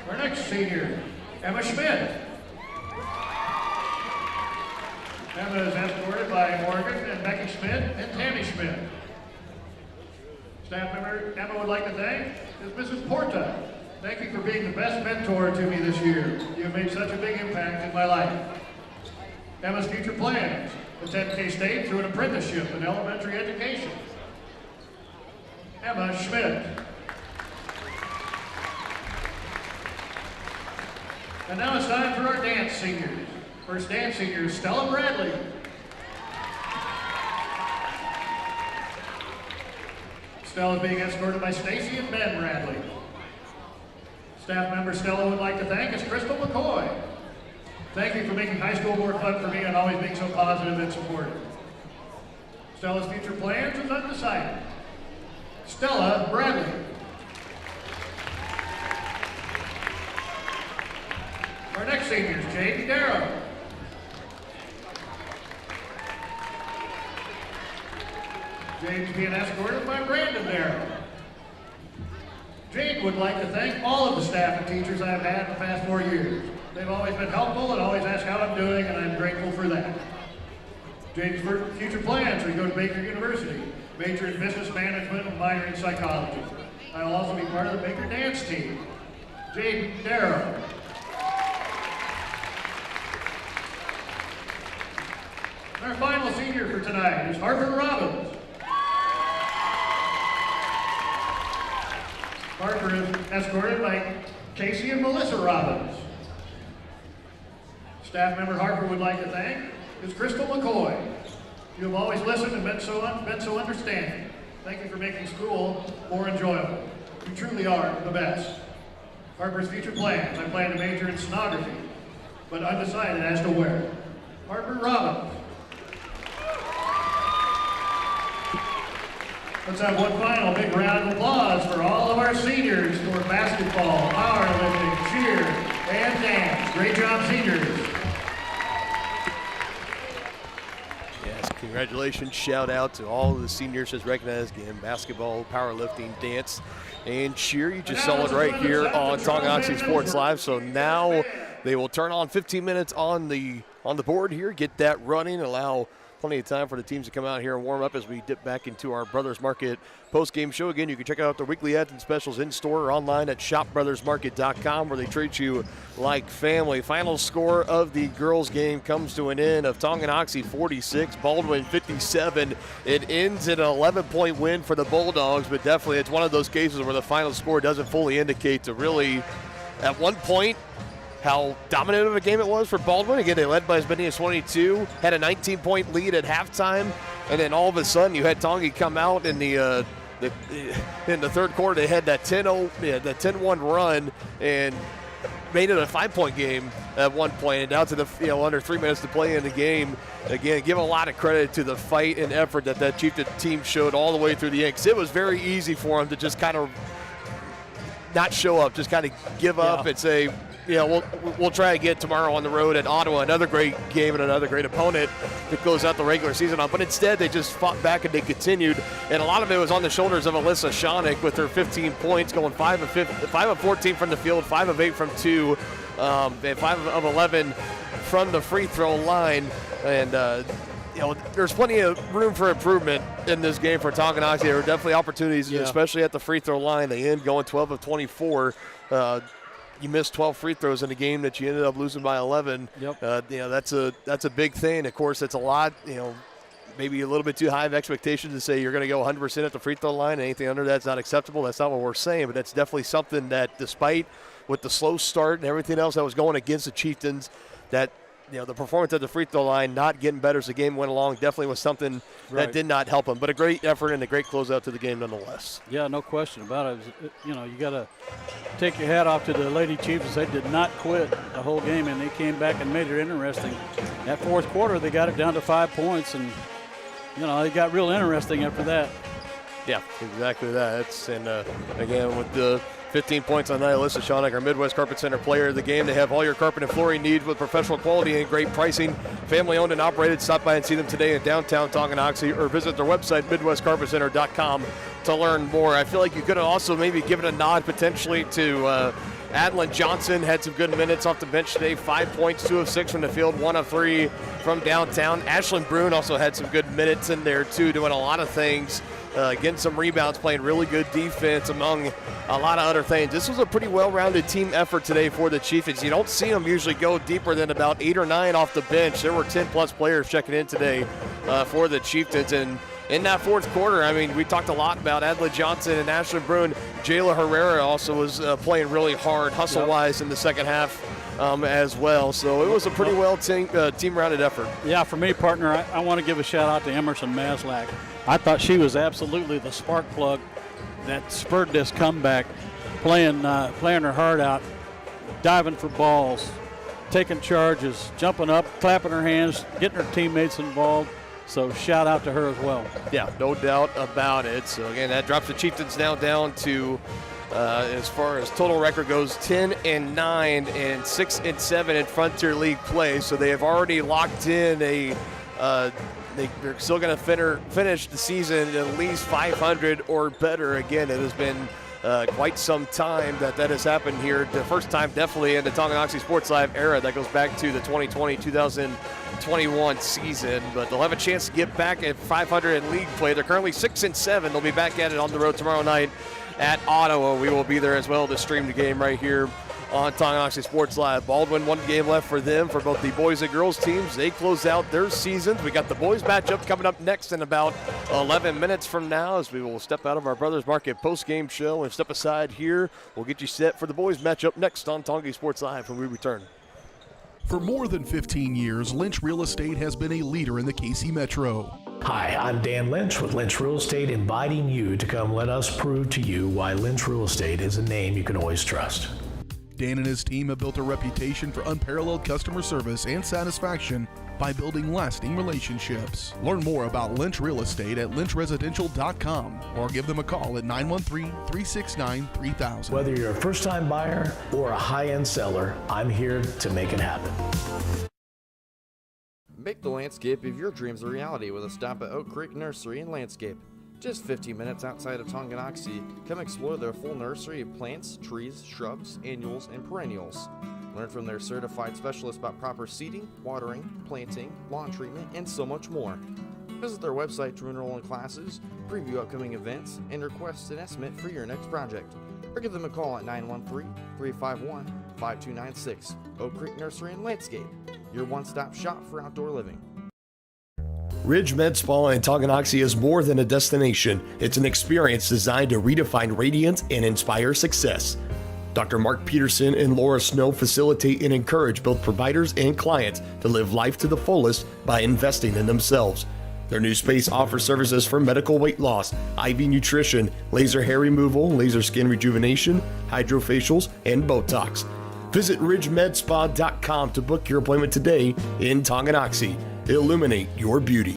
Our next senior, Emma Schmidt. Emma is escorted by Morgan and Becky Schmidt and Tammy Schmidt. Staff member Emma would like to thank is Mrs. Porta. Thank you for being the best mentor to me this year. You have made such a big impact in my life. Emma's future plans. Attend K-State through an apprenticeship in elementary education. Emma Schmidt. And now it's time for our dance seniors. First dance senior is Stella Bradley. Stella is being escorted by Stacy and Ben Bradley. Staff member Stella would like to thank is Crystal McCoy. Thank you for making high school more fun for me and always being so positive and supportive. Stella's future plans is undecided. Stella Bradley. Our next senior is Jaden Darrow. Jaden's being escorted by Brandon Darrow. Jade would like to thank all of the staff and teachers I've had in the past 4 years. They've always been helpful and always ask how I'm doing, and I'm grateful for that. Jade's future plans are to go to Baker University, major in business management and minor in psychology. I'll also be part of the Baker dance team. Jade Darrow. Our final senior for tonight is Harper Robbins. Harper is escorted by Casey and Melissa Robbins. Staff member Harper would like to thank is Crystal McCoy. You have always listened and been so understanding. Thank you for making school more enjoyable. You truly are the best. Harper's future plans. I plan to major in sonography, but undecided as to where. Harper Robbins. Let's have one final big round of applause for all of our seniors for basketball, powerlifting, cheer, and dance. Great job, seniors. Yes, congratulations. Shout out to all of the seniors as recognized in basketball, powerlifting, dance, and cheer. You just saw it right here on Tonganoxie Sports Live. So now they will turn on 15 minutes on the board here, get that running, allow plenty of time for the teams to come out here and warm up as we dip back into our Brothers Market post-game show. Again, you can check out their weekly ads and specials in-store or online at shopbrothersmarket.com, where they treat you like family. Final score of the girls' game comes to an end of Tonganoxie 46, Baldwin 57. It ends in an 11-point win for the Bulldogs, but definitely it's one of those cases where the final score doesn't fully indicate to really, at one point, how dominant of a game it was for Baldwin. Again, they led by as many as 22, had a 19-point lead at halftime, and then all of a sudden you had Tongi come out in the third quarter. They had that 10-1 run and made it a 5-point game at one point, and down to the under 3 minutes to play in the game. Again, give a lot of credit to the fight and effort that Chieftain team showed all the way through the end, because it was very easy for them to just kind of not show up, just kind of give up and say, we'll try again tomorrow on the road at Ottawa, another great game and another great opponent that goes out the regular season on. But instead, they just fought back and they continued. And a lot of it was on the shoulders of Alyssa Schoenig with her 15 points, going 5 of 14 from the field, 5 of 8 from 2, and 5 of 11 from the free throw line. And there's plenty of room for improvement in this game for Tonganoxie. There were definitely opportunities, especially at the free throw line. They end going 12 of 24. You missed 12 free throws in a game that you ended up losing by 11. Yep. That's a big thing. Of course, it's a lot. Maybe a little bit too high of expectations to say you're going to go 100% at the free throw line. Anything under that's not acceptable. That's not what we're saying. But that's definitely something that, despite with the slow start and everything else that was going against the Chieftains, that the performance at the free throw line not getting better as the game went along definitely was something that did not help them. But a great effort and a great closeout to the game nonetheless. Yeah, no question about it. You got to take your hat off to the Lady Chiefs. They did not quit the whole game, and they came back and made it interesting. That fourth quarter, they got it down to 5 points, and they got real interesting after that. Yeah, exactly that. Again, with the 15 points on night, Alyssa Schoenig, our Midwest Carpet Center player of the game. They have all your carpet and flooring needs with professional quality and great pricing. Family owned and operated. Stop by and see them today in downtown Tonganoxie, or visit their website, MidwestCarpetCenter.com, to learn more. I feel like you could have also maybe given a nod potentially to Adlin Johnson. Had some good minutes off the bench today. 5 points, 2 of 6 from the field, 1 of 3 from downtown. Ashlyn Brune also had some good minutes in there too, doing a lot of things. Getting some rebounds, playing really good defense, among a lot of other things. This was a pretty well-rounded team effort today for the Chieftains. You don't see them usually go deeper than about 8 or 9 off the bench. There were 10-plus players checking in today for the Chieftains. And in that fourth quarter, we talked a lot about Adla Johnson and Ashlyn Brune. Jayla Herrera also was playing really hard, hustle-wise, in the second half as well. So it was a pretty well team-rounded effort. Yeah, for me, partner, I want to give a shout-out to Emerson Maslak. I thought she was absolutely the spark plug that spurred this comeback, playing her heart out, diving for balls, taking charges, jumping up, clapping her hands, getting her teammates involved. So shout out to her as well. Yeah, no doubt about it. So again, that drops the Chieftains now down to, as far as total record goes, 10-9 and 6-7 in Frontier League play. So they have already locked in they're still going to finish the season at least 500 or better. Again, it has been quite some time that has happened here. The first time definitely in the Tonganoxie Sports Live era. That goes back to the 2020-2021 season. But they'll have a chance to get back at 500 in league play. They're currently 6-7. They'll be back at it on the road tomorrow night at Ottawa. We will be there as well to stream the game right here on Tonganoxie Sports Live. Baldwin, 1 game left for them, for both the boys and girls teams. They close out their seasons. We got the boys matchup coming up next in about 11 minutes from now, as we will step out of our Brothers Market post-game show and step aside here. We'll get you set for the boys matchup next on Tonganoxie Sports Live when we return. For more than 15 years, Lynch Real Estate has been a leader in the KC Metro. Hi, I'm Dan Lynch with Lynch Real Estate, inviting you to come let us prove to you why Lynch Real Estate is a name you can always trust. Dan and his team have built a reputation for unparalleled customer service and satisfaction by building lasting relationships. Learn more about Lynch Real Estate at lynchresidential.com or give them a call at 913-369-3000. Whether you're a first-time buyer or a high-end seller, I'm here to make it happen. Make the landscape of your dreams a reality with a stop at Oak Creek Nursery and Landscape. Just 15 minutes outside of Tonganoxie, come explore their full nursery of plants, trees, shrubs, annuals, and perennials. Learn from their certified specialists about proper seeding, watering, planting, lawn treatment, and so much more. Visit their website to enroll in classes, preview upcoming events, and request an estimate for your next project. Or give them a call at 913-351-5296. Oak Creek Nursery and Landscape, your one-stop shop for outdoor living. Ridge Med Spa in Tonganoxie is more than a destination. It's an experience designed to redefine radiance and inspire success. Dr. Mark Peterson and Laura Snow facilitate and encourage both providers and clients to live life to the fullest by investing in themselves. Their new space offers services for medical weight loss, IV nutrition, laser hair removal, laser skin rejuvenation, hydrofacials, and Botox. Visit ridgemedspa.com to book your appointment today in Tonganoxie. Illuminate your beauty.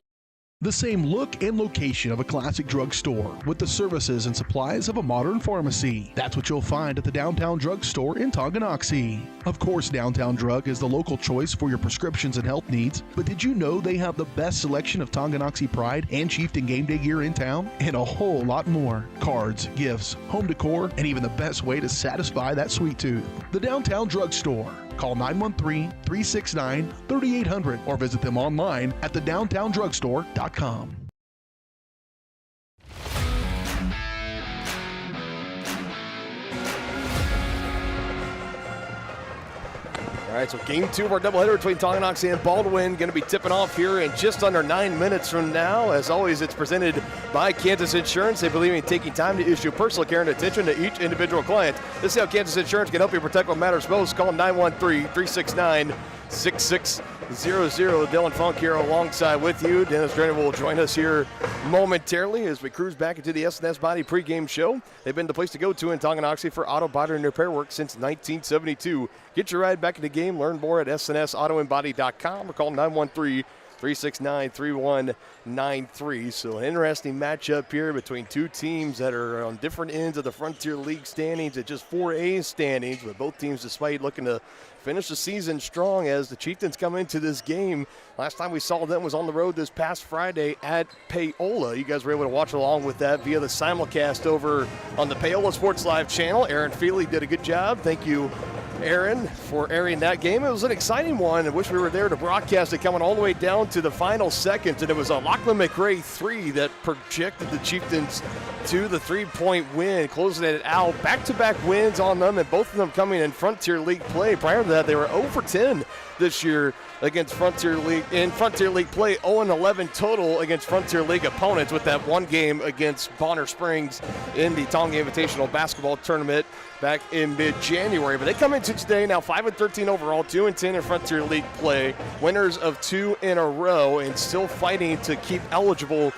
The same look and location of a classic drugstore with the services and supplies of a modern pharmacy. That's what you'll find at the Downtown Drug Store in Tonganoxie. Of course, Downtown Drug is the local choice for your prescriptions and health needs, but did you know they have the best selection of Tonganoxie Pride and Chieftain game day gear in town? And a whole lot more. Cards, gifts, home decor, and even the best way to satisfy that sweet tooth. The Downtown Drug Store. Call 913-369-3800 or visit them online at thedowntowndrugstore.com. All right, so game 2 of our doubleheader between Tonganoxie and Baldwin going to be tipping off here in just under 9 minutes from now. As always, it's presented by Kansas Insurance. They believe in taking time to issue personal care and attention to each individual client. This is how Kansas Insurance can help you protect what matters most. Call 913-369-6600. Dylan Funk here alongside with you. Dennis Drainer will join us here momentarily as we cruise back into the S&S Body pregame show. They've been the place to go to in Tonganoxie for auto body and repair work since 1972. Get your ride back in the game. Learn more at snsautoandbody.com or call 913-369-3193. So an interesting matchup here between two teams that are on different ends of the Frontier League standings at just 4A standings, but both teams despite looking to finish the season strong as the Chieftains come into this game. Last time we saw them was on the road this past Friday at Paola. You guys were able to watch along with that via the simulcast over on the Paola Sports Live channel. Aaron Feely did a good job. Thank you, Aaron, for airing that game. It was an exciting one. I wish we were there to broadcast it, coming all the way down to the final seconds. And it was a Lachlan McRae 3 that projected the Chieftains to the 3-point win, closing it out. Back-to-back wins on them, and both of them coming in Frontier League play. Prior to that, they were 0 for 10 this year against Frontier League. In Frontier League play, 0-11 total against Frontier League opponents, with that one game against Bonner Springs in the Tonga Invitational Basketball Tournament back in mid-January. But they come into today now 5-13 overall, 2-10 in Frontier League play, winners of 2 in a row, and still fighting to keep eligible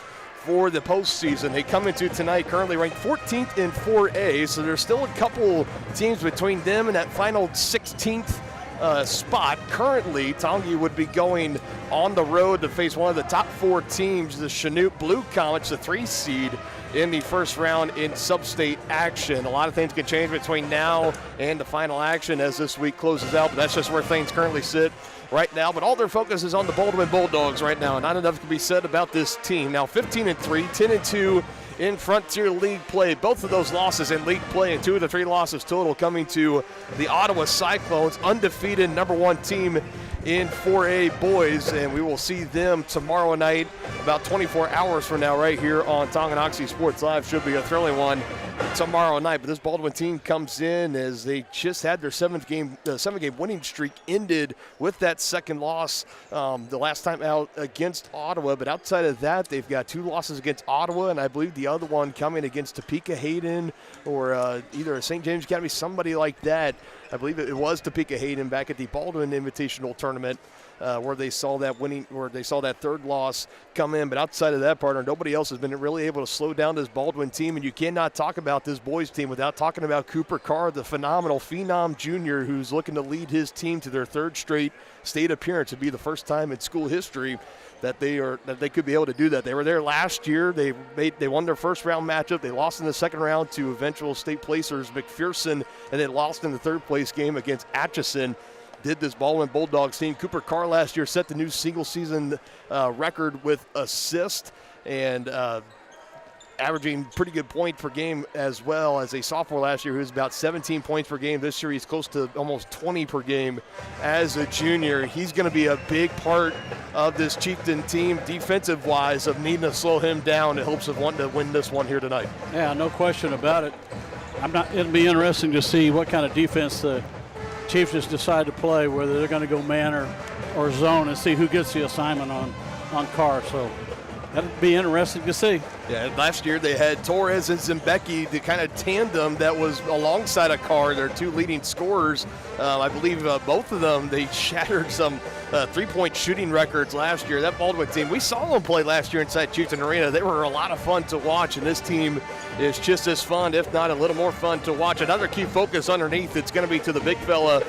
for the postseason. They come into tonight currently ranked 14th in 4A, so there's still a couple teams between them and that final 16th spot. Currently, Tongi would be going on the road to face one of the top 4 teams, the Chinook Blue Comets, the 3 seed in the first round in sub-state action. A lot of things can change between now and the final action as this week closes out, but that's just where things currently sit right now. But all their focus is on the Baldwin Bulldogs right now. Not enough can be said about this team. Now 15-3, 10-2 in Frontier League play. Both of those losses in league play, and 2 of the 3 losses total coming to the Ottawa Cyclones, undefeated #1 team in 4A boys, and we will see them tomorrow night about 24 hours from now right here on Tonganoxie Sports Live. Should be a thrilling one tomorrow night. But this Baldwin team comes in as they just had their 7-game winning streak ended with that second loss the last time out against Ottawa. But outside of that, they've got 2 losses against Ottawa, and I believe the other one coming against Topeka Hayden or either St. James Academy, somebody like that. I believe it was Topeka Hayden back at the Baldwin Invitational Tournament, where they saw that third loss come in. But outside of that, partner, nobody else has been really able to slow down this Baldwin team. And you cannot talk about this boys team without talking about Cooper Carr, the phenomenal phenom junior who's looking to lead his team to their third straight state appearance. It'd be the first time in school history that they could be able to do that. They were there last year. They won their first round matchup. They lost in the second round to eventual state placers McPherson, and they lost in the third place game against Atchison. Did this Baldwin Bulldogs team. Cooper Carr last year set the new single season record with assist and averaging pretty good point per game as well. As a sophomore last year, he was about 17 points per game. This year he's close to almost 20 per game as a junior. He's going to be a big part of this Chieftain team defensive-wise of needing to slow him down in hopes of wanting to win this one here tonight. Yeah, no question about it. It'll be interesting to see what kind of defense the Chieftains decide to play, whether they're going to go man or zone, and see who gets the assignment on Carr. So that'll be interesting to see. Yeah, last year they had Torres and Zembecki, the kind of tandem that was alongside of Carr, their two leading scorers. I believe both of them, they shattered some three-point shooting records last year. That Baldwin team, we saw them play last year inside Chieftain Arena. They were a lot of fun to watch, and this team is just as fun, if not a little more fun to watch. Another key focus underneath, it's going to be to the big fella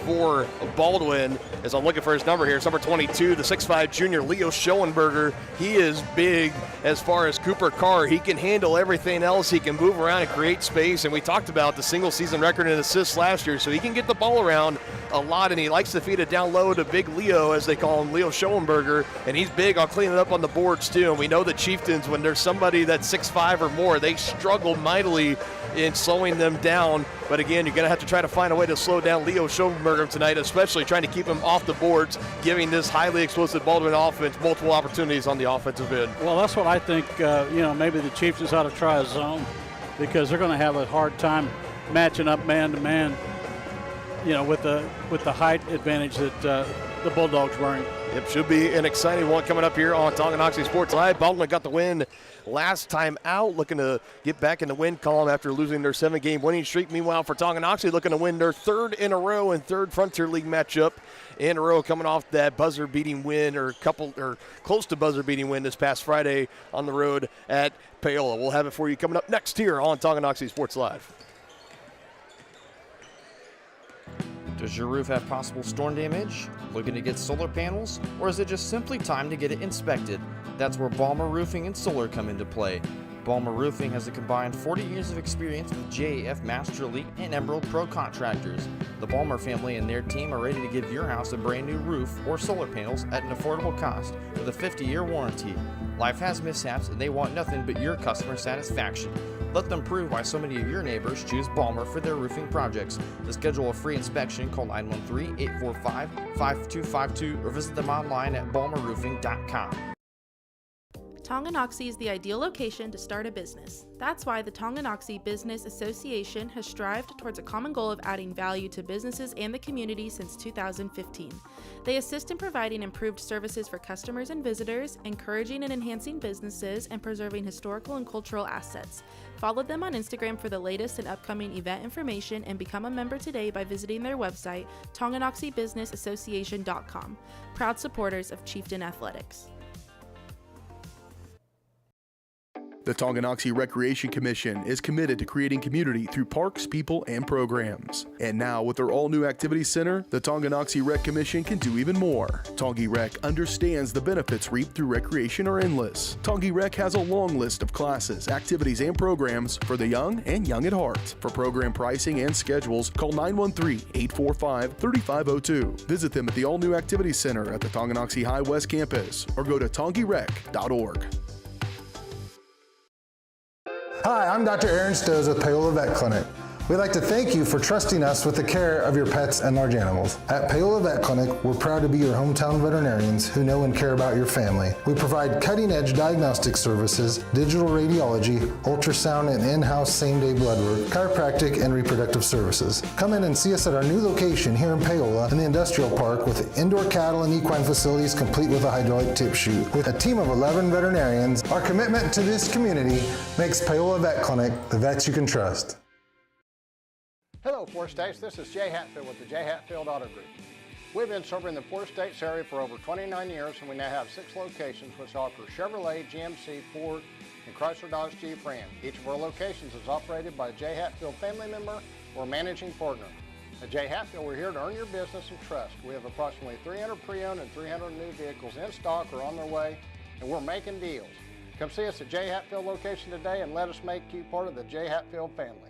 for Baldwin, as I'm looking for his number here. It's number 22, the 6'5 junior, Leo Schoenberger. He is big as far as Cooper Carr. He can handle everything else. He can move around and create space. And we talked about the single season record in assists last year, so he can get the ball around a lot, and he likes to feed it down low to Big Leo, as they call him, Leo Schoenberger, and he's big on cleaning up on the boards too. And we know the Chieftains, when there's somebody that's 6'5 or more, they struggle mightily in slowing them down. But again, you're going to have to try to find a way to slow down Leo Schoenberger tonight, especially trying to keep him off the boards, giving this highly explosive Baldwin offense multiple opportunities on the offensive end. Well, that's what I think, maybe the Chieftains ought to try a zone, because they're going to have a hard time matching up man-to-man, with the height advantage that the Bulldogs bring. It should be an exciting one coming up here on Tonganoxie Sports Live. Baldwin got the win last time out, looking to get back in the win column after losing their 7-game winning streak. Meanwhile, for Tonganoxie, looking to win their third in a row and third Frontier League matchup in a row, coming off that buzzer-beating win, or close to buzzer-beating win this past Friday on the road at Paola. We'll have it for you coming up next here on Tonganoxie Sports Live. Does your roof have possible storm damage? Looking to get solar panels? Or is it just simply time to get it inspected? That's where Balmer Roofing and Solar come into play. Balmer Roofing has a combined 40 years of experience with JAF Master Elite and Emerald Pro contractors. The Balmer family and their team are ready to give your house a brand new roof or solar panels at an affordable cost with a 50-year warranty. Life has mishaps, and they want nothing but your customer satisfaction. Let them prove why so many of your neighbors choose Balmer for their roofing projects. To schedule a free inspection, call 913-845-5252 or visit them online at balmerroofing.com. Tonganoxie is the ideal location to start a business. That's why the Tonganoxie Business Association has strived towards a common goal of adding value to businesses and the community since 2015. They assist in providing improved services for customers and visitors, encouraging and enhancing businesses, and preserving historical and cultural assets. Follow them on Instagram for the latest and upcoming event information, and become a member today by visiting their website, tonganoxiebusinessassociation.com. Proud supporters of Chieftain Athletics. The Tonganoxie Recreation Commission is committed to creating community through parks, people, and programs. And now, with their all-new activity center, the Tonganoxie Rec Commission can do even more. Tongi Rec understands the benefits reaped through recreation are endless. Tongi Rec has a long list of classes, activities, and programs for the young and young at heart. For program pricing and schedules, call 913-845-3502. Visit them at the all-new activity center at the Tonganoxie High West campus, or go to tongirec.org. Hi, I'm Dr. Aaron Stoes with Paola Vet Clinic. We'd like to thank you for trusting us with the care of your pets and large animals. At Paola Vet Clinic, we're proud to be your hometown veterinarians who know and care about your family. We provide cutting-edge diagnostic services, digital radiology, ultrasound, and in-house same-day blood work, chiropractic, and reproductive services. Come in and see us at our new location here in Paola in the Industrial Park, with indoor cattle and equine facilities complete with a hydraulic tip chute. With a team of 11 veterinarians, our commitment to this community makes Paola Vet Clinic the vets you can trust. Hello, Four States. This is Jay Hatfield with the Jay Hatfield Auto Group. We've been serving the Four States area for over 29 years, and we now have 6 locations which offer Chevrolet, GMC, Ford, and Chrysler Dodge Jeep Ram. Each of our locations is operated by a Jay Hatfield family member or managing partner. At Jay Hatfield, we're here to earn your business and trust. We have approximately 300 pre-owned and 300 new vehicles in stock or on their way, and we're making deals. Come see us at Jay Hatfield location today and let us make you part of the Jay Hatfield family.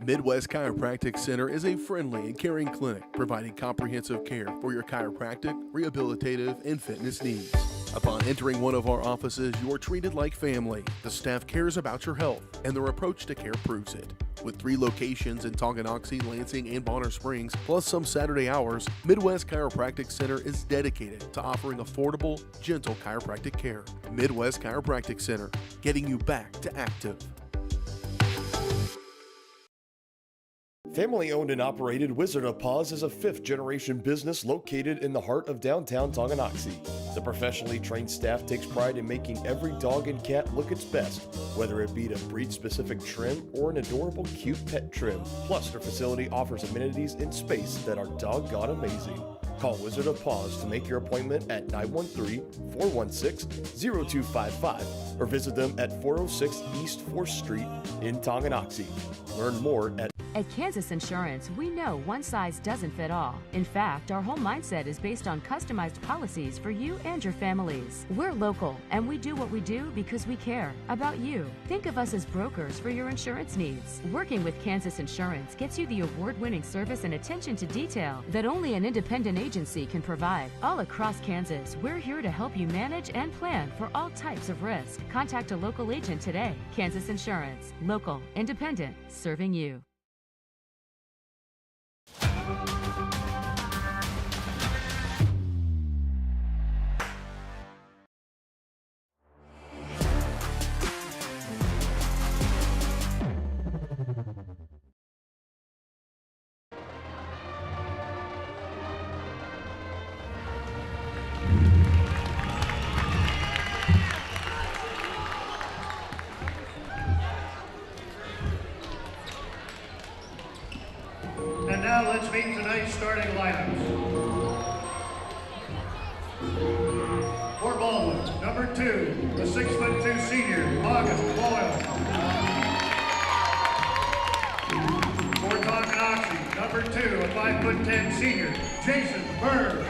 Midwest Chiropractic Center is a friendly and caring clinic providing comprehensive care for your chiropractic, rehabilitative, and fitness needs. Upon entering one of our offices, you are treated like family. The staff cares about your health, and their approach to care proves it. With 3 locations in Tonganoxie, Lansing, and Bonner Springs, plus some Saturday hours, Midwest Chiropractic Center is dedicated to offering affordable, gentle chiropractic care. Midwest Chiropractic Center, getting you back to active. Family owned and operated Wizard of Paws is a 5th-generation business located in the heart of downtown Tonganoxie. The professionally trained staff takes pride in making every dog and cat look its best, whether it be a breed-specific trim or an adorable cute pet trim. Plus, their facility offers amenities and space that are doggone amazing. Call Wizard of Paws to make your appointment at 913-416-0255 or visit them at 406 East 4th Street in Tonganoxie. Learn more at Kansas Insurance, we know one size doesn't fit all. In fact, our whole mindset is based on customized policies for you and your families. We're local, and we do what we do because we care about you. Think of us as brokers for your insurance needs. Working with Kansas Insurance gets you the award-winning service and attention to detail that only an independent agency can provide. All across Kansas, we're here to help you manage and plan for all types of risk. Contact a local agent today. Kansas Insurance, local, independent, serving you. And now let's meet tonight's starting lineups. For Baldwin, number 2, the 6'2" senior, August Boyle. For Tonganoxie, number 2, a 5'10" senior, Jason Berg.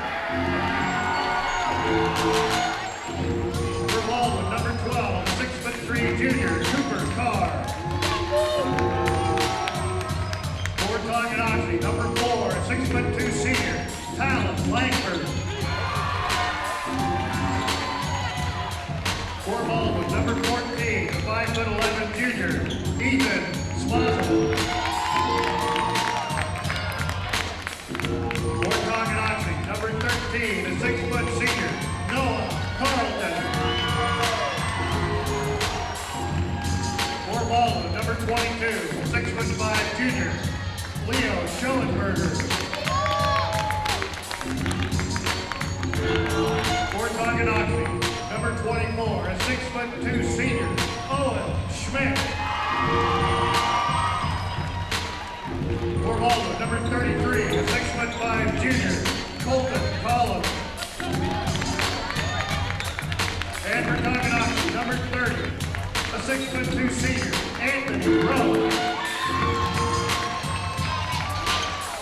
For Baldwin, number 12, 6'3" junior, Cooper Carr. For Tonganoxie, number 4, 6'2" senior, Talon Langford. For Baldwin, number 14, 5'11" junior, Ethan Swazzle. For Tonganoxie, number 13, a 6' senior, Noah Carlton. For Baldwin, number 22, 6'5" junior, Leo Schoenberger. For Tonganoxie, number 24, a 6'2" senior, Owen Schmidt. For Baldwin, number 33, a 6'5" junior, Colton Collins. And for Tonganoxie, number 30, a 6'2" senior, Anthony Rowe.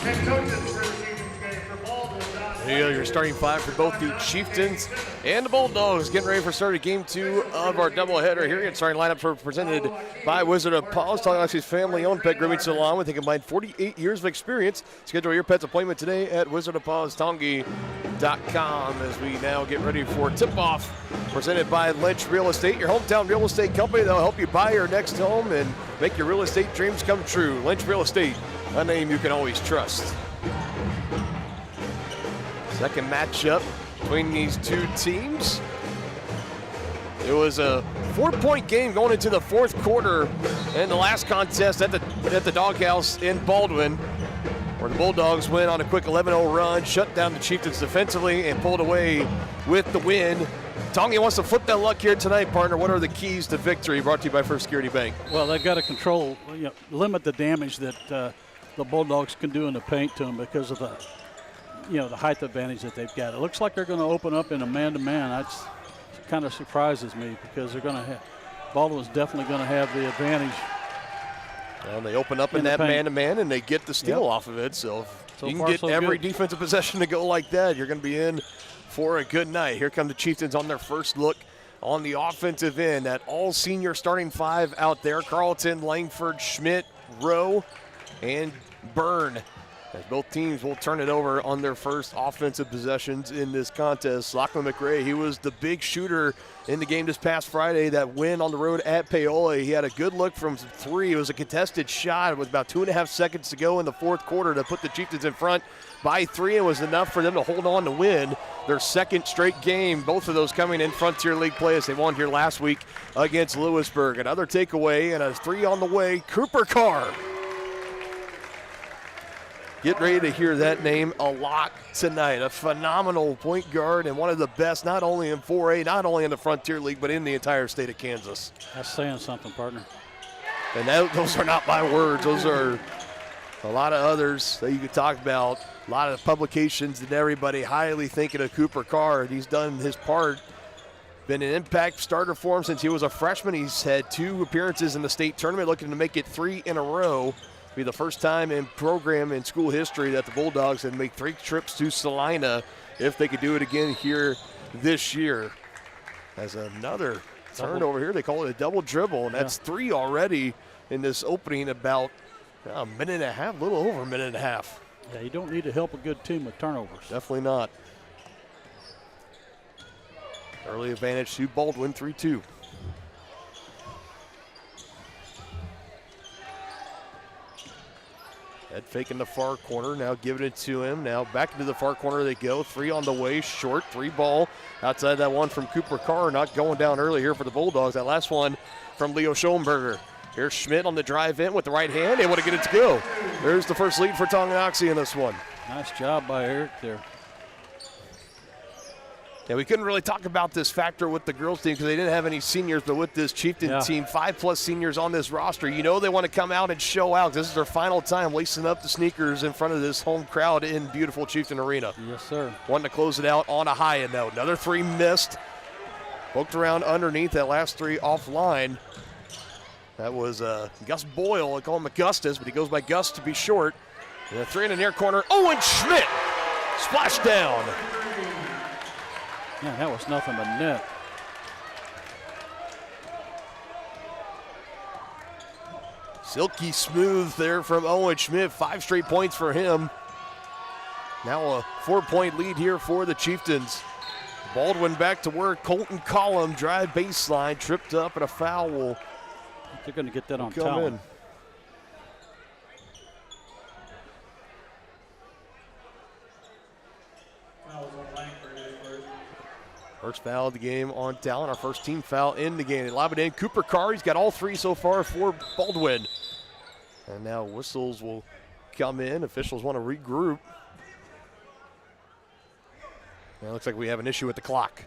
Head coaches for this evening's game for Baldwin. There you go, your starting 5 for both the Chieftains and the Bulldogs. Getting ready for start of game 2 of our doubleheader here. Your starting lineups were presented by Wizard of Paws, Tonganoxie's family-owned pet grooming salon with a combined 48 years of experience. Schedule your pet's appointment today at wizardofpawstongi.com as we now get ready for tip-off presented by Lynch Real Estate, your hometown real estate company that will help you buy your next home and make your real estate dreams come true. Lynch Real Estate, a name you can always trust. Second matchup between these two teams. It was a 4-point game going into the 4th quarter in the last contest at the Doghouse in Baldwin, where the Bulldogs went on a quick 11-0 run, shut down the Chieftains defensively, and pulled away with the win Tonga wants to flip that luck here tonight, partner. What are the keys to victory? Brought to you by First Security Bank. Well, they've got to control, limit the damage that the Bulldogs can do in the paint to them because of the, the height advantage that they've got. It looks like they're going to open up in a man-to-man. That kind of surprises me because they're going to have, Baldwin's definitely going to have the advantage. Well, they open up in that man-to-man and they get the steal off of it. So if you can get every defensive possession to go like that, you're going to be in for a good night. Here come the Chieftains on their first look on the offensive end. That all-senior starting five out there. Carlton, Langford, Schmidt, Rowe, and Byrne. As both teams will turn it over on their first offensive possessions in this contest. Lachlan McRae, he was the big shooter in the game this past Friday, that win on the road at Paola. He had a good look from three. It was a contested shot with about 2.5 seconds to go in the fourth quarter to put the Chieftains in front by 3. It was enough for them to hold on to win their second straight game, both of those coming in Frontier League play as they won here last week against Lewisburg. Another takeaway and a 3 on the way, Cooper Carr. Get ready to hear that name a lot tonight. A phenomenal point guard and one of the best, not only in 4A, not only in the Frontier League, but in the entire state of Kansas. That's saying something, partner. And those are not my words. Those are a lot of others that you could talk about. A lot of publications and everybody highly thinking of Cooper Carr. And he's done his part. Been an impact starter for him since he was a freshman. He's had 2 appearances in the state tournament, looking to make it 3 in a row. Be the first time in program and school history that the Bulldogs had made 3 trips to Salina if they could do it again here this year. As another turnover here, they call it a double dribble, and that's 3 already in this opening, about a minute and a half, a little over a minute and a half. Yeah, you don't need to help a good team with turnovers. Definitely not. Early advantage to Baldwin, 3-2. Head fake in the far corner, now giving it to him. Now back into the far corner they go. 3 on the way, short, 3 ball. Outside that one from Cooper Carr, not going down early here for the Bulldogs. That last one from Leo Schoenberger. Here's Schmidt on the drive in with the right hand, able to get it to go. There's the first lead for Tonganoxie in this one. Nice job by Eric there. Yeah, we couldn't really talk about this factor with the girls team because they didn't have any seniors, but with this Chieftain team, 5+ seniors on this roster, you know they want to come out and show out. This is their final time lacing up the sneakers in front of this home crowd in beautiful Chieftain Arena. Yes, sir. Wanting to close it out on a high end note. Another 3 missed. Poked around underneath, that last 3 offline. That was Gus Boyle. I call him Augustus, but he goes by Gus to be short. And a 3 in the near corner. Owen Schmidt. Splash down. Man, that was nothing but net. Silky smooth there from Owen Schmidt. 5 straight points for him. Now a 4-point lead here for the Chieftains. Baldwin back to work. Colton Collum, drive baseline, tripped up, and a foul will They're going to get that on come Talon. in. First foul of the game on Talon, our first team foul in the game. They lob it in. Cooper Carr, he's got all 3 so far for Baldwin. And now whistles will come in. Officials want to regroup. Now it looks like we have an issue with the clock.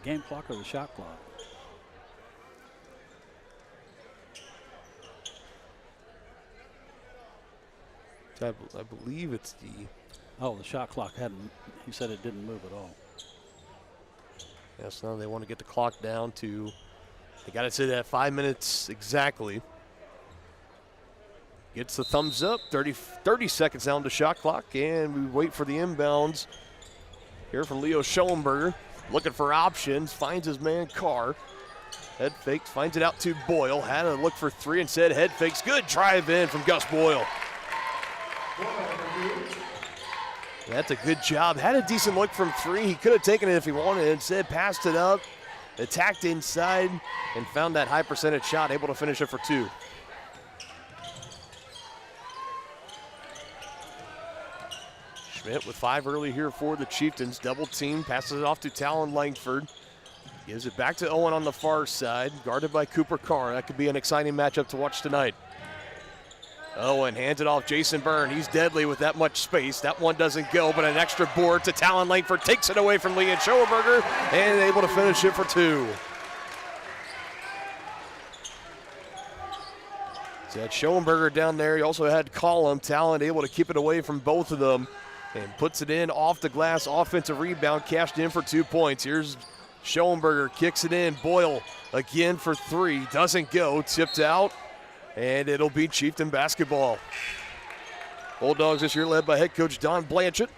Game clock or the shot clock? I believe it's the... Oh, the shot clock hadn't, he said it didn't move at all. Yes, now they want to get the clock down to, they got it set at 5 minutes exactly. Gets the thumbs up, 30 seconds down to shot clock, and we wait for the inbounds here from Leo Schoenberger. Looking for options, finds his man Carr. Head fakes, finds it out to Boyle. Had a look for 3 and said head fakes. Good drive in from Gus Boyle. That's a good job. Had a decent look from 3. He could have taken it if he wanted. Instead, passed it up, attacked inside, and found that high percentage shot, able to finish it for 2. Schmidt with 5 early here for the Chieftains. Double team, passes it off to Talon Langford. Gives it back to Owen on the far side, guarded by Cooper Carr. That could be an exciting matchup to watch tonight. Owen hands it off Jason Byrne. He's deadly with that much space. That one doesn't go, but an extra board to Talon Langford takes it away from Leanne Schoenberger and able to finish it for 2. So had Schoenberger down there. He also had Collum. Talon able to keep it away from both of them and puts it in off the glass. Offensive rebound cashed in for 2 points. Here's Schoenberger, kicks it in. Boyle again for 3. Doesn't go. Tipped out. And it'll be Chieftain basketball. Bulldogs this year led by head coach Don Blanchett.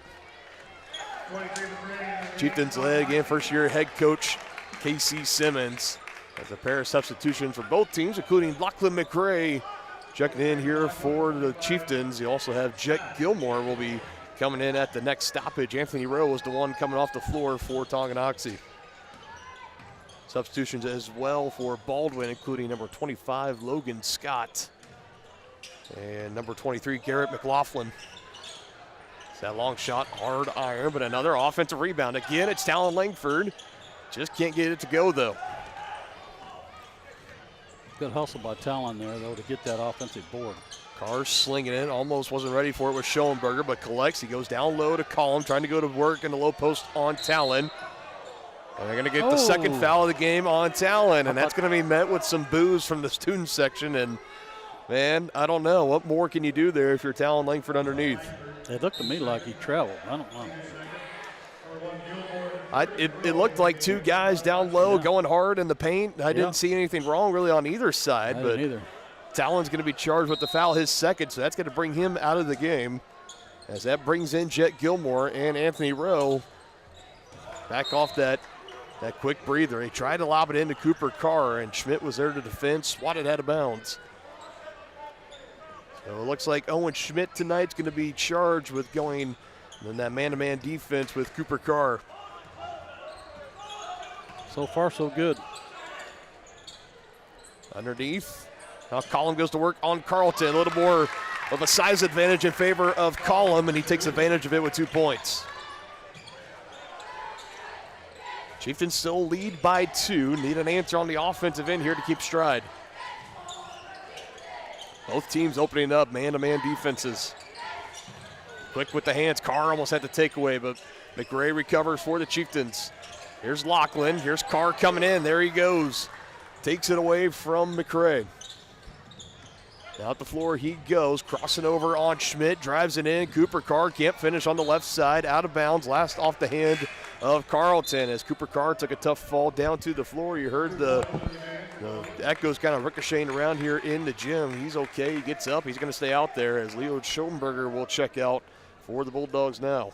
Chieftains led again first-year head coach Casey Simmons. As a pair of substitutions for both teams, including Lachlan McRae checking in here for the Chieftains. You also have Jet Gilmore will be coming in at the next stoppage. Anthony Rowe was the one coming off the floor for Tonganoxie. Substitutions as well for Baldwin, including number 25, Logan Scott. And number 23, Garrett McLaughlin. It's that long shot, hard iron, but another offensive rebound. Again, it's Talon Langford. Just can't get it to go, though. Good hustle by Talon there, though, to get that offensive board. Carr slinging it, almost wasn't ready for it with Schoenberger, but collects. He goes down low to Collum, trying to go to work in the low post on Talon. And they're going to get the second foul of the game on Talon, and that's going to be met with some boos from the student section. And, man, I don't know. What more can you do there if you're Talon Langford underneath? It looked to me like he traveled. I don't know. It looked like 2 guys down low going hard in the paint. I didn't see anything wrong really on either side. But either. Talon's going to be charged with the foul, his second, so that's going to bring him out of the game. As that brings in Jet Gilmore and Anthony Rowe back off that quick breather. He tried to lob it into Cooper Carr, and Schmidt was there to defend, swatted out of bounds. So it looks like Owen Schmidt tonight's going to be charged with going in that man-to-man defense with Cooper Carr. So far, so good. Underneath. Now Collum goes to work on Carlton. A little more of a size advantage in favor of Collum, and he takes advantage of it with 2 points. Chieftains still lead by 2. Need an answer on the offensive end here to keep stride. Both teams opening up man-to-man defenses. Quick with the hands. Carr almost had the takeaway, but McRae recovers for the Chieftains. Here's Lachlan. Here's Carr coming in. There he goes. Takes it away from McRae. Out the floor he goes, crossing over on Schmidt, drives it in. Cooper Carr can't finish on the left side, out of bounds, last off the hand of Carlton as Cooper Carr took a tough fall down to the floor. You heard the echoes kind of ricocheting around here in the gym. He's okay, he gets up, he's going to stay out there as Leo Schoenberger will check out for the Bulldogs now.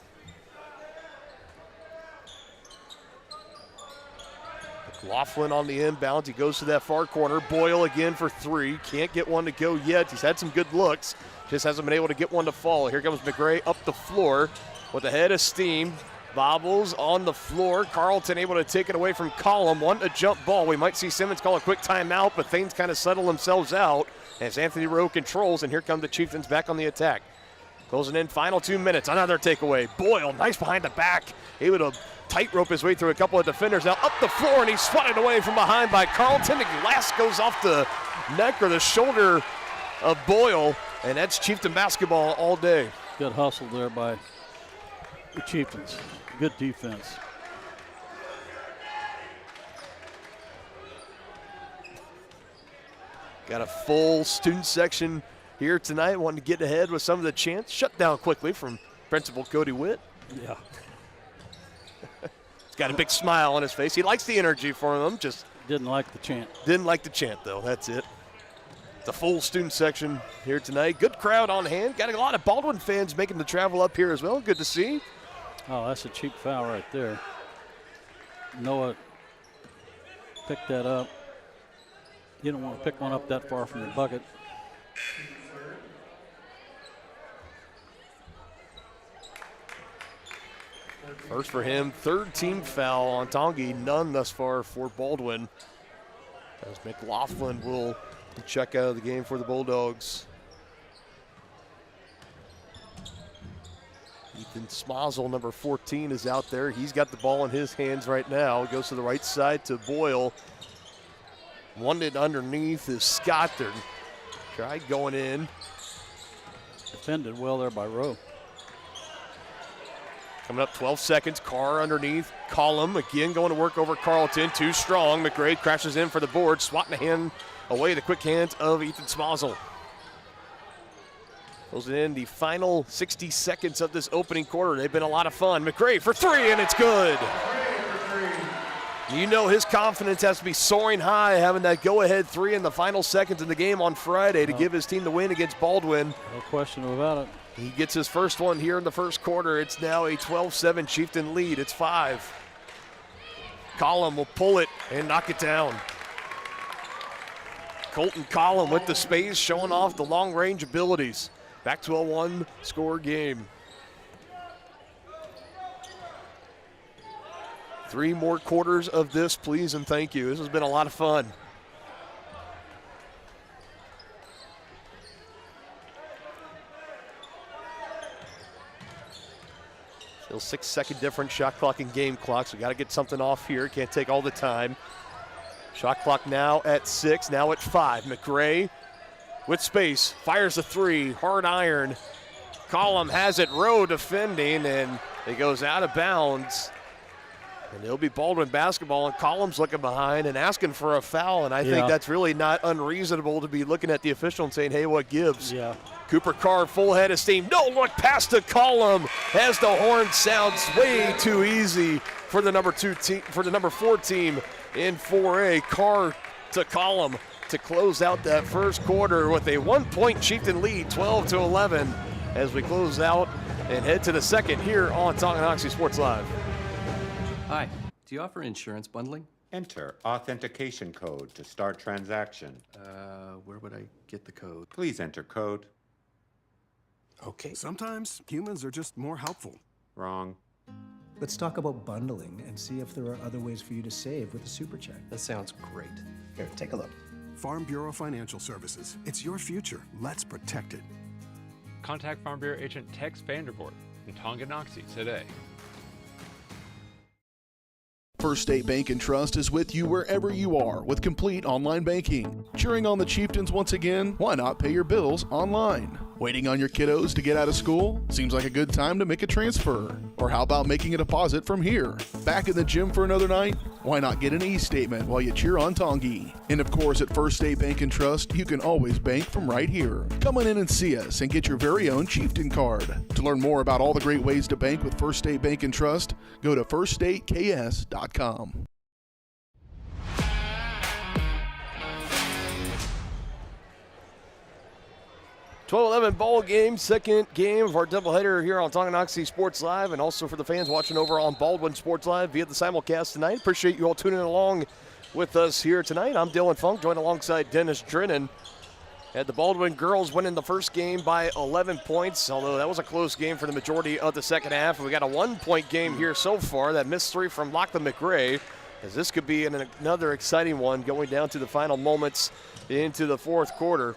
Laughlin on the inbounds. He goes to that far corner. Boyle again for 3. Can't get one to go yet. He's had some good looks. Just hasn't been able to get one to fall. Here comes McRae up the floor with a head of steam. Bobbles on the floor. Carlton able to take it away from Collum. Want a jump ball. We might see Simmons call a quick timeout, but things kind of settle themselves out as Anthony Rowe controls, and here come the Chieftains back on the attack. Closing in, final 2 minutes. Another takeaway. Boyle, nice behind the back. Able to tightrope his way through a couple of defenders. Now up the floor, and he's swatted away from behind by Carlton. The glass goes off the neck or the shoulder of Boyle, and that's Chieftain basketball all day. Good hustle there by the Chieftains. Good defense. Got a full student section here tonight, wanting to get ahead with some of the chants. Shut down quickly from Principal Cody Witt. Yeah. He's got a big smile on his face. He likes the energy for them. Just didn't like the chant. Didn't like the chant, though. That's it. The full student section here tonight. Good crowd on hand. Got a lot of Baldwin fans making the travel up here as well. Good to see. Oh, that's a cheap foul right there. Noah picked that up. You don't want to pick one up that far from the bucket. First for him, 3rd team foul on Tongi, none thus far for Baldwin. As McLaughlin will check out of the game for the Bulldogs. Ethan Smazel, number 14, is out there. He's got the ball in his hands right now. Goes to the right side to Boyle. Wanted underneath is Scott there. Tried going in. defended well there by Rowe. Coming up 12 seconds, Carr underneath. Collum again going to work over Carlton. Too strong. McRae crashes in for the board. Swatting a hand away the quick hands of Ethan Smazel. Goes in the final 60 seconds of this opening quarter. They've been a lot of fun. McRae for three, and it's good. You know his confidence has to be soaring high, having that go-ahead three in the final seconds of the game on Friday to give his team the win against Baldwin. No question about it. He gets his first one here in the first quarter. It's now a 12-7 Chieftain lead. It's 5. Collum will pull it and knock it down. Colton Collum with the space, showing off the long-range abilities. Back to a one-score game. 3 more quarters of this, please, and thank you. This has been a lot of fun. Still 6-second difference, shot clock and game clock, so we got to get something off here. Can't take all the time. Shot clock now at 6, now at 5. McRae with space, fires a 3, hard iron. Collum has it, Rowe defending, and it goes out of bounds. And it'll be Baldwin basketball, and Collum's looking behind and asking for a foul, and I think that's really not unreasonable to be looking at the official and saying, hey, what gives? Yeah. Cooper Carr, full head of steam. No look pass to Collum as the horn sounds way too easy for the number 4 team in 4A. Carr to Collum to close out that first quarter with a 1-point Chieftain lead, 12-11, as we close out and head to the second here on Tonganoxie Sports Live. Hi, do you offer insurance bundling? Enter authentication code to start transaction. Where would I get the code? Please enter code. Okay. Sometimes humans are just more helpful. Wrong. Let's talk about bundling and see if there are other ways for you to save with a super check. That sounds great. Here, take a look. Farm Bureau Financial Services. It's your future. Let's protect it. Contact Farm Bureau agent Tex Vandervoort in Tonganoxie today. First State Bank and Trust is with you wherever you are with complete online banking. Cheering on the Chieftains once again? Why not pay your bills online? Waiting on your kiddos to get out of school? Seems like a good time to make a transfer. Or how about making a deposit from here? Back in the gym for another night? Why not get an e-statement while you cheer on Tongi? And of course, at First State Bank and Trust, you can always bank from right here. Come on in and see us and get your very own Chieftain card. To learn more about all the great ways to bank with First State Bank and Trust, go to firststateks.com. .12-11 ball game, second game of our doubleheader here on Tonganoxie Sports Live, and also for the fans watching over on Baldwin Sports Live via the simulcast tonight. Appreciate you all tuning along with us here tonight. I'm Dylan Funk, joined alongside Dennis Drennan. Had the Baldwin girls winning the first game by 11 points, although that was a close game for the majority of the second half. We got a 1-point game here so far. That missed 3 from Lachlan McRae, as this could be another exciting one going down to the final moments into the fourth quarter.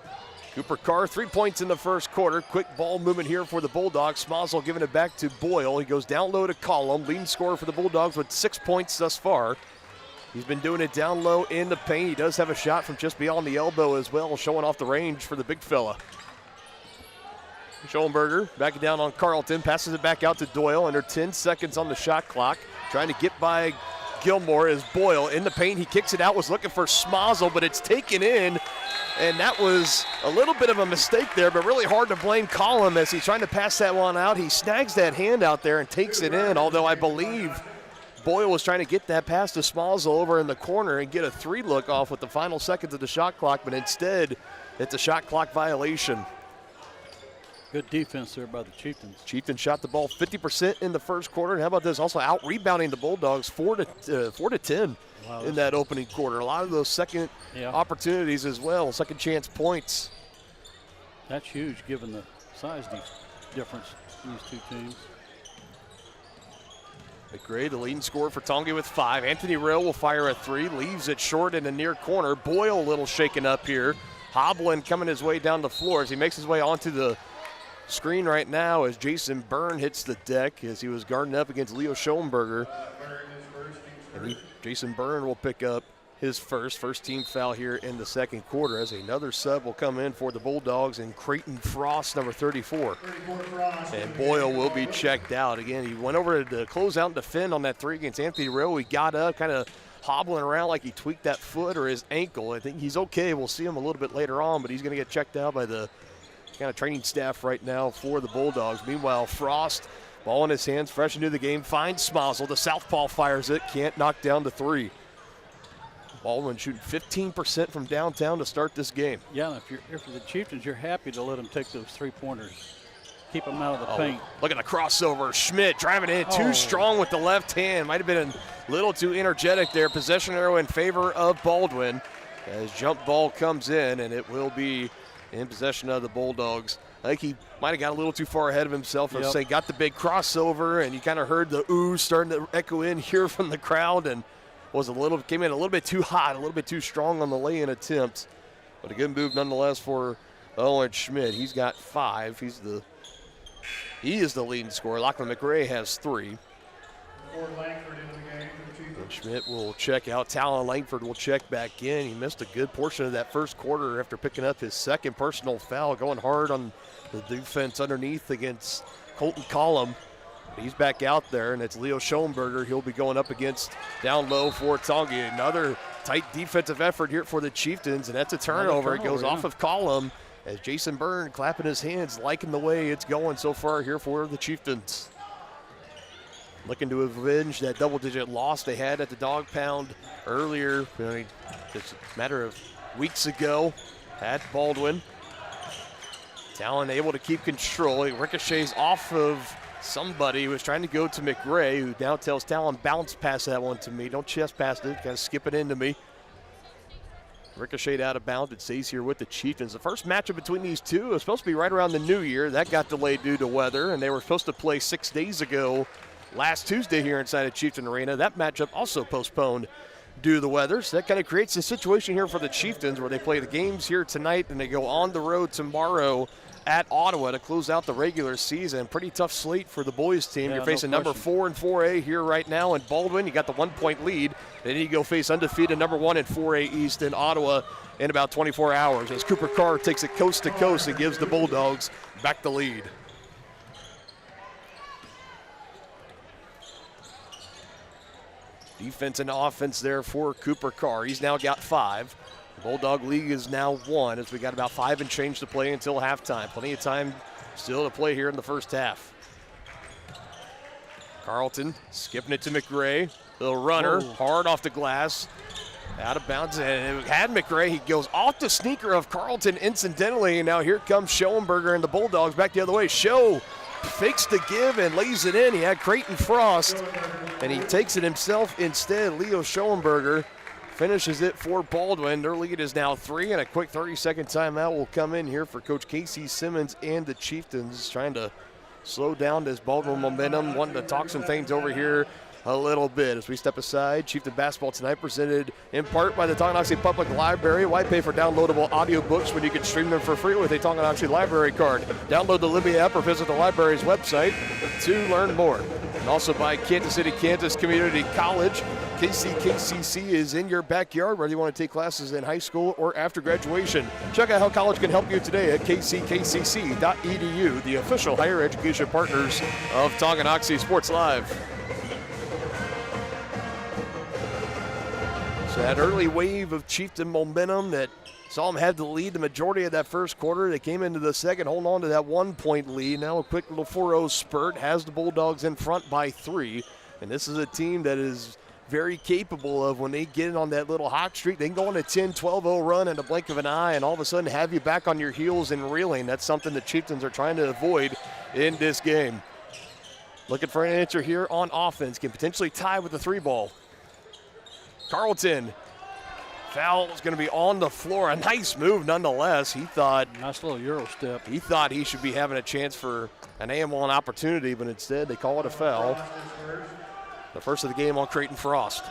Cooper Carr, 3 points in the first quarter. Quick ball movement here for the Bulldogs. Smazel giving it back to Boyle. He goes down low to Collum. Leading scorer for the Bulldogs with 6 points thus far. He's been doing it down low in the paint. He does have a shot from just beyond the elbow as well, showing off the range for the big fella. Schoenberger back it down on Carlton. Passes it back out to Doyle. Under 10 seconds on the shot clock. Trying to get by Gilmore is Boyle in the paint. He kicks it out, was looking for Smazel, but it's taken in. And that was a little bit of a mistake there, but really hard to blame Collum as he's trying to pass that one out. He snags that hand out there and takes it in, although I believe Boyle was trying to get that pass to Smazel over in the corner and get a 3 look off with the final seconds of the shot clock, but instead it's a shot clock violation. Good defense there by the Chieftains. Chieftains shot the ball 50% in the first quarter, and how about this? Also out-rebounding the Bulldogs 4 to 10 in that opening quarter. A lot of those second opportunities as well, second chance points. That's huge given the size difference in these two teams. his first team foul here in the second quarter, as another sub will come in for the Bulldogs, and Creighton Frost, number 34. And Boyle will be checked out. Again, he went over to close out and defend on that three against Anthony Rowe. He got up, kind of hobbling around like he tweaked that foot or his ankle. I think he's okay. We'll see him a little bit later on, but he's going to get checked out by the kind of training staff right now for the Bulldogs. Meanwhile, Frost, ball in his hands, fresh into the game, finds Smozzle. The southpaw fires it, can't knock down the three. Baldwin shooting 15% from downtown to start this game. Yeah, if you're the Chieftains, you're happy to let them take those three-pointers. Keep them out of the paint. Look at the crossover. Schmidt driving in too strong with the left hand. Might have been a little too energetic there. Possession arrow in favor of Baldwin as jump ball comes in, and it will be in possession of the Bulldogs. I think he might have got a little too far ahead of himself. Yep. Say got the big crossover, and you kind of heard the ooh starting to echo in here from the crowd, and came in a little bit too hot, a little bit too strong on the lay-in attempt. But a good move nonetheless for Owen Schmidt. He's got 5. He is the leading scorer. Lachlan McRae has 3. And Schmidt will check out. Talon Langford will check back in. He missed a good portion of that first quarter after picking up his second personal foul, going hard on the defense underneath against Colton Collum. He's back out there, and it's Leo Schoenberger. He'll be going up against down low for Tongi. Another tight defensive effort here for the Chieftains, and that's a turnover. It goes off of Collum as Jason Byrne clapping his hands, liking the way it's going so far here for the Chieftains. Looking to avenge that double-digit loss they had at the Dog Pound earlier, just a matter of weeks ago at Baldwin. Talon able to keep control. He ricochets off of somebody who was trying to go to McRae, who now tells Talon, bounce pass that one to me. Don't chest pass it, kind of skip it into me. Ricocheted out of bounds. It stays here with the Chieftains. The first matchup between these two was supposed to be right around the New Year. That got delayed due to weather, and they were supposed to play 6 days ago last Tuesday here inside of Chieftain Arena. That matchup also postponed due to the weather. So that kind of creates a situation here for the Chieftains where they play the games here tonight and they go on the road tomorrow at Ottawa to close out the regular season. Pretty tough slate for the boys team. You're facing number 4 in 4A here right now in Baldwin. You got the 1-point lead. Then you go face undefeated number 1 in 4A East in Ottawa in about 24 hours as Cooper Carr takes it coast to coast and gives the Bulldogs back the lead. Defense and offense there for Cooper Carr. He's now got 5. Bulldog League is now 1 as we got about 5 and change to play until halftime. Plenty of time still to play here in the first half. Carlton skipping it to McRae. Little runner, hard off the glass. Out of bounds, and it had McRae. He goes off the sneaker of Carlton incidentally, and now here comes Schoenberger and the Bulldogs back the other way. Show fakes the give and lays it in. He had Creighton Frost, and he takes it himself instead. Leo Schoenberger finishes it for Baldwin. Their lead is now 3, and a quick 30-second timeout will come in here for Coach Casey Simmons and the Chieftains, trying to slow down this Baldwin momentum, wanting to talk some things over here a little bit as we step aside. Chieftain basketball tonight presented in part by the Tonganoxie Public Library. Why pay for downloadable audiobooks when you can stream them for free with a Tonganoxie library card? Download the Libby app or visit the library's website to learn more. And also by Kansas City, Kansas Community College. KCKCC is in your backyard, whether you want to take classes in high school or after graduation. Check out how college can help you today at kckcc.edu, the official higher education partners of Tonganoxie Sports Live. So that early wave of Chieftain momentum that saw them have the lead the majority of that first quarter. They came into the second, holding on to that 1-point lead. Now a quick little 4-0 spurt has the Bulldogs in front by 3. And this is a team that is very capable of, when they get on that little hot streak, they can go on a 10-12-0 run in the blink of an eye and all of a sudden have you back on your heels and reeling. That's something the Chieftains are trying to avoid in this game. Looking for an answer here on offense. Can potentially tie with the 3-ball. Carlton, foul is going to be on the floor. A nice move nonetheless. He thought, nice little Euro step. He thought he should be having a chance for an AM1 opportunity, but instead they call it a foul. The first of the game on Creighton Frost.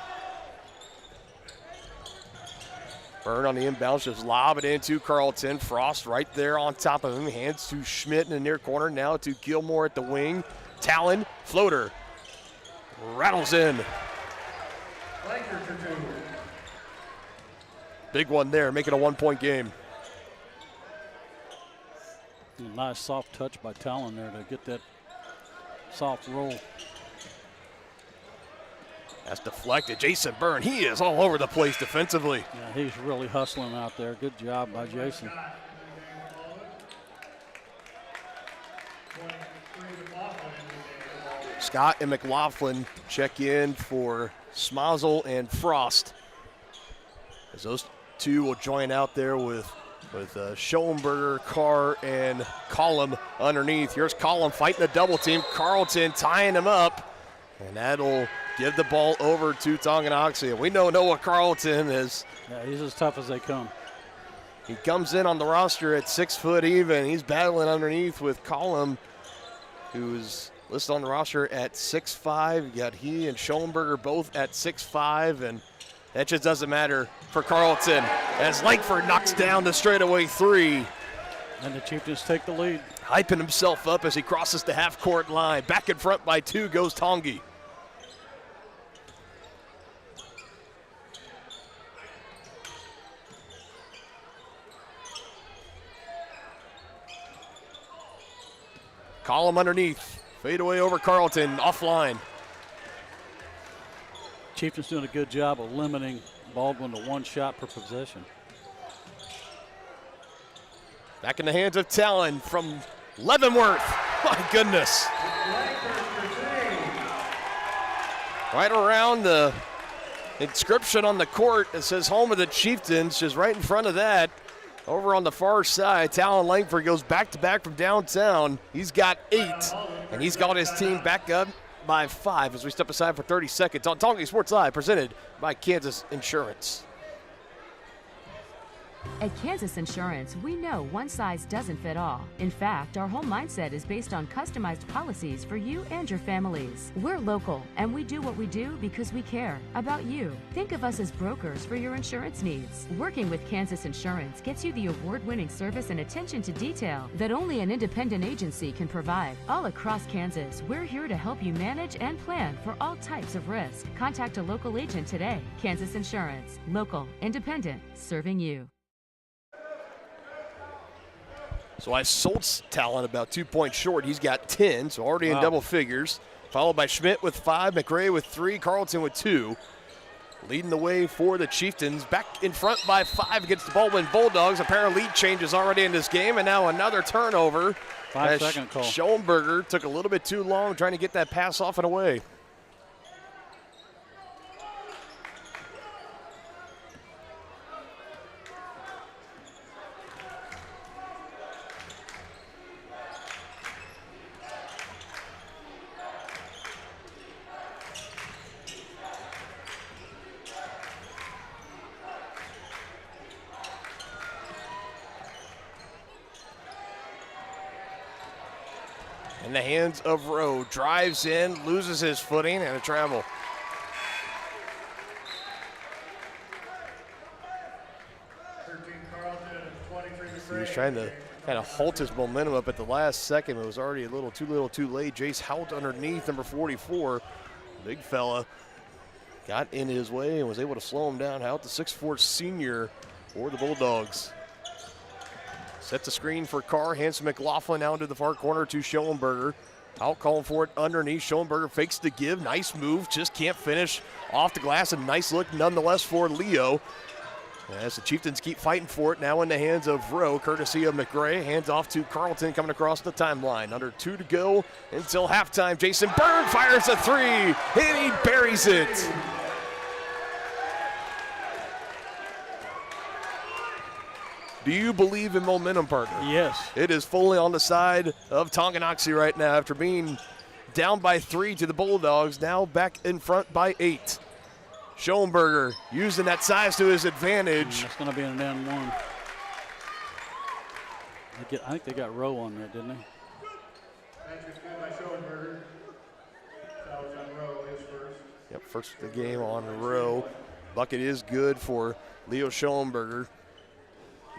Byrne on the inbounds, just lob it into Carlton. Frost right there on top of him. Hands to Schmidt in the near corner. Now to Gilmore at the wing. Talon, floater. Rattles in. Big one there, making a 1-point game. Nice soft touch by Talon there to get that soft roll. That's deflected. Jason Byrne, he is all over the place defensively. Yeah, he's really hustling out there. Good job by Jason. Scott and McLaughlin check in for Smazel and Frost, as those two will join out there with Schoenberger, Carr, and Collum underneath. Here's Collum fighting the double team. Carlton tying him up, and that'll give the ball over to Tonganoxie. We know Noah Carlton is. Yeah, he's as tough as they come. He comes in on the roster at 6 foot even. He's battling underneath with Collum, who's listed on the roster at 6'5". You got he and Schoenberger both at 6'5", and that just doesn't matter for Carlton as Langford knocks down the straightaway three. And the Chieftains take the lead. Hyping himself up as he crosses the half-court line. Back in front by 2 goes Tongi. Column underneath. Fade away over Carlton, offline. Chieftains doing a good job of limiting Baldwin to 1 shot per possession. Back in the hands of Talon from Leavenworth. My goodness. Right around the inscription on the court that says home of the Chieftains, just right in front of that. Over on the far side, Talon Langford goes back-to-back from downtown. He's got 8, and he's got his team back up by 5 as we step aside for 30 seconds on Tongi Sports Live, presented by Kansas Insurance. At Kansas Insurance, we know one size doesn't fit all. In fact, our whole mindset is based on customized policies for you and your families. We're local, and we do what we do because we care about you. Think of us as brokers for your insurance needs. Working with Kansas Insurance gets you the award-winning service and attention to detail that only an independent agency can provide. All across Kansas, we're here to help you manage and plan for all types of risk. Contact a local agent today. Kansas Insurance. Local, independent, serving you. So I sold Talon about 2 points short. He's got 10, so already in double figures. Followed by Schmidt with 5, McRae with 3, Carlton with 2. Leading the way for the Chieftains. Back in front by 5 against the Baldwin Bulldogs. A pair of lead changes already in this game, and now another turnover. 5-second call. Schoenberger took a little bit too long trying to get that pass off and away. In the hands of Rowe, drives in, loses his footing, and a travel. He was trying to kind of halt his momentum up at the last second. It was already too little too late. Jace Hout underneath, number 44. Big fella got in his way and was able to slow him down. Hout, the 6'4" senior for the Bulldogs. Set the screen for Carr, hands to McLaughlin down to the far corner to Schoenberger. Out calling for it underneath. Schoenberger fakes the give. Nice move, just can't finish off the glass. A nice look nonetheless for Leo. As the Chieftains keep fighting for it, now in the hands of Rowe, courtesy of McRae. Hands off to Carlton coming across the timeline. Under 2 to go until halftime. Jason Byrne fires a 3, and he buries it. Do you believe in momentum, partner? Yes. It is fully on the side of Tonganoxie right now after being down by 3 to the Bulldogs, now back in front by 8. Schoenberger using that size to his advantage. That's going to be an N1. I think they got Rowe on there, didn't they? Yep, first of the game on Rowe. Bucket is good for Leo Schoenberger.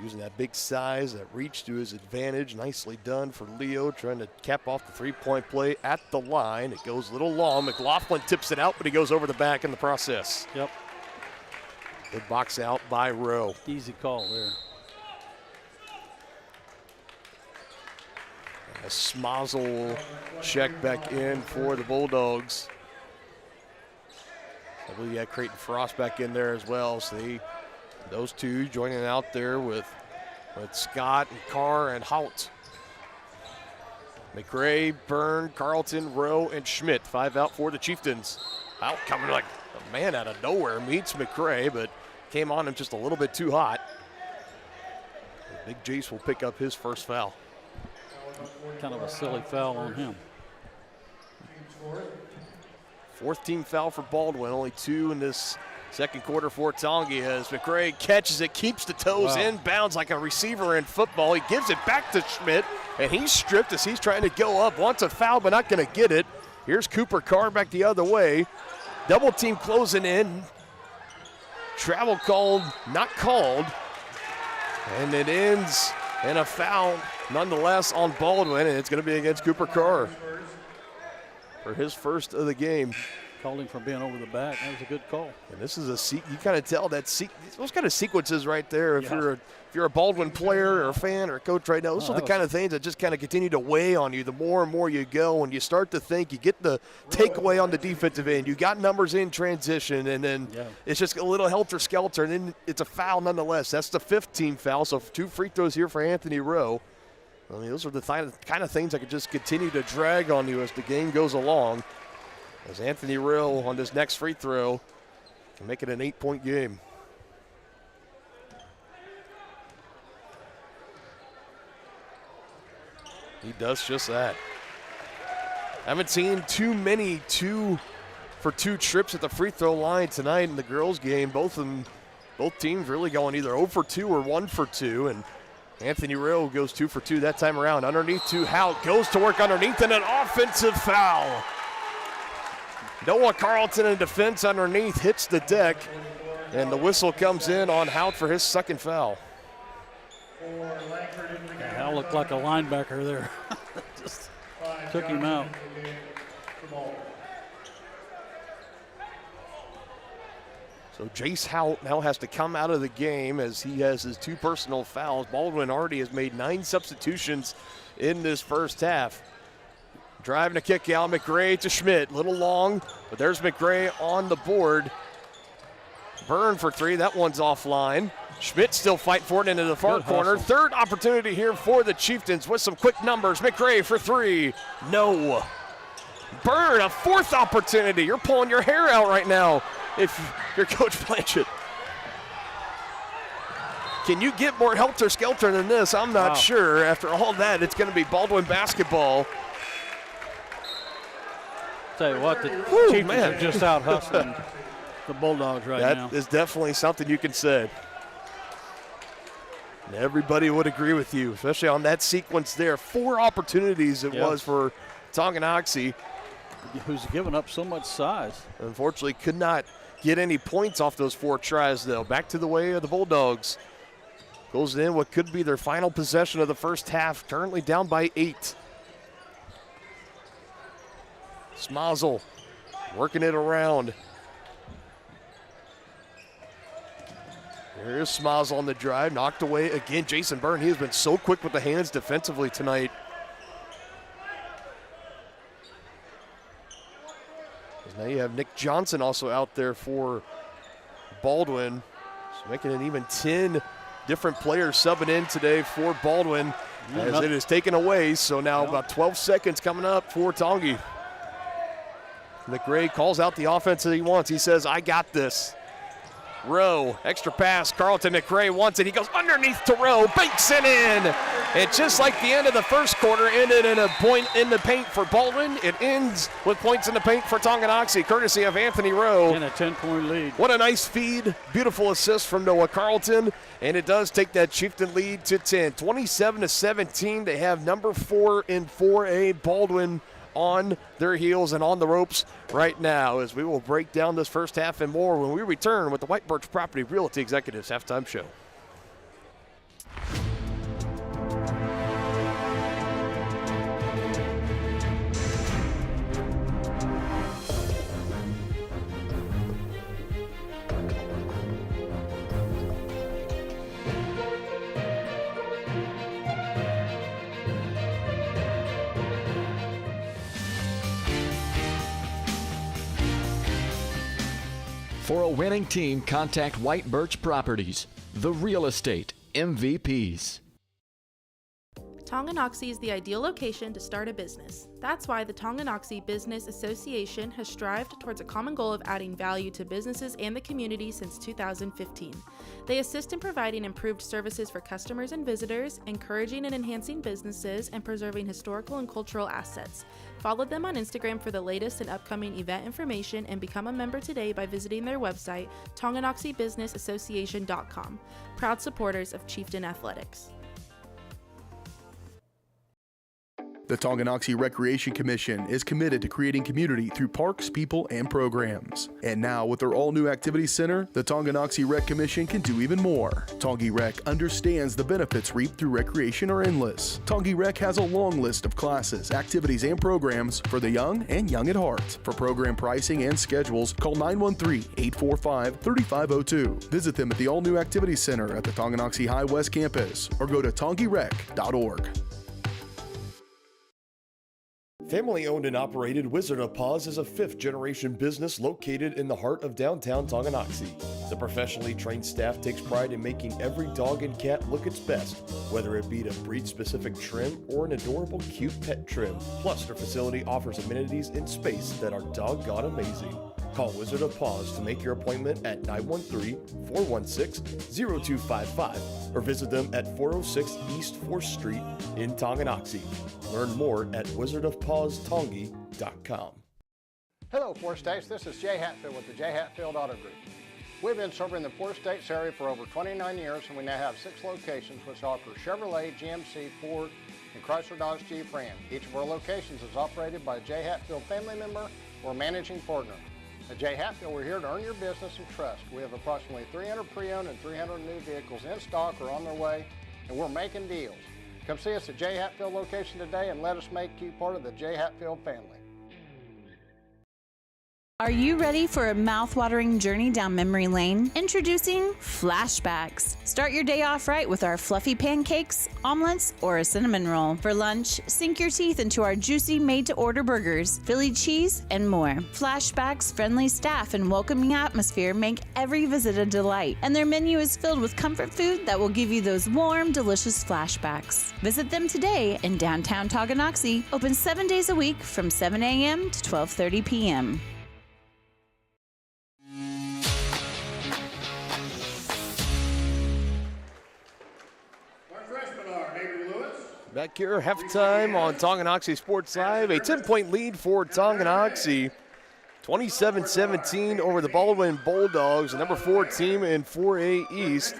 Using that big size, that reach to his advantage. Nicely done for Leo, trying to cap off the three-point play at the line. It goes a little long. McLaughlin tips it out, but he goes over the back in the process. Yep. Good box out by Rowe. Easy call there. A Smazel check back in for the Bulldogs. I believe you had Creighton Frost back in there as well. So those two joining out there with Scott and Carr and Hout. McRae, Byrne, Carlton, Rowe, and Schmidt. 5 out for the Chieftains. Hout coming like a man out of nowhere. Meets McRae, but came on him just a little bit too hot. Big Jace will pick up his first foul. Kind of a silly foul on him. Fourth team foul for Baldwin. Only 2 in this second quarter for Tongi as McRae catches it, keeps the toes in bounds like a receiver in football. He gives it back to Schmidt, and he's stripped as he's trying to go up. Wants a foul, but not going to get it. Here's Cooper Carr back the other way. Double team closing in. Travel called, not called. And it ends in a foul nonetheless on Baldwin, and it's going to be against Cooper Carr for his first of the game. Called him for being over the back. That was a good call. And this is you kind of tell that those kind of sequences right there. If you're a Baldwin player or a fan or a coach right now, those are the kind of things that just kind of continue to weigh on you. The more and more you go, and you start to think, you get the takeaway on the defensive end. You got numbers in transition, and then it's just a little helter-skelter, and then it's a foul nonetheless. That's the 5th team foul, so 2 free throws here for Anthony Rowe. I mean, those are the kind of things that could just continue to drag on you as the game goes along. As Anthony Rowe on this next free throw can make it an 8-point game. He does just that. Haven't seen too many 2-for-2 trips at the free throw line tonight in the girls' game. Both teams really going either 0-for-2 or 1-for-2, and Anthony Rowe goes 2-for-2 that time around. Underneath to Hout, goes to work underneath, and an offensive foul. Noah Carlton in defense underneath, hits the deck, and the whistle comes in on Hout for his second foul. Hal looked like a linebacker there. Just took him out. So Jace Hout now has to come out of the game as he has his 2 personal fouls. Baldwin already has made 9 substitutions in this first half. Driving a kick out, McRae to Schmidt. Little long, but there's McRae on the board. Byrne for 3, that one's offline. Schmidt still fighting for it into the far corner. Third opportunity here for the Chieftains with some quick numbers. McRae for 3, no. Byrne, a 4th opportunity. You're pulling your hair out right now if you're Coach Blanchett. Can you get more helter-skelter than this? I'm not sure. After all that, it's going to be Baldwin basketball. Tell you what, the Chieftains are just out hustling the Bulldogs right now. That is definitely something you can say. And everybody would agree with you, especially on that sequence there. 4 opportunities it was for Tonganoxie. Who's given up so much size. Unfortunately, could not get any points off those 4 tries, though. Back to the way of the Bulldogs. Goes in what could be their final possession of the first half, currently down by 8. Smazel working it around. Here's Smazel on the drive, knocked away again. Jason Byrne, he has been so quick with the hands defensively tonight. Now you have Nick Johnson also out there for Baldwin. So making it even 10 different players subbing in today for Baldwin as it is taken away. So now about 12 seconds coming up for Tongi. McRae calls out the offense that he wants. He says, I got this. Rowe, extra pass. Carlton McRae wants it. He goes underneath to Rowe, banks it in. And just like the end of the first quarter ended in a point in the paint for Baldwin, it ends with points in the paint for Tonganoxie, courtesy of Anthony Rowe. And a 10-point lead. What a nice feed. Beautiful assist from Noah Carlton. And it does take that Chieftain lead to 10. 27-17. They have number 4 in 4A, Baldwin, on their heels and on the ropes right now, as we will break down this first half and more when we return with the White Birch Property Realty Executives Halftime Show. For a winning team, contact White Birch Properties, the real estate MVPs. Tonganoxie is the ideal location to start a business. That's why the Tonganoxie Business Association has strived towards a common goal of adding value to businesses and the community since 2015. They assist in providing improved services for customers and visitors, encouraging and enhancing businesses, and preserving historical and cultural assets. Follow them on Instagram for the latest and upcoming event information, and become a member today by visiting their website, TonganoxieBusinessAssociation.com. Proud supporters of Chieftain Athletics. The Tonganoxie Recreation Commission is committed to creating community through parks, people, and programs. And now, with their all-new activity center, the Tonganoxie Rec Commission can do even more. Tongi Rec understands the benefits reaped through recreation are endless. Tongi Rec has a long list of classes, activities, and programs for the young and young at heart. For program pricing and schedules, call 913-845-3502. Visit them at the all-new activity center at the Tonganoxie High West campus, or go to tongirec.org. Family owned and operated Wizard of Paws is a fifth-generation business located in the heart of downtown Tonganoxie. The professionally trained staff takes pride in making every dog and cat look its best, whether it be to breed-specific trim or an adorable, cute pet trim. Plus, their facility offers amenities in space that are doggone amazing. Call Wizard of Paws to make your appointment at 913-416-0255 or visit them at 406 East 4th Street in Tonganoxie. Learn more at wizardofpawstongi.com. Hello, Four States. This is Jay Hatfield with the Jay Hatfield Auto Group. We've been serving the Four States area for over 29 years, and we now have 6 locations which offer Chevrolet, GMC, Ford, and Chrysler Dodge Jeep Ram. Each of our locations is operated by a Jay Hatfield family member or managing partner. At Jay Hatfield, we're here to earn your business and trust. We have approximately 300 pre-owned and 300 new vehicles in stock or on their way, and we're making deals. Come see us at Jay Hatfield location today and let us make you part of the Jay Hatfield family. Are you ready for a mouth-watering journey down memory lane? Introducing Flashbacks. Start your day off right with our fluffy pancakes, omelets, or a cinnamon roll. For lunch, sink your teeth into our juicy made-to-order burgers, Philly cheese, and more. Flashbacks' friendly staff and welcoming atmosphere make every visit a delight, and their menu is filled with comfort food that will give you those warm, delicious flashbacks. Visit them today in downtown Tonganoxie, open 7 days a week from 7 a.m. to 12:30 p.m. Back here, halftime on Tonganoxie Sports Live. A 10-point lead for Tonganoxie. 27-17 over the Baldwin Bulldogs, the number 4 team in 4A East.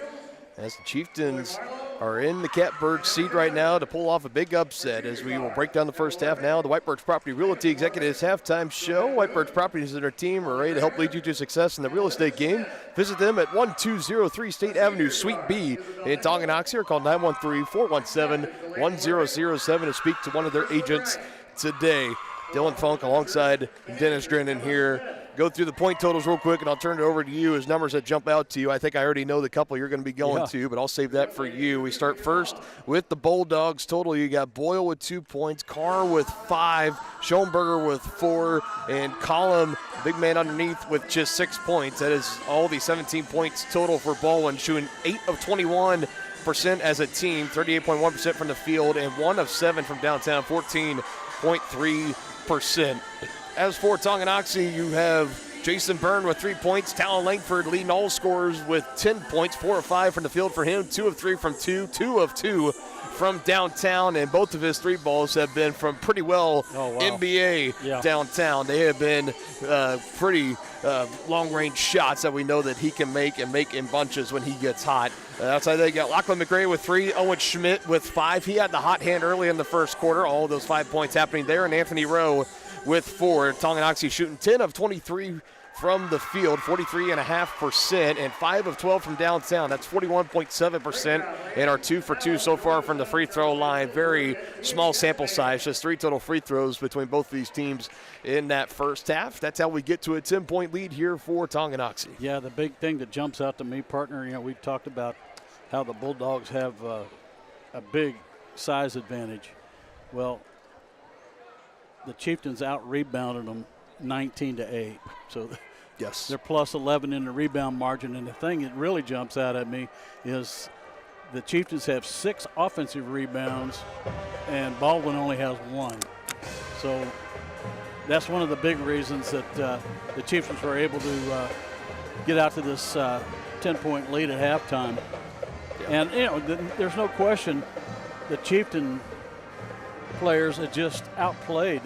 As the Chieftains are in the catbird seat right now to pull off a big upset. As we will break down the first half now, the White Birch Property Realty Executives halftime show. White Birch Properties and their team are ready to help lead you to success in the real estate game. Visit them at 1203 State Avenue, Suite B in Tonganoxie, or call 913-417-1007 to speak to one of their agents today. Dylan Funk alongside Dennis Drennan here. Go through the point totals real quick, and I'll turn it over to you as numbers that jump out to you. I think I already know the couple you're going to be going to, but I'll save that for you. We start first with the Bulldogs total. You got Boyle with 2 points, Carr with 5, Schoenberger with 4, and Collum, big man underneath, with just 6 points. That is all the 17 points total for Baldwin, shooting 8 of 21% as a team, 38.1% from the field, and 1 of 7 from downtown, 14.3%. As for Tonganoxie, you have Jason Byrne with 3 points. Talon Langford leading all scorers with 10 points, 4 of 5 from the field for him, 2 of 3 from 2, 2 of 2 from downtown, and both of his 3 balls have been from pretty well NBA downtown. They have been pretty long-range shots that we know that he can make, and make in bunches when he gets hot. Outside they got Lachlan McRae with 3, Owen Schmidt with 5. He had the hot hand early in the first quarter. All of those 5 points happening there, and Anthony Rowe with 4. Tonganoxie shooting 10 of 23 from the field, 43.5%, and 5 of 12 from downtown. That's 41.7%, and our 2 for 2 so far from the free throw line. Very small sample size, just 3 total free throws between both of these teams in that first half. That's how we get to a 10-point lead here for Tonganoxie. Yeah, the big thing that jumps out to me, partner, we've talked about how the Bulldogs have a big size advantage. Well, the Chieftains out-rebounded them 19-8. So Yes. They're plus 11 in the rebound margin. And the thing that really jumps out at me is the Chieftains have 6 offensive rebounds, and Baldwin only has 1. So that's one of the big reasons that the Chieftains were able to get out to this 10-point lead at halftime. And, there's no question the Chieftain players had just outplayed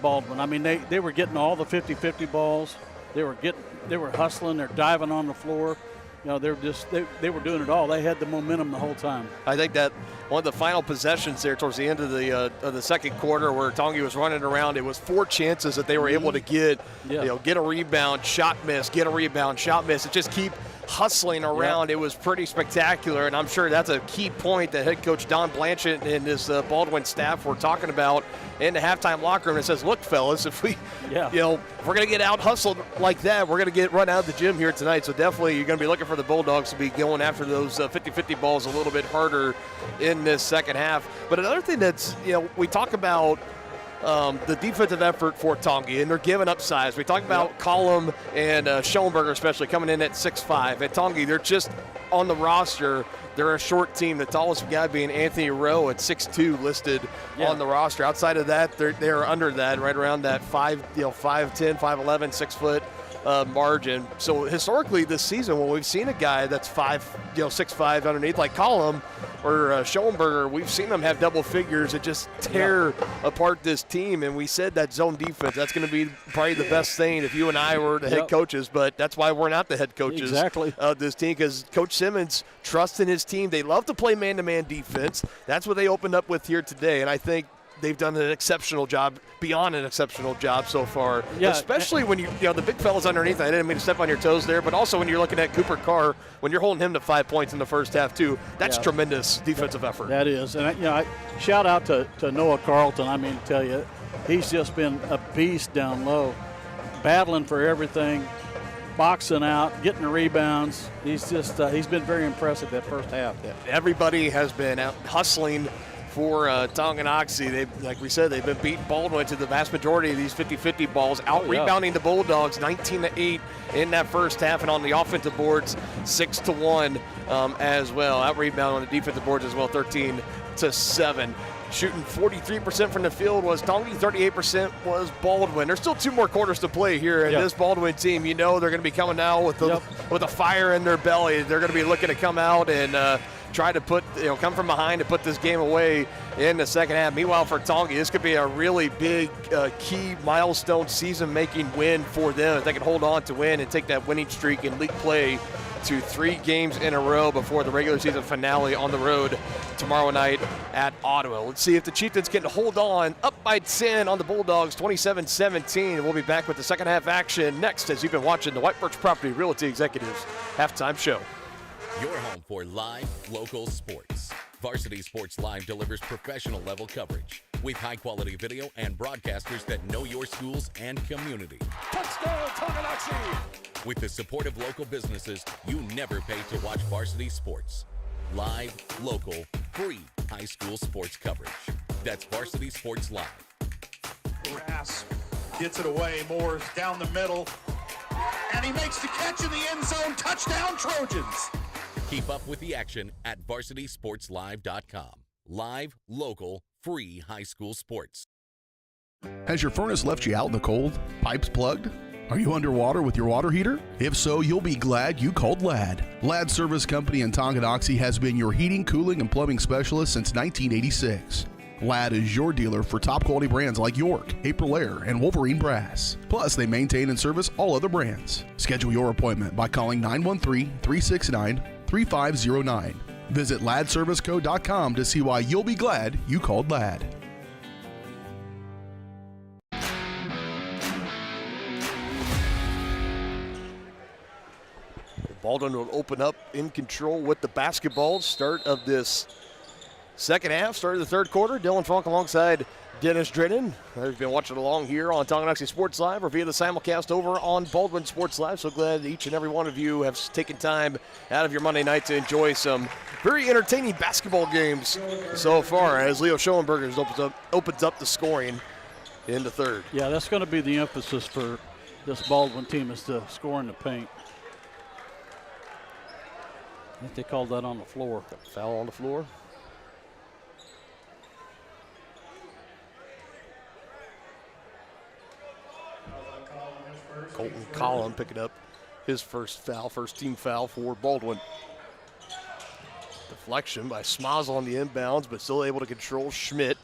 Baldwin. I mean, they were getting all the 50-50 balls. They were hustling. They're diving on the floor. They were doing it all. They had the momentum the whole time. I think that one of the final possessions there towards the end of the second quarter where Tongi was running around, it was 4 chances that they were able to get, get a rebound, shot miss, get a rebound, shot miss, and just keep hustling around. It was pretty spectacular, and I'm sure that's a key point that head coach Don Blanchett and his Baldwin staff were talking about in the halftime locker room. It says, look, fellas, if we, if we're going to get out hustled like that, we're going to get run out of the gym here tonight. So definitely you're going to be looking for the Bulldogs to be going after those 50-50 balls a little bit harder in this second half. But another thing that's, we talk about the defensive effort for Tongi, and they're giving up size. We talk about Collum and Schoenberger especially coming in at 6'5". At Tongi, they're just on the roster. They're a short team. The tallest guy being Anthony Rowe at 6'2", listed on the roster. Outside of that, they're under that, right around that 5'10", 5'11", 6 foot margin. So historically this season, when we've seen a guy that's 6'5" underneath, like Collum or Schoenberger, we've seen them have double figures and just tear apart this team. And we said that zone defense, that's going to be probably the best thing if you and I were the head coaches, but that's why we're not the head coaches of this team, because Coach Simmons trusts in his team. They love to play man-to-man defense. That's what they opened up with here today, and I think they've done an exceptional job, beyond an exceptional job so far. Especially when the big fella's underneath. I didn't mean to step on your toes there, but also when you're looking at Cooper Carr, when you're holding him to 5 points in the first half too, that's tremendous defensive effort. That is, and I shout out to Noah Carlton. I mean, to tell you, he's just been a beast down low, battling for everything, boxing out, getting the rebounds. He's just he's been very impressive that first half. Everybody has been out hustling for Tonganoxie. Like we said, they've been beating Baldwin to the vast majority of these 50-50 balls, out-rebounding the Bulldogs 19-8 in that first half, and on the offensive boards 6-1 as well. Out-rebound on the defensive boards as well, 13-7. Shooting 43% from the field was Tongi, 38% was Baldwin. There's still 2 more quarters to play here, and this Baldwin team, they're going to be coming out with a fire in their belly. They're going to be looking to come out and try to come from behind and put this game away in the second half. Meanwhile, for Tongi, this could be a really big key milestone season-making win for them if they can hold on to win and take that winning streak in league play to 3 games in a row before the regular season finale on the road tomorrow night at Ottawa. Let's see if the Chieftains can hold on, up by 10 on the Bulldogs, 27-17. We'll be back with the second half action next as you've been watching the White Birch Property Realty Executives Halftime Show. Your home for live, local sports. Varsity Sports Live delivers professional level coverage with high-quality video and broadcasters that know your schools and community. Touchdown, Tonganoxie! With the support of local businesses, you never pay to watch Varsity Sports. Live, local, free high school sports coverage. That's Varsity Sports Live. Grass gets it away. Moore's down the middle. And he makes the catch in the end zone. Touchdown, Trojans! Keep up with the action at varsitysportslive.com. Live, local, free high school sports. Has your furnace left you out in the cold? Pipes plugged? Are you underwater with your water heater? If so, you'll be glad you called Ladd. Ladd Service Company in Tonganoxie has been your heating, cooling, and plumbing specialist since 1986. Ladd is your dealer for top quality brands like York, Aprilaire, and Wolverine Brass. Plus, they maintain and service all other brands. Schedule your appointment by calling 913-369-3509. Visit laddserviceco.com to see why you'll be glad you called Ladd. Baldwin will open up in control with the basketball. Start of this second half, start of the third quarter. Dylan Funk alongside Dennis Drennan. I've been watching along here on Tonganoxie Sports Live or via the simulcast over on Baldwin Sports Live. So glad each and every one of you have taken time out of your Monday night to enjoy some very entertaining basketball games so far as Leo Schoenberger opens up the scoring in the third. Yeah, that's going to be the emphasis for this Baldwin team is to score in the paint. I think they called that on the floor. Foul on the floor. Colton Collin picking up his first team foul for Baldwin. Deflection by Smazel on the inbounds, but still able to control Schmidt.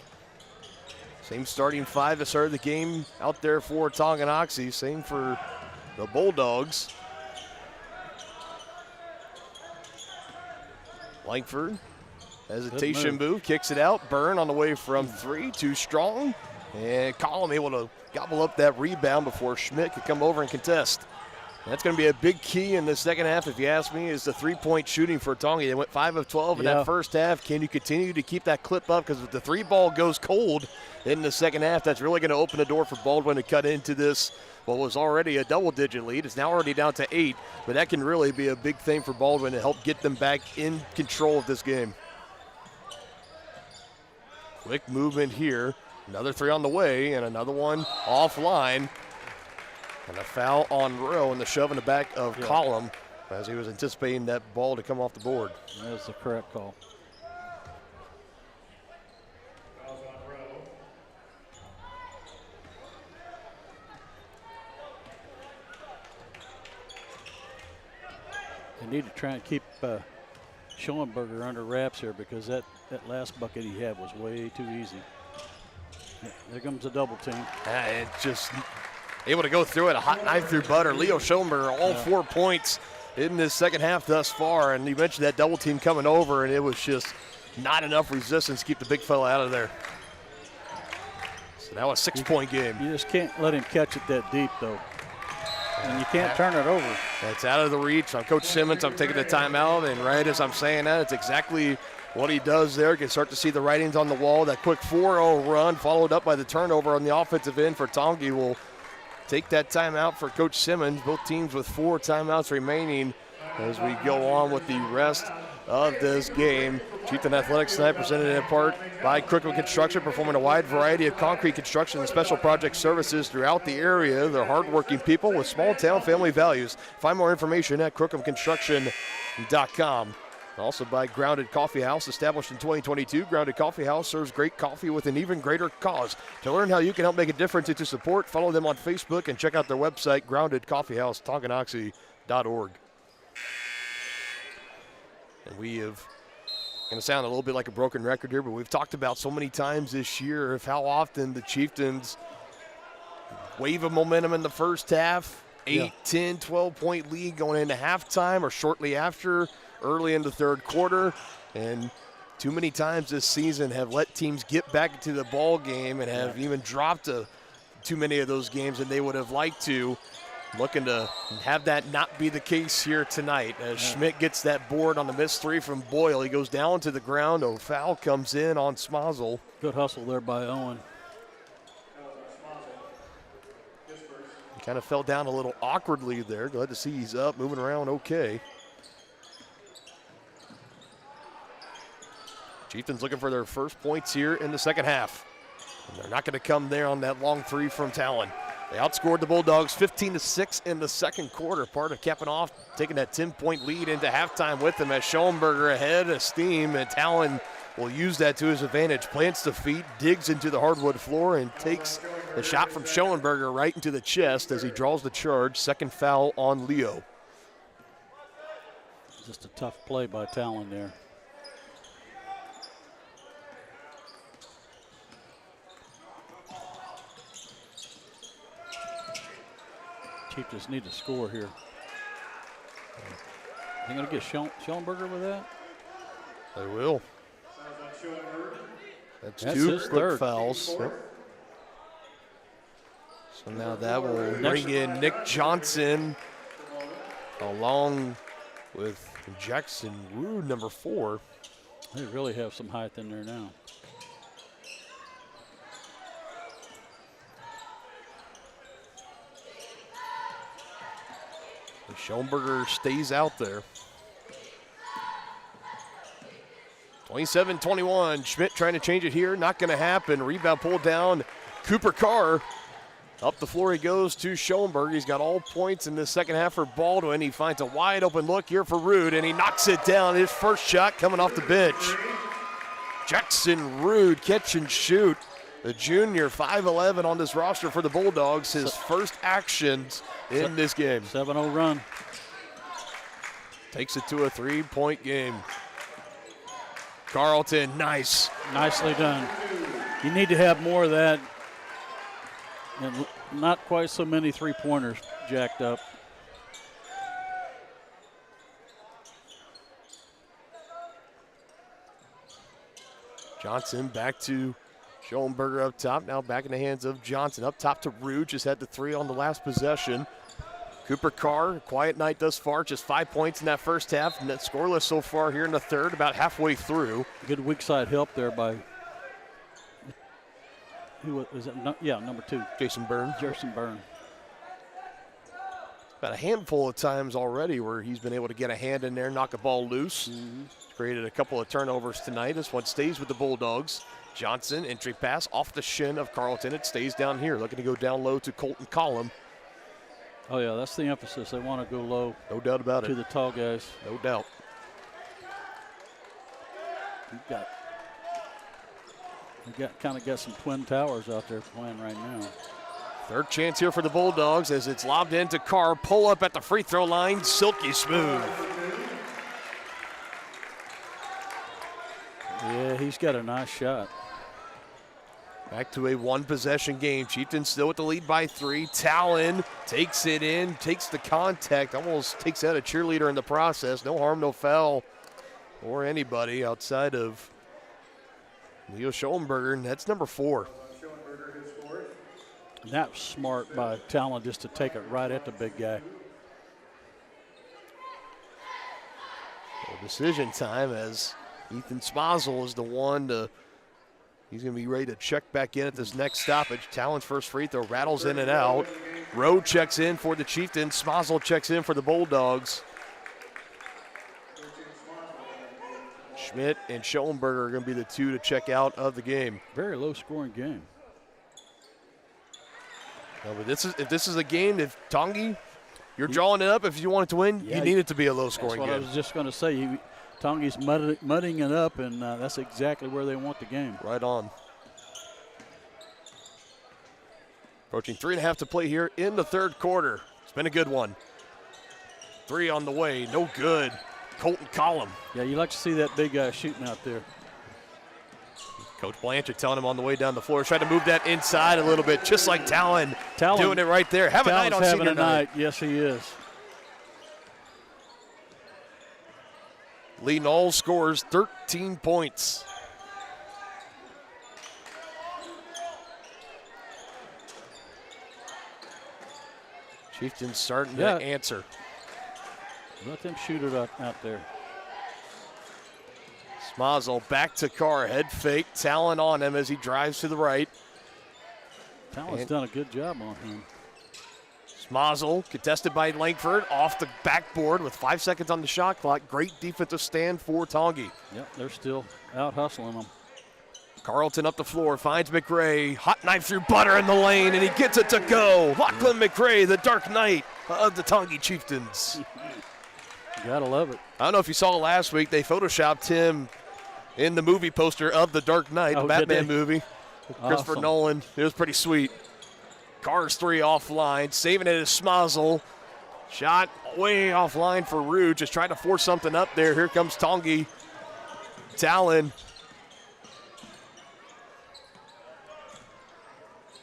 Same starting five that started the game out there for Tonganoxie. Same for the Bulldogs. Langford, hesitation move, kicks it out. Byrne on the way from three, too strong. And Collin able to gobble up that rebound before Schmidt could come over and contest. That's going to be a big key in the second half, if you ask me, is the three-point shooting for Tonga. They went 5 of 12 in that first half. Can you continue to keep that clip up? Because if the three ball goes cold in the second half, that's really going to open the door for Baldwin to cut into this, what was already a double-digit lead. It's now already down to 8, but that can really be a big thing for Baldwin to help get them back in control of this game. Quick movement here. Another three on the way, and another one offline. And a foul on Rowe and the shove in the back of Collin as he was anticipating that ball to come off the board. That was the correct call. They need to try and keep Schoenberger under wraps here because that last bucket he had was way too easy. There comes a double team. It just able to go through it, a hot knife through butter. Leo Schoenberger, all 4 points in this second half thus far. And you mentioned that double team coming over, and it was just not enough resistance to keep the big fella out of there. So now a 6-point game. You just can't let him catch it that deep, though. And you can't turn it over. That's out of the reach. On Coach Simmons, I'm taking the timeout, and right as I'm saying that, it's exactly what he does there. You can start to see the writings on the wall. That quick 4-0 run followed up by the turnover on the offensive end for Tongi will take that timeout for Coach Simmons. Both teams with 4 timeouts remaining as we go on with the rest of this game. Chieftain Athletics tonight presented in part by Crookham Construction, performing a wide variety of concrete construction and special project services throughout the area. They're hardworking people with small town family values. Find more information at crookhamconstruction.com. Also by Grounded Coffee House, established in 2022. Grounded Coffee House serves great coffee with an even greater cause. To learn how you can help make a difference and to support, follow them on Facebook and check out their website, groundedcoffeehouse.tonganoxie.org. And we have, going to sound a little bit like a broken record here, but we've talked about so many times this year of how often the Chieftains wave of momentum in the first half, 8, 10, 12-point lead going into halftime or shortly after, early in the third quarter, and too many times this season have let teams get back into the ball game and have even dropped too many of those games than they would have liked to. Looking to have that not be the case here tonight as Schmidt gets that board on the missed three from Boyle. He goes down to the ground. A foul comes in on Smazel. Good hustle there by Owen. He kind of fell down a little awkwardly there. Glad to see he's up, moving around okay. Chieftains looking for their first points here in the second half. And they're not going to come there on that long three from Talon. They outscored the Bulldogs 15-6 in the second quarter. Part of capping off, taking that 10-point lead into halftime with them as Schoenberger ahead of steam, and Talon will use that to his advantage. Plants the feet, digs into the hardwood floor, and takes the shot from Schoenberger right into the chest as he draws the charge. Second foul on Leo. Just a tough play by Talon there. Chieftains need to score here. They're going to get Schoenberger with that? They will. That's 2 quick third fouls. Yep. So now that will bring in Nick Johnson along with Jackson Wood, number 4. They really have some height in there now. Schoenberger stays out there. 27-21. Schmidt trying to change it here. Not going to happen. Rebound pulled down. Cooper Carr Up the floor he goes to Schoenberg. He's got all points in the second half for Baldwin. He finds a wide open look here for Rude, and he knocks it down. His first shot coming off the bench. Jackson Rude, catch and shoot. The junior, 5'11" on this roster for the Bulldogs. His first actions in this game. 7-0 run. Takes it to a 3-point game. Carlton, nice. Nicely done. You need to have more of that. And not quite so many three-pointers jacked up. Johnson back to Schoenberger up top. Now back in the hands of Johnson. Up top to Rude. Just had the three on the last possession. Cooper Carr, quiet night thus far. Just 5 points in that first half. Net scoreless so far here in the third, about halfway through. Good weak side help there by, who was it? Number 2. Jason Byrne. Jason Byrne. About a handful of times already where he's been able to get a hand in there, knock a ball loose. Created a couple of turnovers tonight. This one stays with the Bulldogs. Johnson, entry pass off the shin of Carlton. It stays down here, looking to go down low to Colton Collum. Oh, yeah, that's the emphasis. They want to go low. No doubt about it. To the tall guys. No doubt. We kind of got some twin towers out there playing right now. Third chance here for the Bulldogs as it's lobbed into Carr. Pull up at the free throw line, silky smooth. Yeah, he's got a nice shot. Back to a one-possession game. Chieftains still with the lead by 3. Talon takes it in, takes the contact, almost takes out a cheerleader in the process. No harm, no foul, or anybody outside of Leo Schoenberger, and that's number 4. And that was smart by Talon just to take it right at the big guy. Well, decision time as Ethan Smazel is the one to. He's going to be ready to check back in at this next stoppage. Talon's first free throw rattles in and out. Rowe checks in for the Chieftains. Smazel checks in for the Bulldogs. Schmidt and Schoenberger are going to be the 2 to check out of the game. Very low-scoring game. No, but if this is a game, if Tongi, you're drawing it up. If you want it to win, you need it to be a low-scoring game. That's what I was just going to say. Tongi's mudding it up, and that's exactly where they want the game. Right on. Approaching 3.5 to play here in the third quarter. It's been a good one. 3 on the way, no good. Colton Collum. Yeah, you like to see that big guy shooting out there. Coach Blanchard telling him on the way down the floor, trying to move that inside a little bit, just like Talon doing it right there. Have a night on senior night. Yes, he is. Lee Knoll scores 13 points. Chieftains starting to answer. Let them shoot it out there. Smazel back to Carr, head fake, Talon on him as he drives to the right. Talon's done a good job on him. Smazel contested by Langford off the backboard with 5 seconds on the shot clock. Great defensive stand for Tongi. Yep, they're still out hustling them. Carlton up the floor, finds McRae. Hot knife through butter in the lane, and he gets it to go. Lachlan McRae, the Dark Knight of the Tongi Chieftains. Gotta love it. I don't know if you saw last week, they photoshopped him in the movie poster of the Dark Knight, the Batman movie. Christopher Nolan. It was pretty sweet. Carr's 3 offline, saving it as Smazel. Shot way offline for Rude, just trying to force something up there. Here comes Tongi. Talon.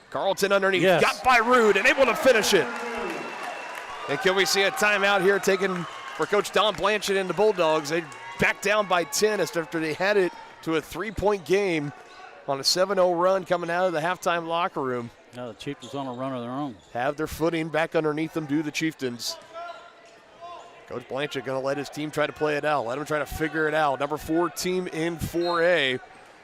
Carlton underneath, got by Rude and able to finish it. And can we see a timeout here taken for Coach Don Blanchard and the Bulldogs? They back down by 10 after they had it to a 3-point game on a 7-0 run coming out of the halftime locker room. Now the Chieftains on a run of their own. Have their footing back underneath them, do the Chieftains. Coach Blanchard going to let his team try to play it out. Let them try to figure it out. Number 4 team in 4A.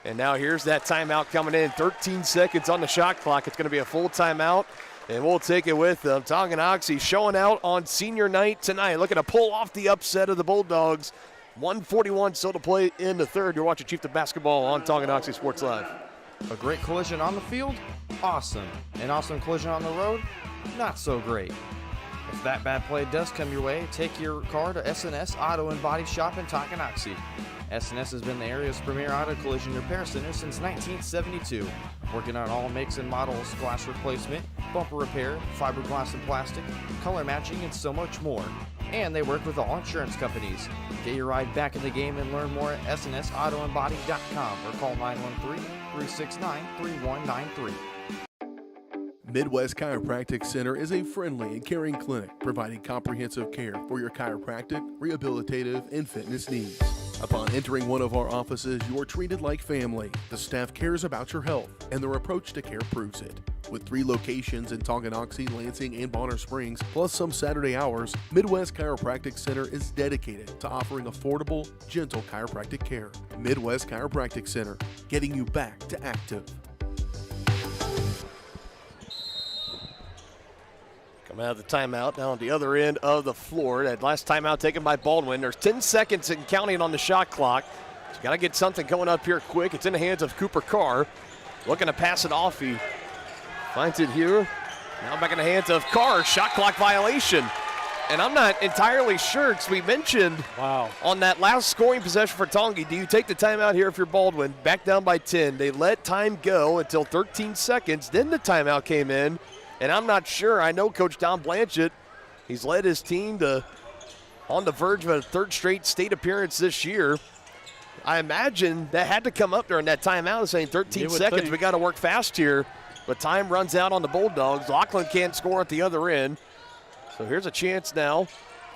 And now here's that timeout coming in. 13 seconds on the shot clock. It's going to be a full timeout, and we'll take it with them. Tonganoxie showing out on senior night tonight. Looking to pull off the upset of the Bulldogs. 1:41 still to play in the third. You're watching Chieftain basketball on Tonganoxie Sports Live. A great collision on the field? awesome. An awesome collision on the road? Not so great. If that bad play does come your way, take your car to SNS Auto and Body Shop in Tonganoxie. SNS has been the area's premier auto collision repair center since 1972, working on all makes and models, glass replacement, bumper repair, fiberglass and plastic, color matching, and so much more. And they work with all insurance companies. Get your ride back in the game and learn more at snsautoandbody.com or call 913-369-3193. Midwest Chiropractic Center is a friendly and caring clinic providing comprehensive care for your chiropractic, rehabilitative, and fitness needs. Upon entering one of our offices, you are treated like family. The staff cares about your health, and their approach to care proves it. With 3 locations in Tonganoxie, Lansing, and Bonner Springs, plus some Saturday hours, Midwest Chiropractic Center is dedicated to offering affordable, gentle chiropractic care. Midwest Chiropractic Center, getting you back to active. Coming out of the timeout, now on the other end of the floor. That last timeout taken by Baldwin. There's 10 seconds and counting on the shot clock. So got to get something going up here quick. It's in the hands of Cooper Carr. Looking to pass it off. He finds it here. Now back in the hands of Carr. Shot clock violation. And I'm not entirely sure, because we mentioned on that last scoring possession for Tongi, do you take the timeout here if you're Baldwin? Back down by 10. They let time go until 13 seconds. Then the timeout came in. And I'm not sure. I know Coach Don Blanchett, he's led his team to on the verge of a 3rd straight state appearance this year. I imagine that had to come up during that timeout, saying 13 seconds, we got to work fast here. But time runs out on the Bulldogs. Lachlan can't score at the other end. So here's a chance now.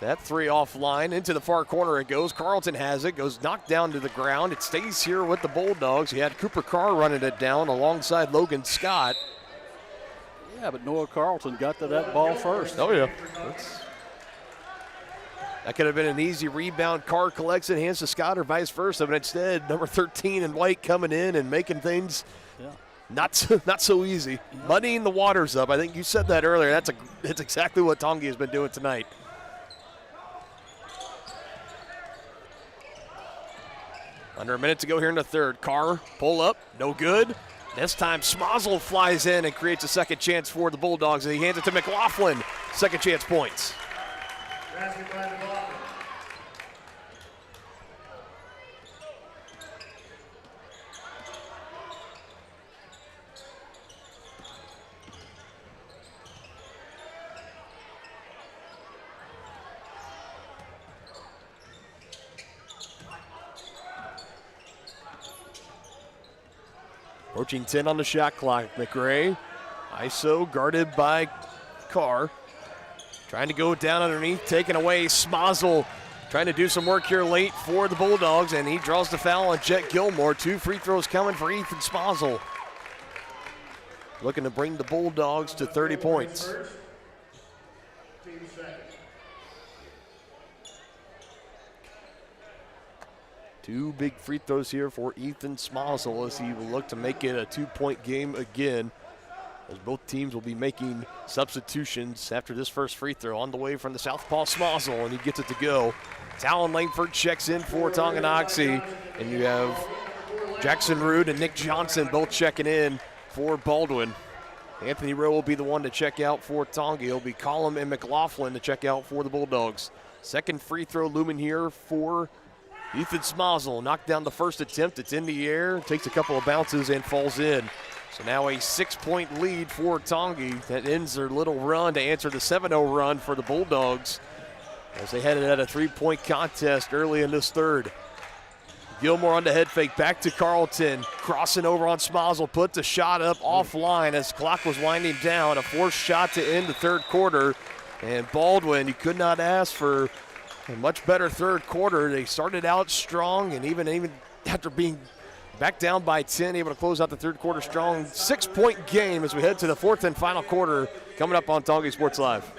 That 3 offline, into the far corner it goes. Carlton has it, goes knocked down to the ground. It stays here with the Bulldogs. He had Cooper Carr running it down alongside Logan Scott. Yeah, but Noah Carlton got to that ball first. Oh, yeah. That could have been an easy rebound. Carr collects it, hands to Scott, or vice versa. But instead, number 13 in white coming in and making things not so easy. Muddying the waters up. I think you said that earlier. That's exactly what Tongi has been doing tonight. Under a minute to go here in the 3rd. Carr, pull up, no good. This time, Smozzle flies in and creates a second chance for the Bulldogs. And he hands it to McLaughlin. Second chance points. Approaching 10 on the shot clock. McRae, ISO, guarded by Carr. Trying to go down underneath, taken away. Smozzle trying to do some work here late for the Bulldogs, and he draws the foul on Jet Gilmore. 2 free throws coming for Ethan Smozzle. Looking to bring the Bulldogs to 30 points. Two big free throws here for Ethan Smozzle as he will look to make it a 2-point game again, as both teams will be making substitutions after this first free throw. On the way from the southpaw Smozzle, and he gets it to go. Talon Langford checks in for Tonganoxie, and you have Jackson Rood and Nick Johnson both checking in for Baldwin. Anthony Rowe will be the one to check out for Tongi. It'll be Collum and McLaughlin to check out for the Bulldogs. Second free throw looming here for Ethan Smozzle. Knocked down the first attempt. It's in the air, takes a couple of bounces and falls in. So now a 6-point lead for Tongi. That ends their little run to answer the 7-0 run for the Bulldogs as they headed at a 3-point contest early in this 3rd. Gilmore on the head fake, back to Carlton. Crossing over on Smozzle, put the shot up offline as clock was winding down. A forced shot to end the 3rd quarter. And Baldwin, you could not ask for a much better 3rd quarter. They started out strong, and even after being back down by 10, able to close out the 3rd quarter strong. 6-point game as we head to the 4th and final quarter coming up on Tongi Sports Live.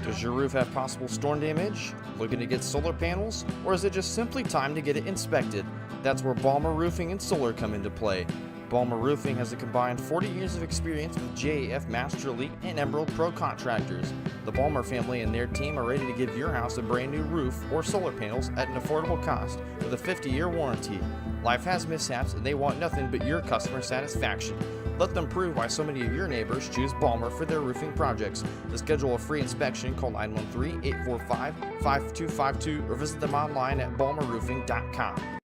Does your roof have possible storm damage? Looking to get solar panels? Or is it just simply time to get it inspected? That's where Balmer Roofing and Solar come into play. Balmer Roofing has a combined 40 years of experience with JAF Master Elite and Emerald Pro contractors. The Balmer family and their team are ready to give your house a brand new roof or solar panels at an affordable cost with a 50-year warranty. Life has mishaps and they want nothing but your customer satisfaction. Let them prove why so many of your neighbors choose Balmer for their roofing projects. To schedule a free inspection, call 913-845-5252 or visit them online at balmerroofing.com.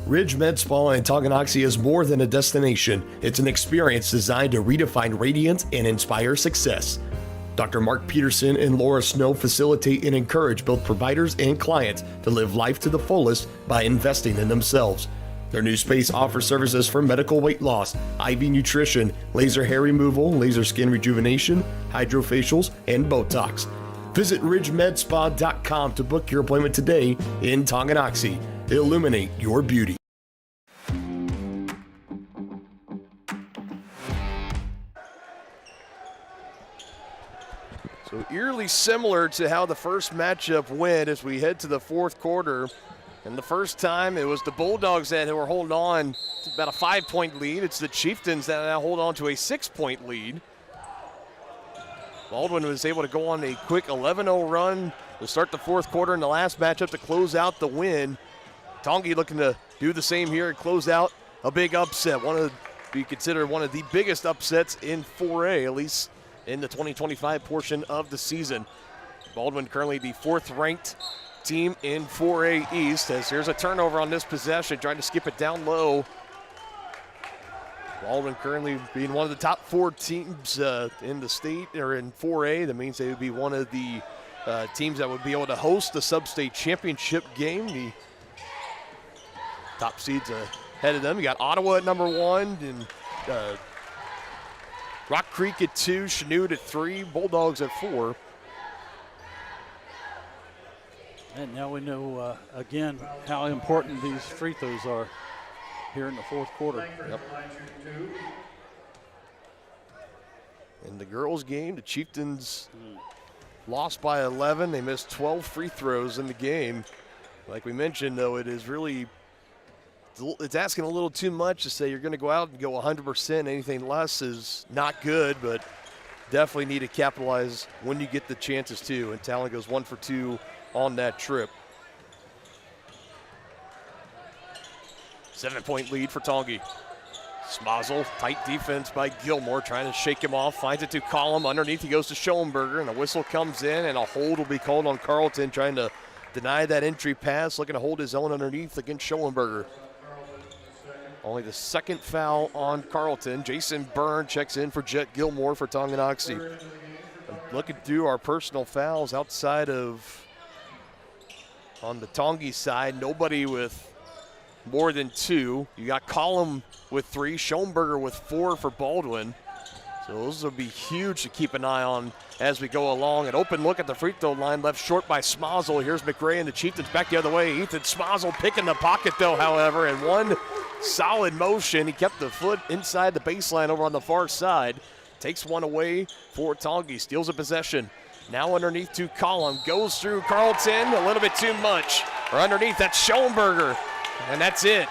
Ridge Med Spa in Tonganoxie is more than a destination. It's an experience designed to redefine radiance and inspire success. Dr. Mark Peterson and Laura Snow facilitate and encourage both providers and clients to live life to the fullest by investing in themselves. Their new space offers services for medical weight loss, IV nutrition, laser hair removal, laser skin rejuvenation, hydrofacials, and Botox. Visit ridgemedspa.com to book your appointment today in Tonganoxie. Illuminate your beauty. So eerily similar to how the first matchup went as we head to the fourth quarter. And the first time it was the Bulldogs that were holding on to about a 5-point lead. It's the Chieftains that now hold on to a 6-point lead. Baldwin was able to go on a quick 11-0 run to start the fourth quarter in the last matchup to close out the win. Tongi looking to do the same here and close out a big upset. Be considered one of the biggest upsets in 4A, at least in the 2025 portion of the season. Baldwin currently the 4th ranked team in 4A East, as here's a turnover on this possession, trying to skip it down low. Baldwin currently being one of the top 4 teams in the state, or in 4A. That means they would be one of the teams that would be able to host the sub-state championship game. The top seeds ahead of them. You got Ottawa at number 1, and Rock Creek at 2, Chanute at 3, Bulldogs at 4. And now we know, again, how important these free throws are here in the fourth quarter. Yep. In the girls' game, the Chieftains lost by 11. They missed 12 free throws in the game. Like we mentioned, though, it is really, it's asking a little too much to say you're going to go out and go 100%. Anything less is not good, but definitely need to capitalize when you get the chances to. And Talon goes 1 for 2 on that trip. 7-point lead for Tongi. Smazel, tight defense by Gilmore, trying to shake him off, finds it to Collum. Underneath he goes to Schoenberger, and a whistle comes in, and a hold will be called on Carlton, trying to deny that entry pass, looking to hold his own underneath against Schoenberger. Only the second foul on Carlton. Jason Byrne checks in for Jet Gilmore for Tonganoxie. Looking through our personal fouls outside of, on the Tongi side, nobody with more than 2. You got Collum with 3, Schoenberger with 4 for Baldwin. So those will be huge to keep an eye on as we go along. An open look at the free throw line, left short by Smazel. Here's McRae and the Chieftains back the other way. Ethan Smazel picking the pocket though, however, and one solid motion. He kept the foot inside the baseline over on the far side. Takes one away for Tongi, steals a possession. Now underneath to Collum, goes through Carlton, a little bit too much. Or underneath, that's Schoenberger, and that's it.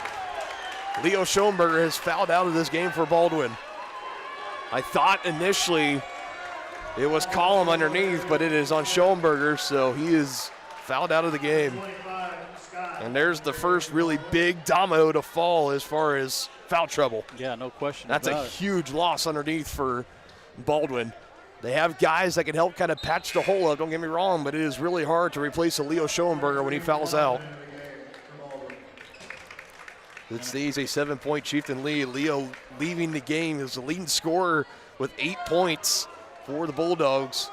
Leo Schoenberger has fouled out of this game for Baldwin. I thought initially it was Collum underneath, but it is on Schoenberger, so he is fouled out of the game. And there's the first really big domino to fall as far as foul trouble. Yeah, no question. That's a huge loss underneath for Baldwin. They have guys that can help kind of patch the hole up, don't get me wrong, but it is really hard to replace a Leo Schoenberger when he fouls out. It stays a 7-point Chieftain lead. Leo leaving the game as the leading scorer with 8 points for the Bulldogs.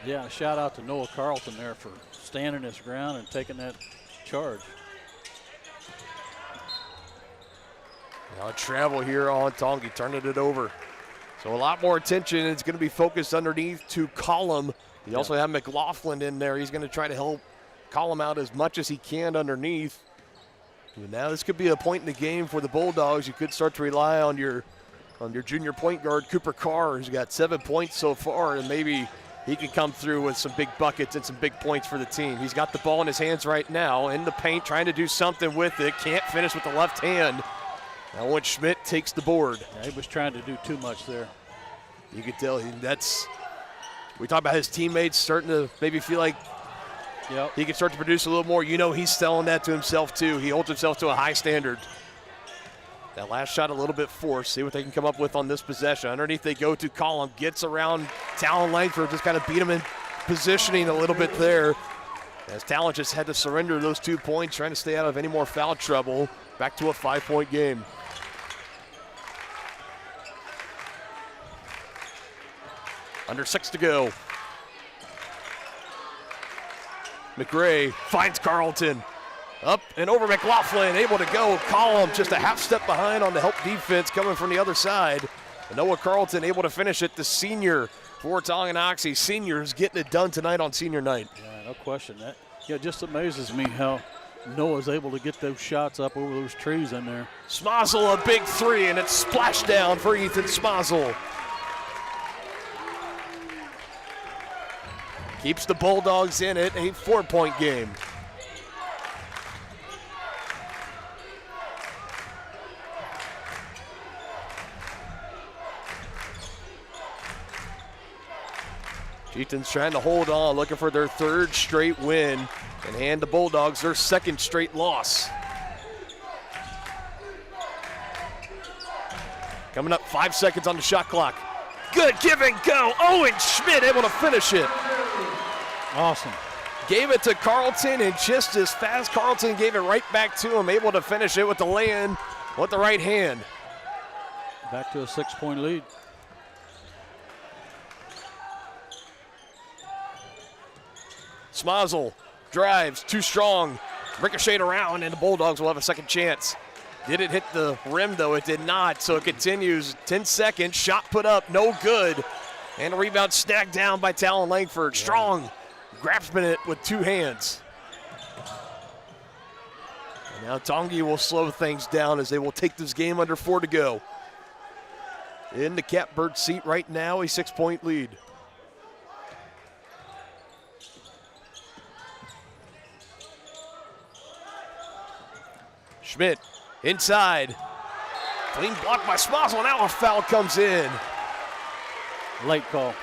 Yeah, shout out to Noah Carlton there for standing his ground and taking that charge. Now travel here on Tongi, turning it over. So a lot more attention. It's going to be focused underneath to Collum. You also have McLaughlin in there. He's going to try to help Collum out as much as he can underneath. And now this could be a point in the game for the Bulldogs. You could start to rely on your junior point guard, Cooper Carr, who's got 7 points so far, and maybe he can come through with some big buckets and some big points for the team. He's got the ball in his hands right now, in the paint, trying to do something with it. Can't finish with the left hand. Now when Schmidt takes the board. Yeah, he was trying to do too much there. You could tell we talk about his teammates starting to maybe feel like he can start to produce a little more. You know, he's telling that to himself too. He holds himself to a high standard. That last shot a little bit forced. See what they can come up with on this possession. Underneath they go to Column. Gets around Talon Langford. Just kind of beat him in positioning a little bit there. As Talon just had to surrender those 2 points, trying to stay out of any more foul trouble. Back to a 5-point game. Under 6 to go. McRae finds Carlton. Up and over McLaughlin, able to go. Column just a half step behind on the help defense coming from the other side. And Noah Carlton able to finish it, the senior for Tonganoxie. Seniors getting it done tonight on senior night. Yeah, no question. That it just amazes me how Noah's able to get those shots up over those trees in there. Smazel a big 3, and it's splashdown for Ethan Smazel. Keeps the Bulldogs in it, a 4-point game. Chieftains trying to hold on, looking for their 3rd straight win and hand the Bulldogs their 2nd straight loss. Coming up, 5 seconds on the shot clock. Good give and go. Owen Schmidt able to finish it. Awesome. Gave it to Carlton, and just as fast, Carlton gave it right back to him, able to finish it with the lay-in with the right hand. Back to a 6-point lead. Smazel drives, too strong. Ricocheted around, and the Bulldogs will have a second chance. Did it hit the rim, though? It did not, so it continues. 10 seconds, shot put up, no good. And a rebound snagged down by Talon Langford. Strong grabs it with 2 hands. And now Tongi will slow things down as they will take this game under 4 to go. In the catbird seat right now, a 6-point lead. Schmidt inside. Clean block by Smazel. Now a foul comes in. Late call.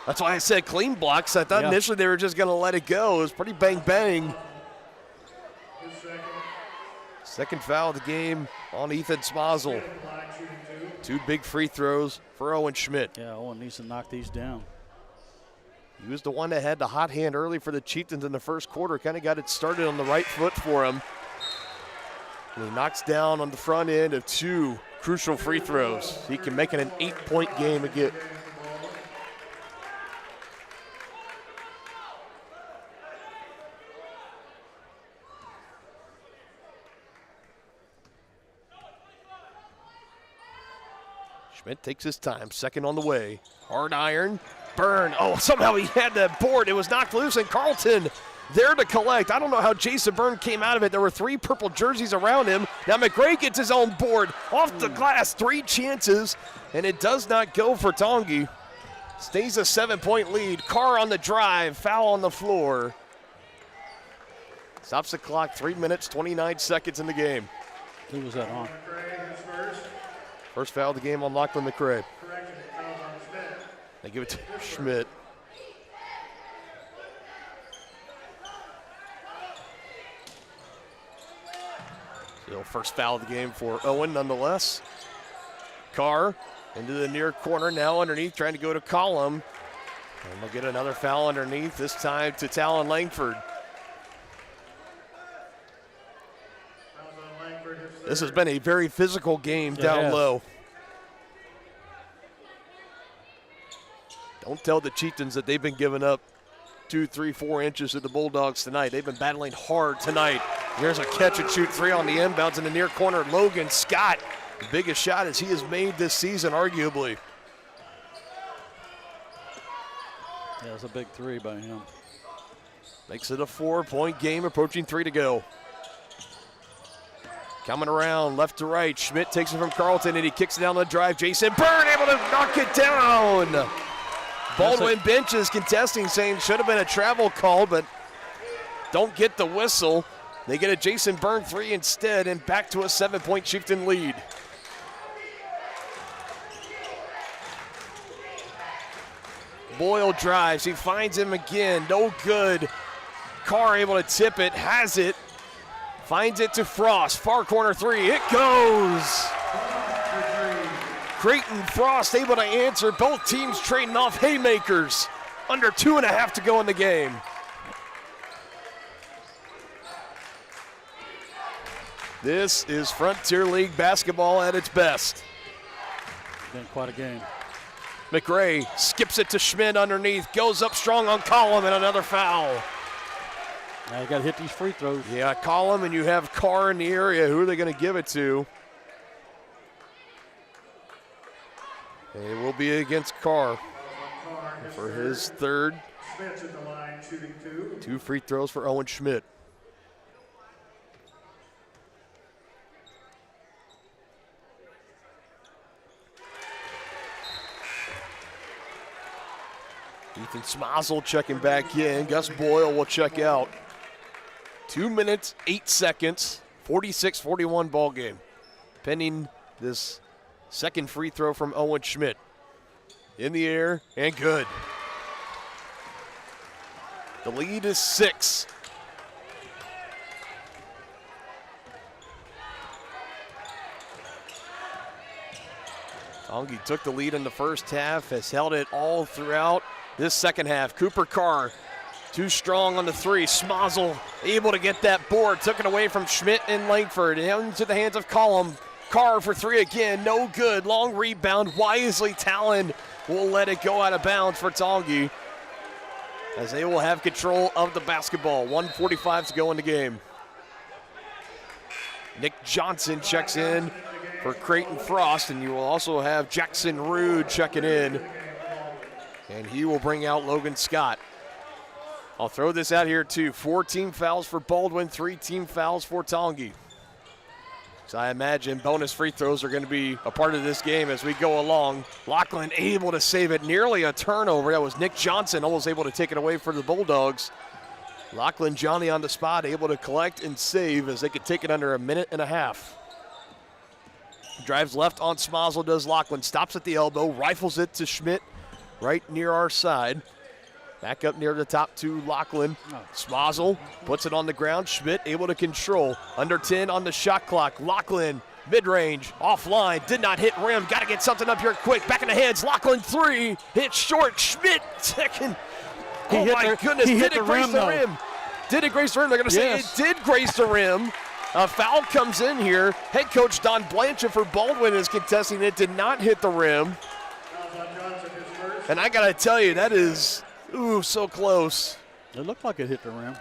That's why I said clean blocks. I thought initially they were just going to let it go. It was pretty bang. Second foul of the game on Ethan Smazel. 2 big free throws for Owen Schmidt. Yeah, Owen needs to knock these down. He was the one that had the hot hand early for the Chieftains in the first quarter. Kind of got it started on the right foot for him. And he knocks down on the front end of 2 crucial free throws. He can make it an 8-point game again. Schmidt takes his time, second on the way. Hard iron, burn. Oh, somehow he had that board. It was knocked loose, and Carlton there to collect. I don't know how Jason Byrne came out of it. There were 3 purple jerseys around him. Now McRae gets his own board off the glass. 3 chances, and it does not go for Tongi. Stays a 7-point lead. Carr on the drive, foul on the floor. Stops the clock, 3 minutes, 29 seconds in the game. Who was that on? First foul of the game on Lachlan McRae. They give it to Schmidt. Still first foul of the game for Owen nonetheless. Carr into the near corner now underneath, trying to go to Column. And we'll get another foul underneath, this time to Talon Langford. This has been a very physical game down low. Don't tell the Chieftains that they've been giving up 2, 3, 4 inches to the Bulldogs tonight. They've been battling hard tonight. Here's a catch and shoot 3 on the inbounds in the near corner. Logan Scott, the biggest shot as he has made this season, arguably. Yeah, it's a big 3 by him. Makes it a 4-point game, approaching 3 to go. Coming around left to right. Schmidt takes it from Carlton, and he kicks it down the drive. Jason Byrne able to knock it down. Baldwin benches contesting, saying should have been a travel call, but don't get the whistle. They get a Jason Byrne 3 instead, and back to a 7-point Chieftain lead. Boyle drives. He finds him again. No good. Carr able to tip it. Has it. Finds it to Frost. Far corner three. It goes. Creighton Frost able to answer. Both teams trading off haymakers. Under 2.5 to go in the game. This is Frontier League basketball at its best. Been quite a game. McRae skips it to Schmidt underneath. Goes up strong on Collum and another foul. Now you got to hit these free throws. Yeah, Collum, and you have Carr in the area. Who are they going to give it to? And it will be against Carr for his third. Schmidt's at the line, shooting 2. 2 free throws for Owen Schmidt. Ethan Smazel checking back in. Gus Boyle will check out. 2 minutes, 8 seconds, 46-41 ball game. Pending this second free throw from Owen Schmidt. In the air and good. The lead is 6. Tongi took the lead in the first half, has held it all throughout this second half. Cooper Carr, too strong on the three. Smazel able to get that board, took it away from Schmidt and Langford. Into the hands of Collum. Carr for three again, no good. Long rebound, wisely Talon will let it go out of bounds for Tongi, as they will have control of the basketball. 1:45 to go in the game. Nick Johnson checks in for Creighton Frost, and you will also have Jackson Rude checking in, and he will bring out Logan Scott. I'll throw this out here too. 4 team fouls for Baldwin, 3 team fouls for Tongi. So I imagine bonus free throws are going to be a part of this game as we go along. Lachlan able to save it, nearly a turnover. That was Nick Johnson almost able to take it away for the Bulldogs. Lachlan Johnny on the spot, able to collect and save as they could take it under 1.5 minutes. Drives left on Smazel, does Lachlan. Stops at the elbow, rifles it to Schmidt right near our side. Back up near the top to Lachlan. Smazel puts it on the ground. Schmidt able to control. Under 10 on the shot clock. Lachlan, mid-range, offline, did not hit rim. Got to get something up here quick. Back in the hands. Lachlan 3, hit short. Schmidt second. Oh my goodness, did it grace the rim? Did it grace the rim? They're going to say it did grace the rim. A foul comes in here. Head coach Don Blanchard for Baldwin is contesting it. Did not hit the rim. And I got to tell you, that is, ooh, so close. It looked like it hit the rim.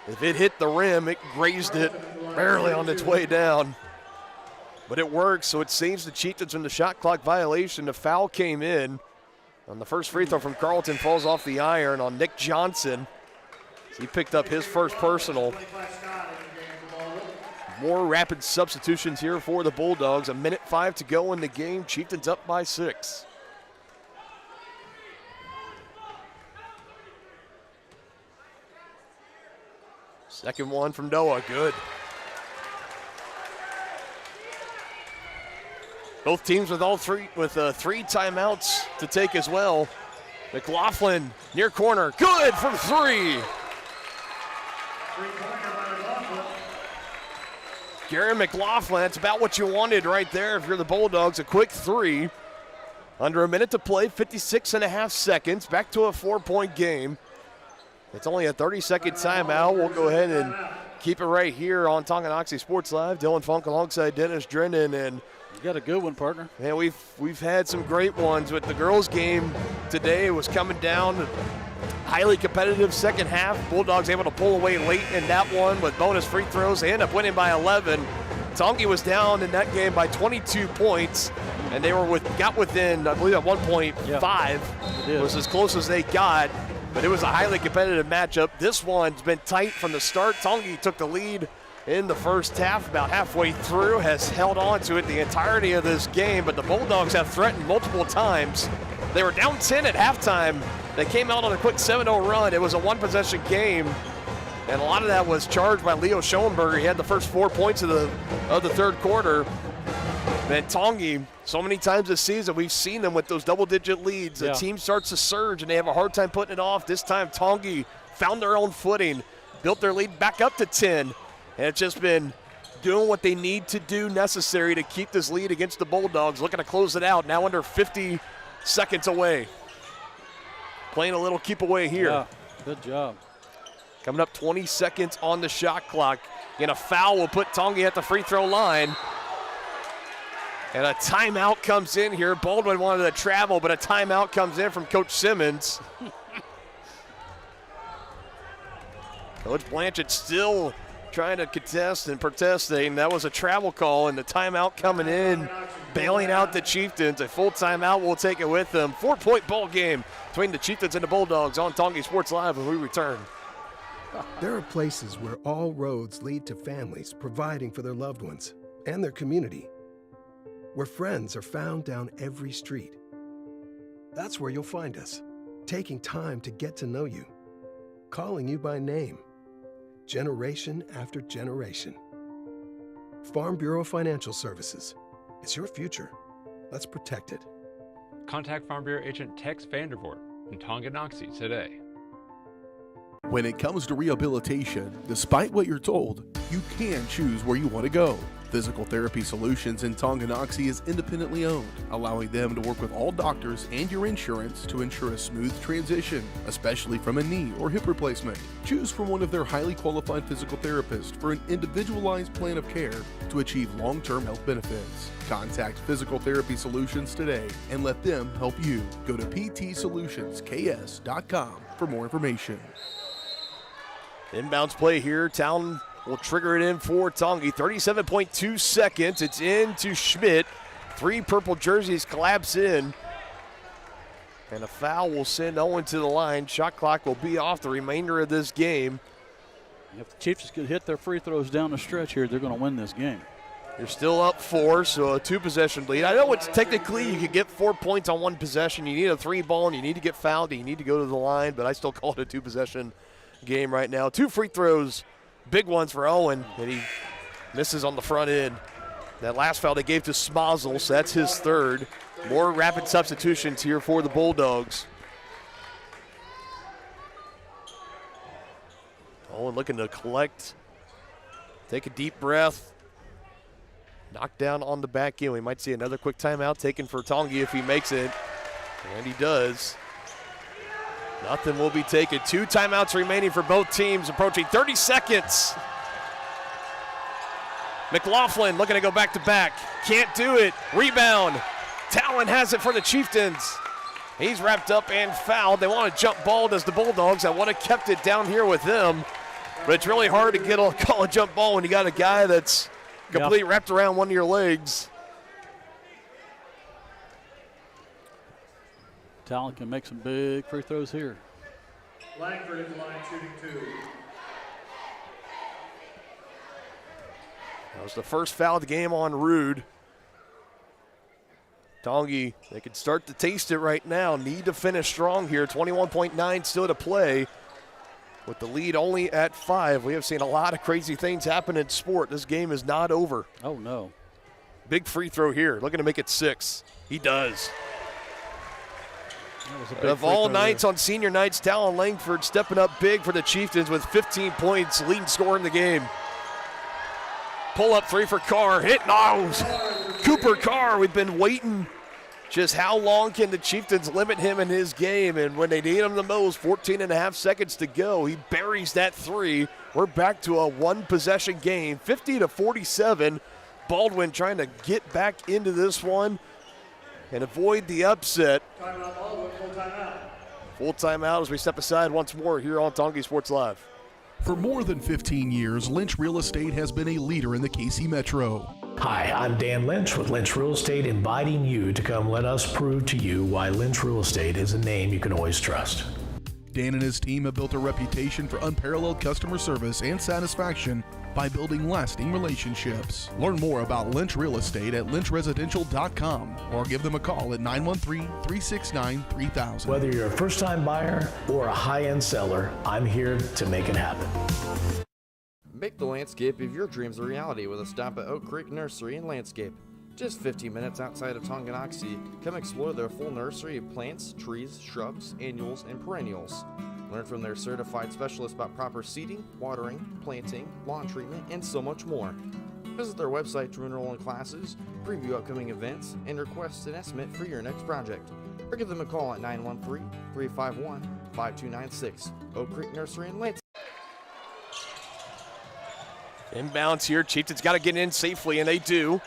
If it hit the rim, it grazed it barely on its way down. But it works, so it saves the Chieftains from the shot clock violation. The foul came in on the first free throw from Carleton, falls off the iron on Nick Johnson. He picked up his first personal. More rapid substitutions here for the Bulldogs. 1:05 minutes to go in the game. Chieftains up by 6. Second one from Noah, good. Both teams with three timeouts to take as well. McLaughlin near corner, good from 3. Gary McLaughlin, that's about what you wanted right there if you're the Bulldogs. A quick 3. Under 1 minute to play, 56.5 seconds. Back to a 4-point game. It's only a 30-second timeout. We'll go ahead and keep it right here on Tonganoxie Sports Live. Dylan Funk alongside Dennis Drennan. And you got a good one, partner. Man, we've had some great ones. With the girls' game today, it was coming down. Highly competitive second half. Bulldogs able to pull away late in that one with bonus free throws. They end up winning by 11. Tongi was down in that game by 22 points, and they got within, I believe, at 1.5. It was as close as they got, but it was a highly competitive matchup. This one's been tight from the start. Tongi took the lead in the first half, about halfway through, has held on to it the entirety of this game, but the Bulldogs have threatened multiple times. They were down 10 at halftime. They came out on a quick 7-0 run. It was a one-possession game, and a lot of that was charged by Leo Schoenberger. He had the first 4 points of the third quarter. And Tongi, so many times this season, we've seen them with those double-digit leads. The team starts to surge, and they have a hard time putting it off. This time, Tongi found their own footing, built their lead back up to 10, and it's just been doing what they need to do necessary to keep this lead against the Bulldogs. Looking to close it out, now under 50 seconds away. Playing a little keep away here. Yeah, good job. Coming up 20 seconds on the shot clock. And a foul will put Tongi at the free throw line. And a timeout comes in here. Baldwin wanted to travel, but a timeout comes in from Coach Simmons. Coach Blanchett still trying to contest and protesting. That was a travel call, and the timeout coming in, bailing out the Chieftains. A full timeout will take it with them. 4-point ball game between the Chieftains and the Bulldogs on Tongi Sports Live when we return. There are places where all roads lead to families providing for their loved ones and their community, where friends are found down every street. That's where you'll find us, taking time to get to know you, calling you by name, generation after generation. Farm Bureau Financial Services. It's your future. Let's protect it. Contact Farm Bureau agent Tex Vandervoort in Tonganoxie today. When it comes to rehabilitation, despite what you're told, you can choose where you want to go. Physical Therapy Solutions in Tonganoxie is independently owned, allowing them to work with all doctors and your insurance to ensure a smooth transition, especially from a knee or hip replacement. Choose from one of their highly qualified physical therapists for an individualized plan of care to achieve long-term health benefits. Contact Physical Therapy Solutions today and let them help you. Go to ptsolutionsks.com for more information. Inbounds play here. Town will trigger it in for Tongi. 37.2 seconds. It's in to Schmidt. 3 purple jerseys collapse in. And a foul will send Owen to the line. Shot clock will be off the remainder of this game. If the Chiefs could hit their free throws down the stretch here, they're going to win this game. You're still up 4, so a 2-possession lead. I know it's technically you could get 4 points on 1 possession. You need a 3 ball and you need to get fouled and you need to go to the line, but I still call it a 2-possession game right now. 2 free throws, big ones for Owen, and he misses on the front end. That last foul they gave to Smozzle, so that's his 3rd. More rapid substitutions here for the Bulldogs. Owen looking to collect, take a deep breath, knock down on the back end. We might see another quick timeout taken for Tongi if he makes it, and he does. Nothing will be taken. 2 timeouts remaining for both teams, approaching 30 seconds. McLaughlin looking to go back to back. Can't do it. Rebound. Talon has it for the Chieftains. He's wrapped up and fouled. They want to jump ball as the Bulldogs. I would have kept it down here with them, but it's really hard to call a jump ball when you got a guy that's completely wrapped around one of your legs. Talon can make some big free throws here. Langford at the line shooting 2. That was the first foul of the game on Rude. Tongi, they can start to taste it right now. Need to finish strong here. 21.9 still to play. With the lead only at 5. We have seen a lot of crazy things happen in sport. This game is not over. Oh, no. Big free throw here. Looking to make it 6. He does. Of all nights on senior nights, Talon Langford stepping up big for the Chieftains with 15 points, leading scorer in the game. Pull up 3 for Carr. Hit nose. Cooper Carr, we've been waiting. Just how long can the Chieftains limit him in his game? And when they need him the most, 14.5 seconds to go. He buries that 3. We're back to a 1-possession game, 50-47. Baldwin trying to get back into this one and avoid the upset. Timeout, Baldwin, full timeout. Full timeout as we step aside once more here on Tongi Sports Live. For more than 15 years, Lynch Real Estate has been a leader in the KC Metro. Hi, I'm Dan Lynch with Lynch Real Estate, inviting you to come let us prove to you why Lynch Real Estate is a name you can always trust. Dan and his team have built a reputation for unparalleled customer service and satisfaction by building lasting relationships. Learn more about Lynch Real Estate at lynchresidential.com or give them a call at 913-369-3000. Whether you're a first-time buyer or a high-end seller, I'm here to make it happen. Make the landscape of your dreams a reality with a stop at Oak Creek Nursery and Landscape. Just 15 minutes outside of Tonganoxie, come explore their full nursery of plants, trees, shrubs, annuals, and perennials. Learn from their certified specialists about proper seeding, watering, planting, lawn treatment, and so much more. Visit their website to enroll in classes, preview upcoming events, and request an estimate for your next project. Or give them a call at 913-351-5296. Oak Creek Nursery in Lansing. Inbounds here. Chieftains got to get in safely, and they do.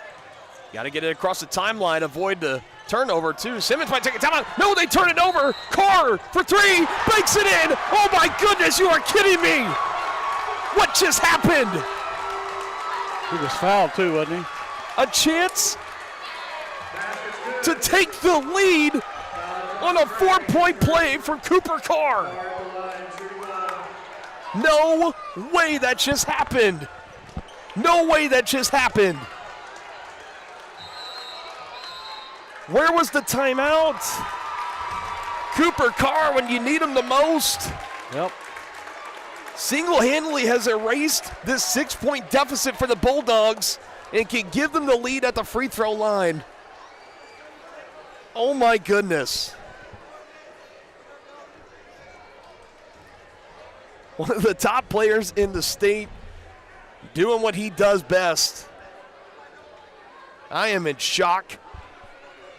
Got to get it across the timeline, avoid the turnover, too. Simmons might take a timeout. No, they turn it over. Carr for three, breaks it in. Oh, my goodness, you are kidding me. What just happened? He was fouled, too, wasn't he? A chance to take the lead on a 4-point play from Cooper Carr. No way that just happened. No way that just happened. Where was the timeout? Cooper Carr when you need him the most. Yep. Single-handedly has erased this 6-point deficit for the Bulldogs and can give them the lead at the free throw line. Oh my goodness. One of the top players in the state doing what he does best. I am in shock.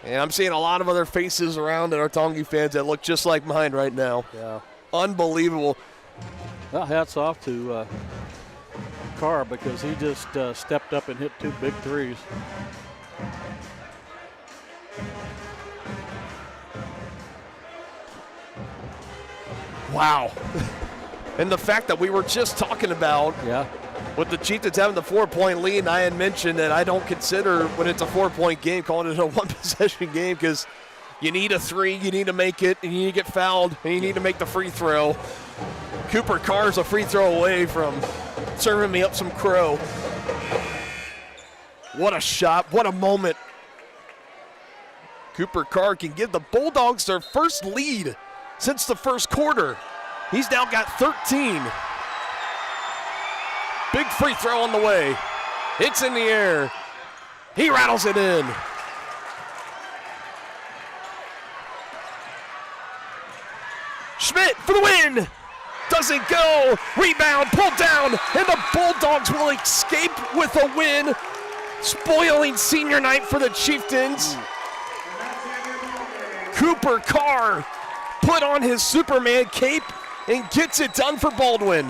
And I'm seeing a lot of other faces around that are Tongi fans that look just like mine right now. Yeah. Unbelievable. Well, hats off to Carr because he just stepped up and hit 2 big threes. Wow. And the fact that we were just talking about with the Chieftains having the 4-point lead, and I had mentioned that I don't consider when it's a 4-point game calling it a one-possession game because you need a 3, you need to make it, and you need to get fouled, and you need to make the free throw. Cooper Carr's a free throw away from serving me up some crow. What a shot, what a moment. Cooper Carr can give the Bulldogs their first lead since the first quarter. He's now got 13. Big free throw on the way. It's in the air. He rattles it in. Schmidt for the win. Doesn't go. Rebound, pulled down, and the Bulldogs will escape with a win. Spoiling senior night for the Chieftains. Cooper Carr put on his Superman cape and gets it done for Baldwin.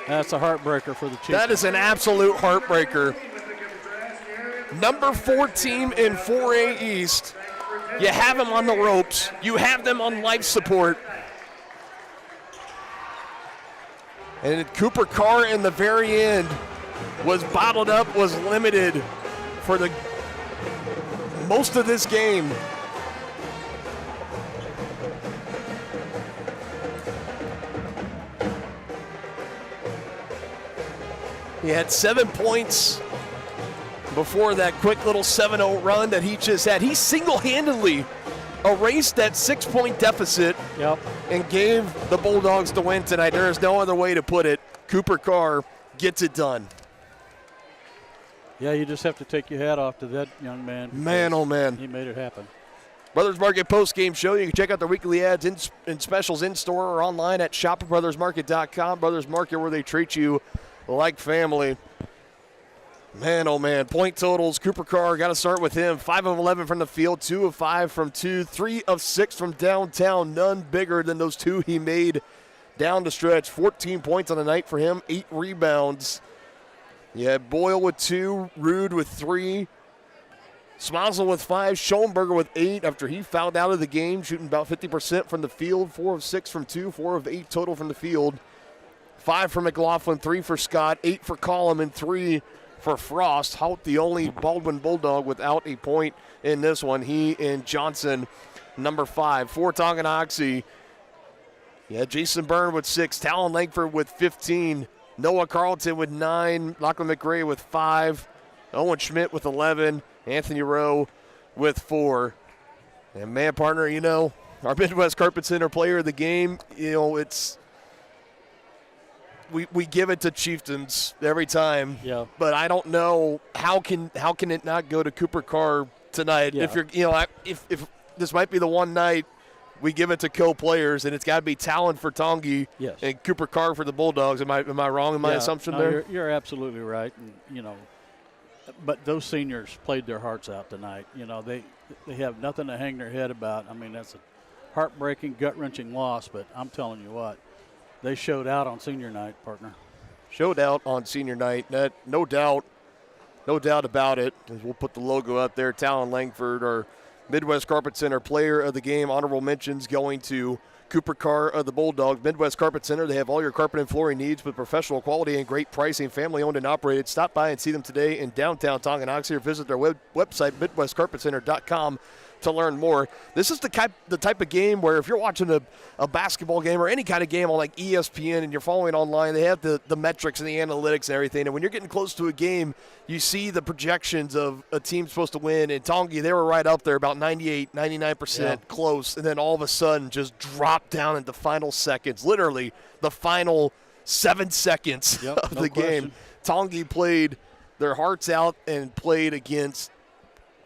That's a heartbreaker for the Chiefs. That is an absolute heartbreaker. Number 4 team in 4A East. You have them on the ropes. You have them on life support. And Cooper Carr in the very end was bottled up, was limited for the most of this game. He had 7 points before that quick little 7-0 run that he just had. He single-handedly erased that 6-point deficit and gave the Bulldogs the win tonight. There is no other way to put it. Cooper Carr gets it done. Yeah, you just have to take your hat off to that young man. Man, oh man. He made it happen. Brothers Market post-game show. You can check out their weekly ads and specials in-store or online at shopbrothersmarket.com. Brothers Market, where they treat you like family. Man, oh man, point totals. Cooper Carr, got to start with him. 5 of 11 from the field, 2 of 5 from 2, 3 of 6 from downtown. None bigger than those 2 he made down the stretch. 14 points on the night for him, 8 rebounds. You had Boyle with 2, Rude with 3, Smazel with 5, Schoenberger with 8 after he fouled out of the game, shooting about 50% from the field, 4 of 6 from 2, 4 of 8 total from the field. 5 for McLaughlin, 3 for Scott, 8 for Collum, and 3 for Frost. Hout, the only Baldwin Bulldog without a point in this one. He and Johnson, number 5. For Tonganoxie, yeah, Jason Byrne with 6, Talon Langford with 15, Noah Carlton with 9, Lachlan McRae with 5, Owen Schmidt with 11, Anthony Rowe with 4. And man, partner, you know, our Midwest Carpet Center player of the game, you know, it's we give it to Chieftains every time. Yeah. But I don't know how can it not go to Cooper Carr tonight? Yeah. If you're if this might be the one night we give it to co-players, and it's got to be Talon for Tongi and Cooper Carr for the Bulldogs. Am I wrong in my assumption there? You're absolutely right. And, but those seniors played their hearts out tonight. They have nothing to hang their head about. I mean, that's a heartbreaking, gut-wrenching loss, but I'm telling you what, they showed out on senior night, partner. Showed out on senior night. No doubt about it. We'll put the logo up there. Talon Langford, our Midwest Carpet Center player of the game. Honorable mentions going to Cooper Carr of the Bulldogs. Midwest Carpet Center, they have all your carpet and flooring needs with professional quality and great pricing. Family-owned and operated. Stop by and see them today in downtown Tonganoxie or visit their website, MidwestCarpetCenter.com, to learn more. This is the type of game where if you're watching a basketball game or any kind of game on like ESPN and you're following online, they have the metrics and the analytics and everything. And when you're getting close to a game, you see the projections of a team supposed to win. And Tongi, they were right up there, about 98, 99% close. And then all of a sudden just dropped down in the final seconds, literally the final 7 seconds of the game. Tongi played their hearts out and played against –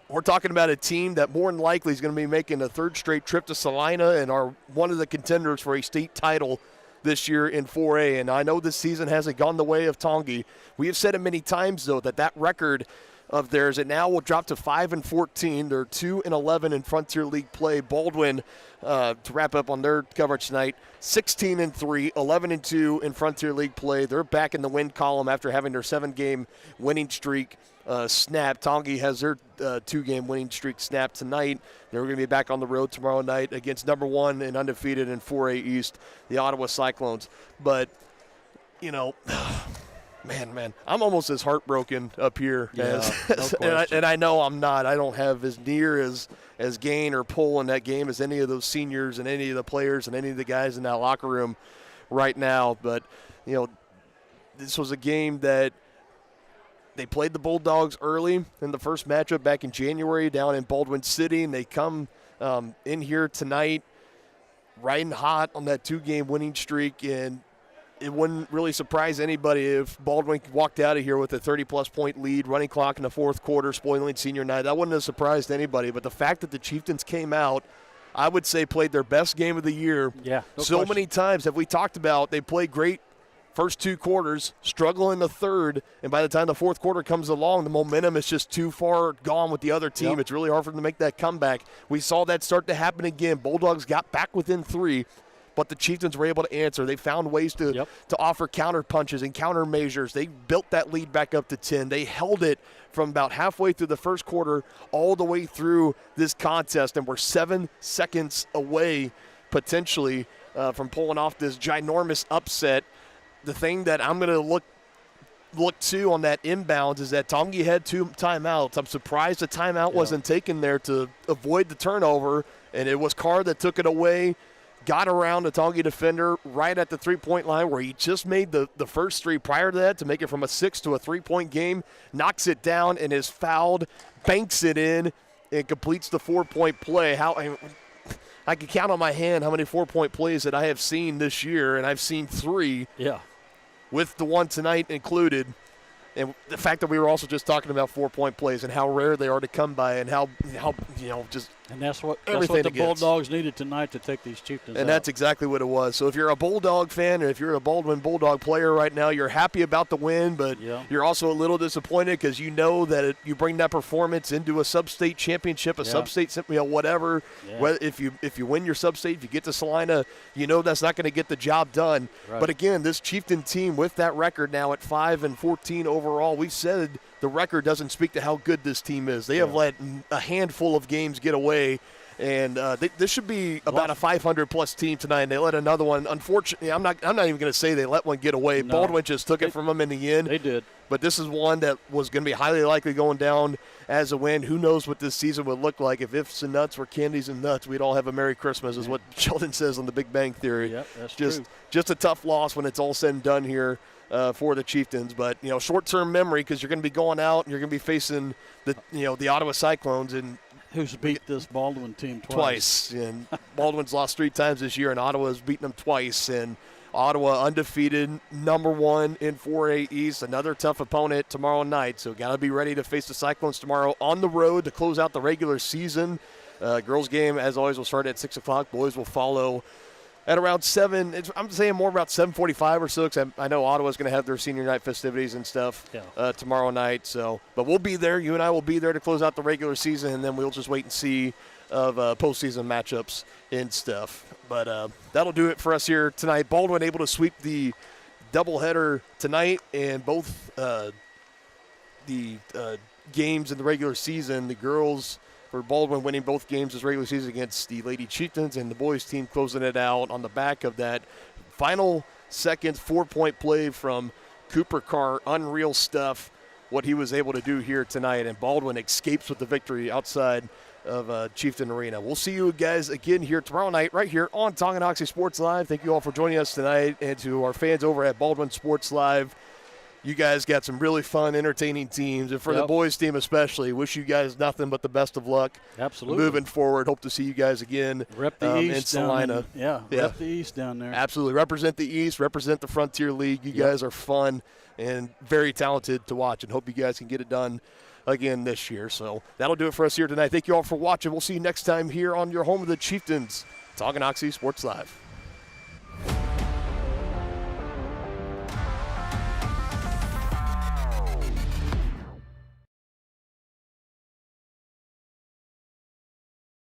we're talking about a team that more than likely is going to be making a third straight trip to Salina and are one of the contenders for a state title this year in 4A. And I know this season hasn't gone the way of Tongi. We have said it many times, though, that record of theirs, it now will drop to 5-14. They're 2-11 in Frontier League play. Baldwin, to wrap up on their coverage tonight, 16-3, 11-2 in Frontier League play. They're back in the win column after having their 7-game winning streak snap. Tongi has their 2-game winning streak snapped tonight. They're going to be back on the road tomorrow night against number 1 and undefeated in 4A East, the Ottawa Cyclones. But, man, I'm almost as heartbroken up here and I know I'm not. I don't have as near as gain or pull in that game as any of those seniors and any of the players and any of the guys in that locker room right now. But, this was a game that they played the Bulldogs early in the first matchup back in January down in Baldwin City, and they come in here tonight riding hot on that 2-game winning streak, and it wouldn't really surprise anybody if Baldwin walked out of here with a 30-plus point lead, running clock in the fourth quarter, spoiling senior night. That wouldn't have surprised anybody, but the fact that the Chieftains came out, I would say played their best game of the year. Yeah, many times have we talked about they played great first 2 quarters, struggle in the third, and by the time the fourth quarter comes along, the momentum is just too far gone with the other team. It's really hard for them to make that comeback. We saw that start to happen again. Bulldogs got back within 3, but the Chieftains were able to answer. They found ways to offer counter punches and counter measures. They built that lead back up to 10. They held it from about halfway through the first quarter all the way through this contest, and we're 7 seconds away potentially from pulling off this ginormous upset. The thing that I'm going to look to on that inbounds is that Tongi had 2 timeouts. I'm surprised the timeout wasn't taken there to avoid the turnover, and it was Carr that took it away, got around the Tongi defender right at the 3-point line where he just made the first 3 prior to that to make it from a 6 to a 3-point game, knocks it down and is fouled, banks it in, and completes the 4-point play. I can count on my hand how many 4-point plays that I have seen this year, and I've seen 3. Yeah. With the one tonight included, and the fact that we were also just talking about 4-point plays and how rare they are to come by, and how just and that's what the Bulldogs needed tonight to take these Chieftains out. And that's exactly what it was. So if you're a Bulldog fan, or if you're a Baldwin Bulldog player right now, you're happy about the win, but you're also a little disappointed because you know that you bring that performance into a sub-state championship, sub-state, whatever. Yeah. If you win your sub-state, if you get to Salina, you know that's not going to get the job done. Right. But again, this Chieftain team with that record now at 5-14 overall, we've said the record doesn't speak to how good this team is. They have let a handful of games get away, and this should be about a 500-plus team tonight, and they let another one. Unfortunately, I'm not even going to say they let one get away. No. Baldwin just took it from them in the end. They did. But this is one that was going to be highly likely going down as a win. Who knows what this season would look like. If ifs and nuts were candies and nuts, we'd all have a Merry Christmas, is what Sheldon says on The Big Bang Theory. Yep, that's just, true. Just a tough loss when it's all said and done here for the Chieftains. But, short-term memory, because you're going to be going out and you're going to be facing the Ottawa Cyclones. And who's beat this Baldwin team twice. And Baldwin's lost 3 times this year, and Ottawa's beaten them twice. And Ottawa undefeated, #1 in 4A East. Another tough opponent tomorrow night. So got to be ready to face the Cyclones tomorrow on the road to close out the regular season. Girls game, as always, will start at 6 o'clock. Boys will follow at around 7. I'm saying more about 7:45 or so, because I know Ottawa's going to have their senior night festivities and stuff tomorrow night. So, but we'll be there. You and I will be there to close out the regular season, and then we'll just wait and see of postseason matchups and stuff. But that'll do it for us here tonight. Baldwin able to sweep the doubleheader tonight, and both the games in the regular season, the girls for Baldwin winning both games this regular season against the Lady Chieftains, and the boys team closing it out on the back of that final second 4-point play from Cooper Carr. Unreal stuff, what he was able to do here tonight, and Baldwin escapes with the victory outside of Chieftain Arena. We'll see you guys again here tomorrow night right here on Tonganoxie Sports Live. Thank you all for joining us tonight, and to our fans over at Baldwin Sports Live. You guys got some really fun, entertaining teams, and for the boys team especially, wish you guys nothing but the best of luck. Absolutely. Moving forward, hope to see you guys again. Rep the East in Salina. Rep the East down there. Absolutely. Represent the East, represent the Frontier League. You guys are fun and very talented to watch, and hope you guys can get it done again this year. So that'll do it for us here tonight. Thank you all for watching. We'll see you next time here on your home of the Chieftains, Tonganoxie Sports Live.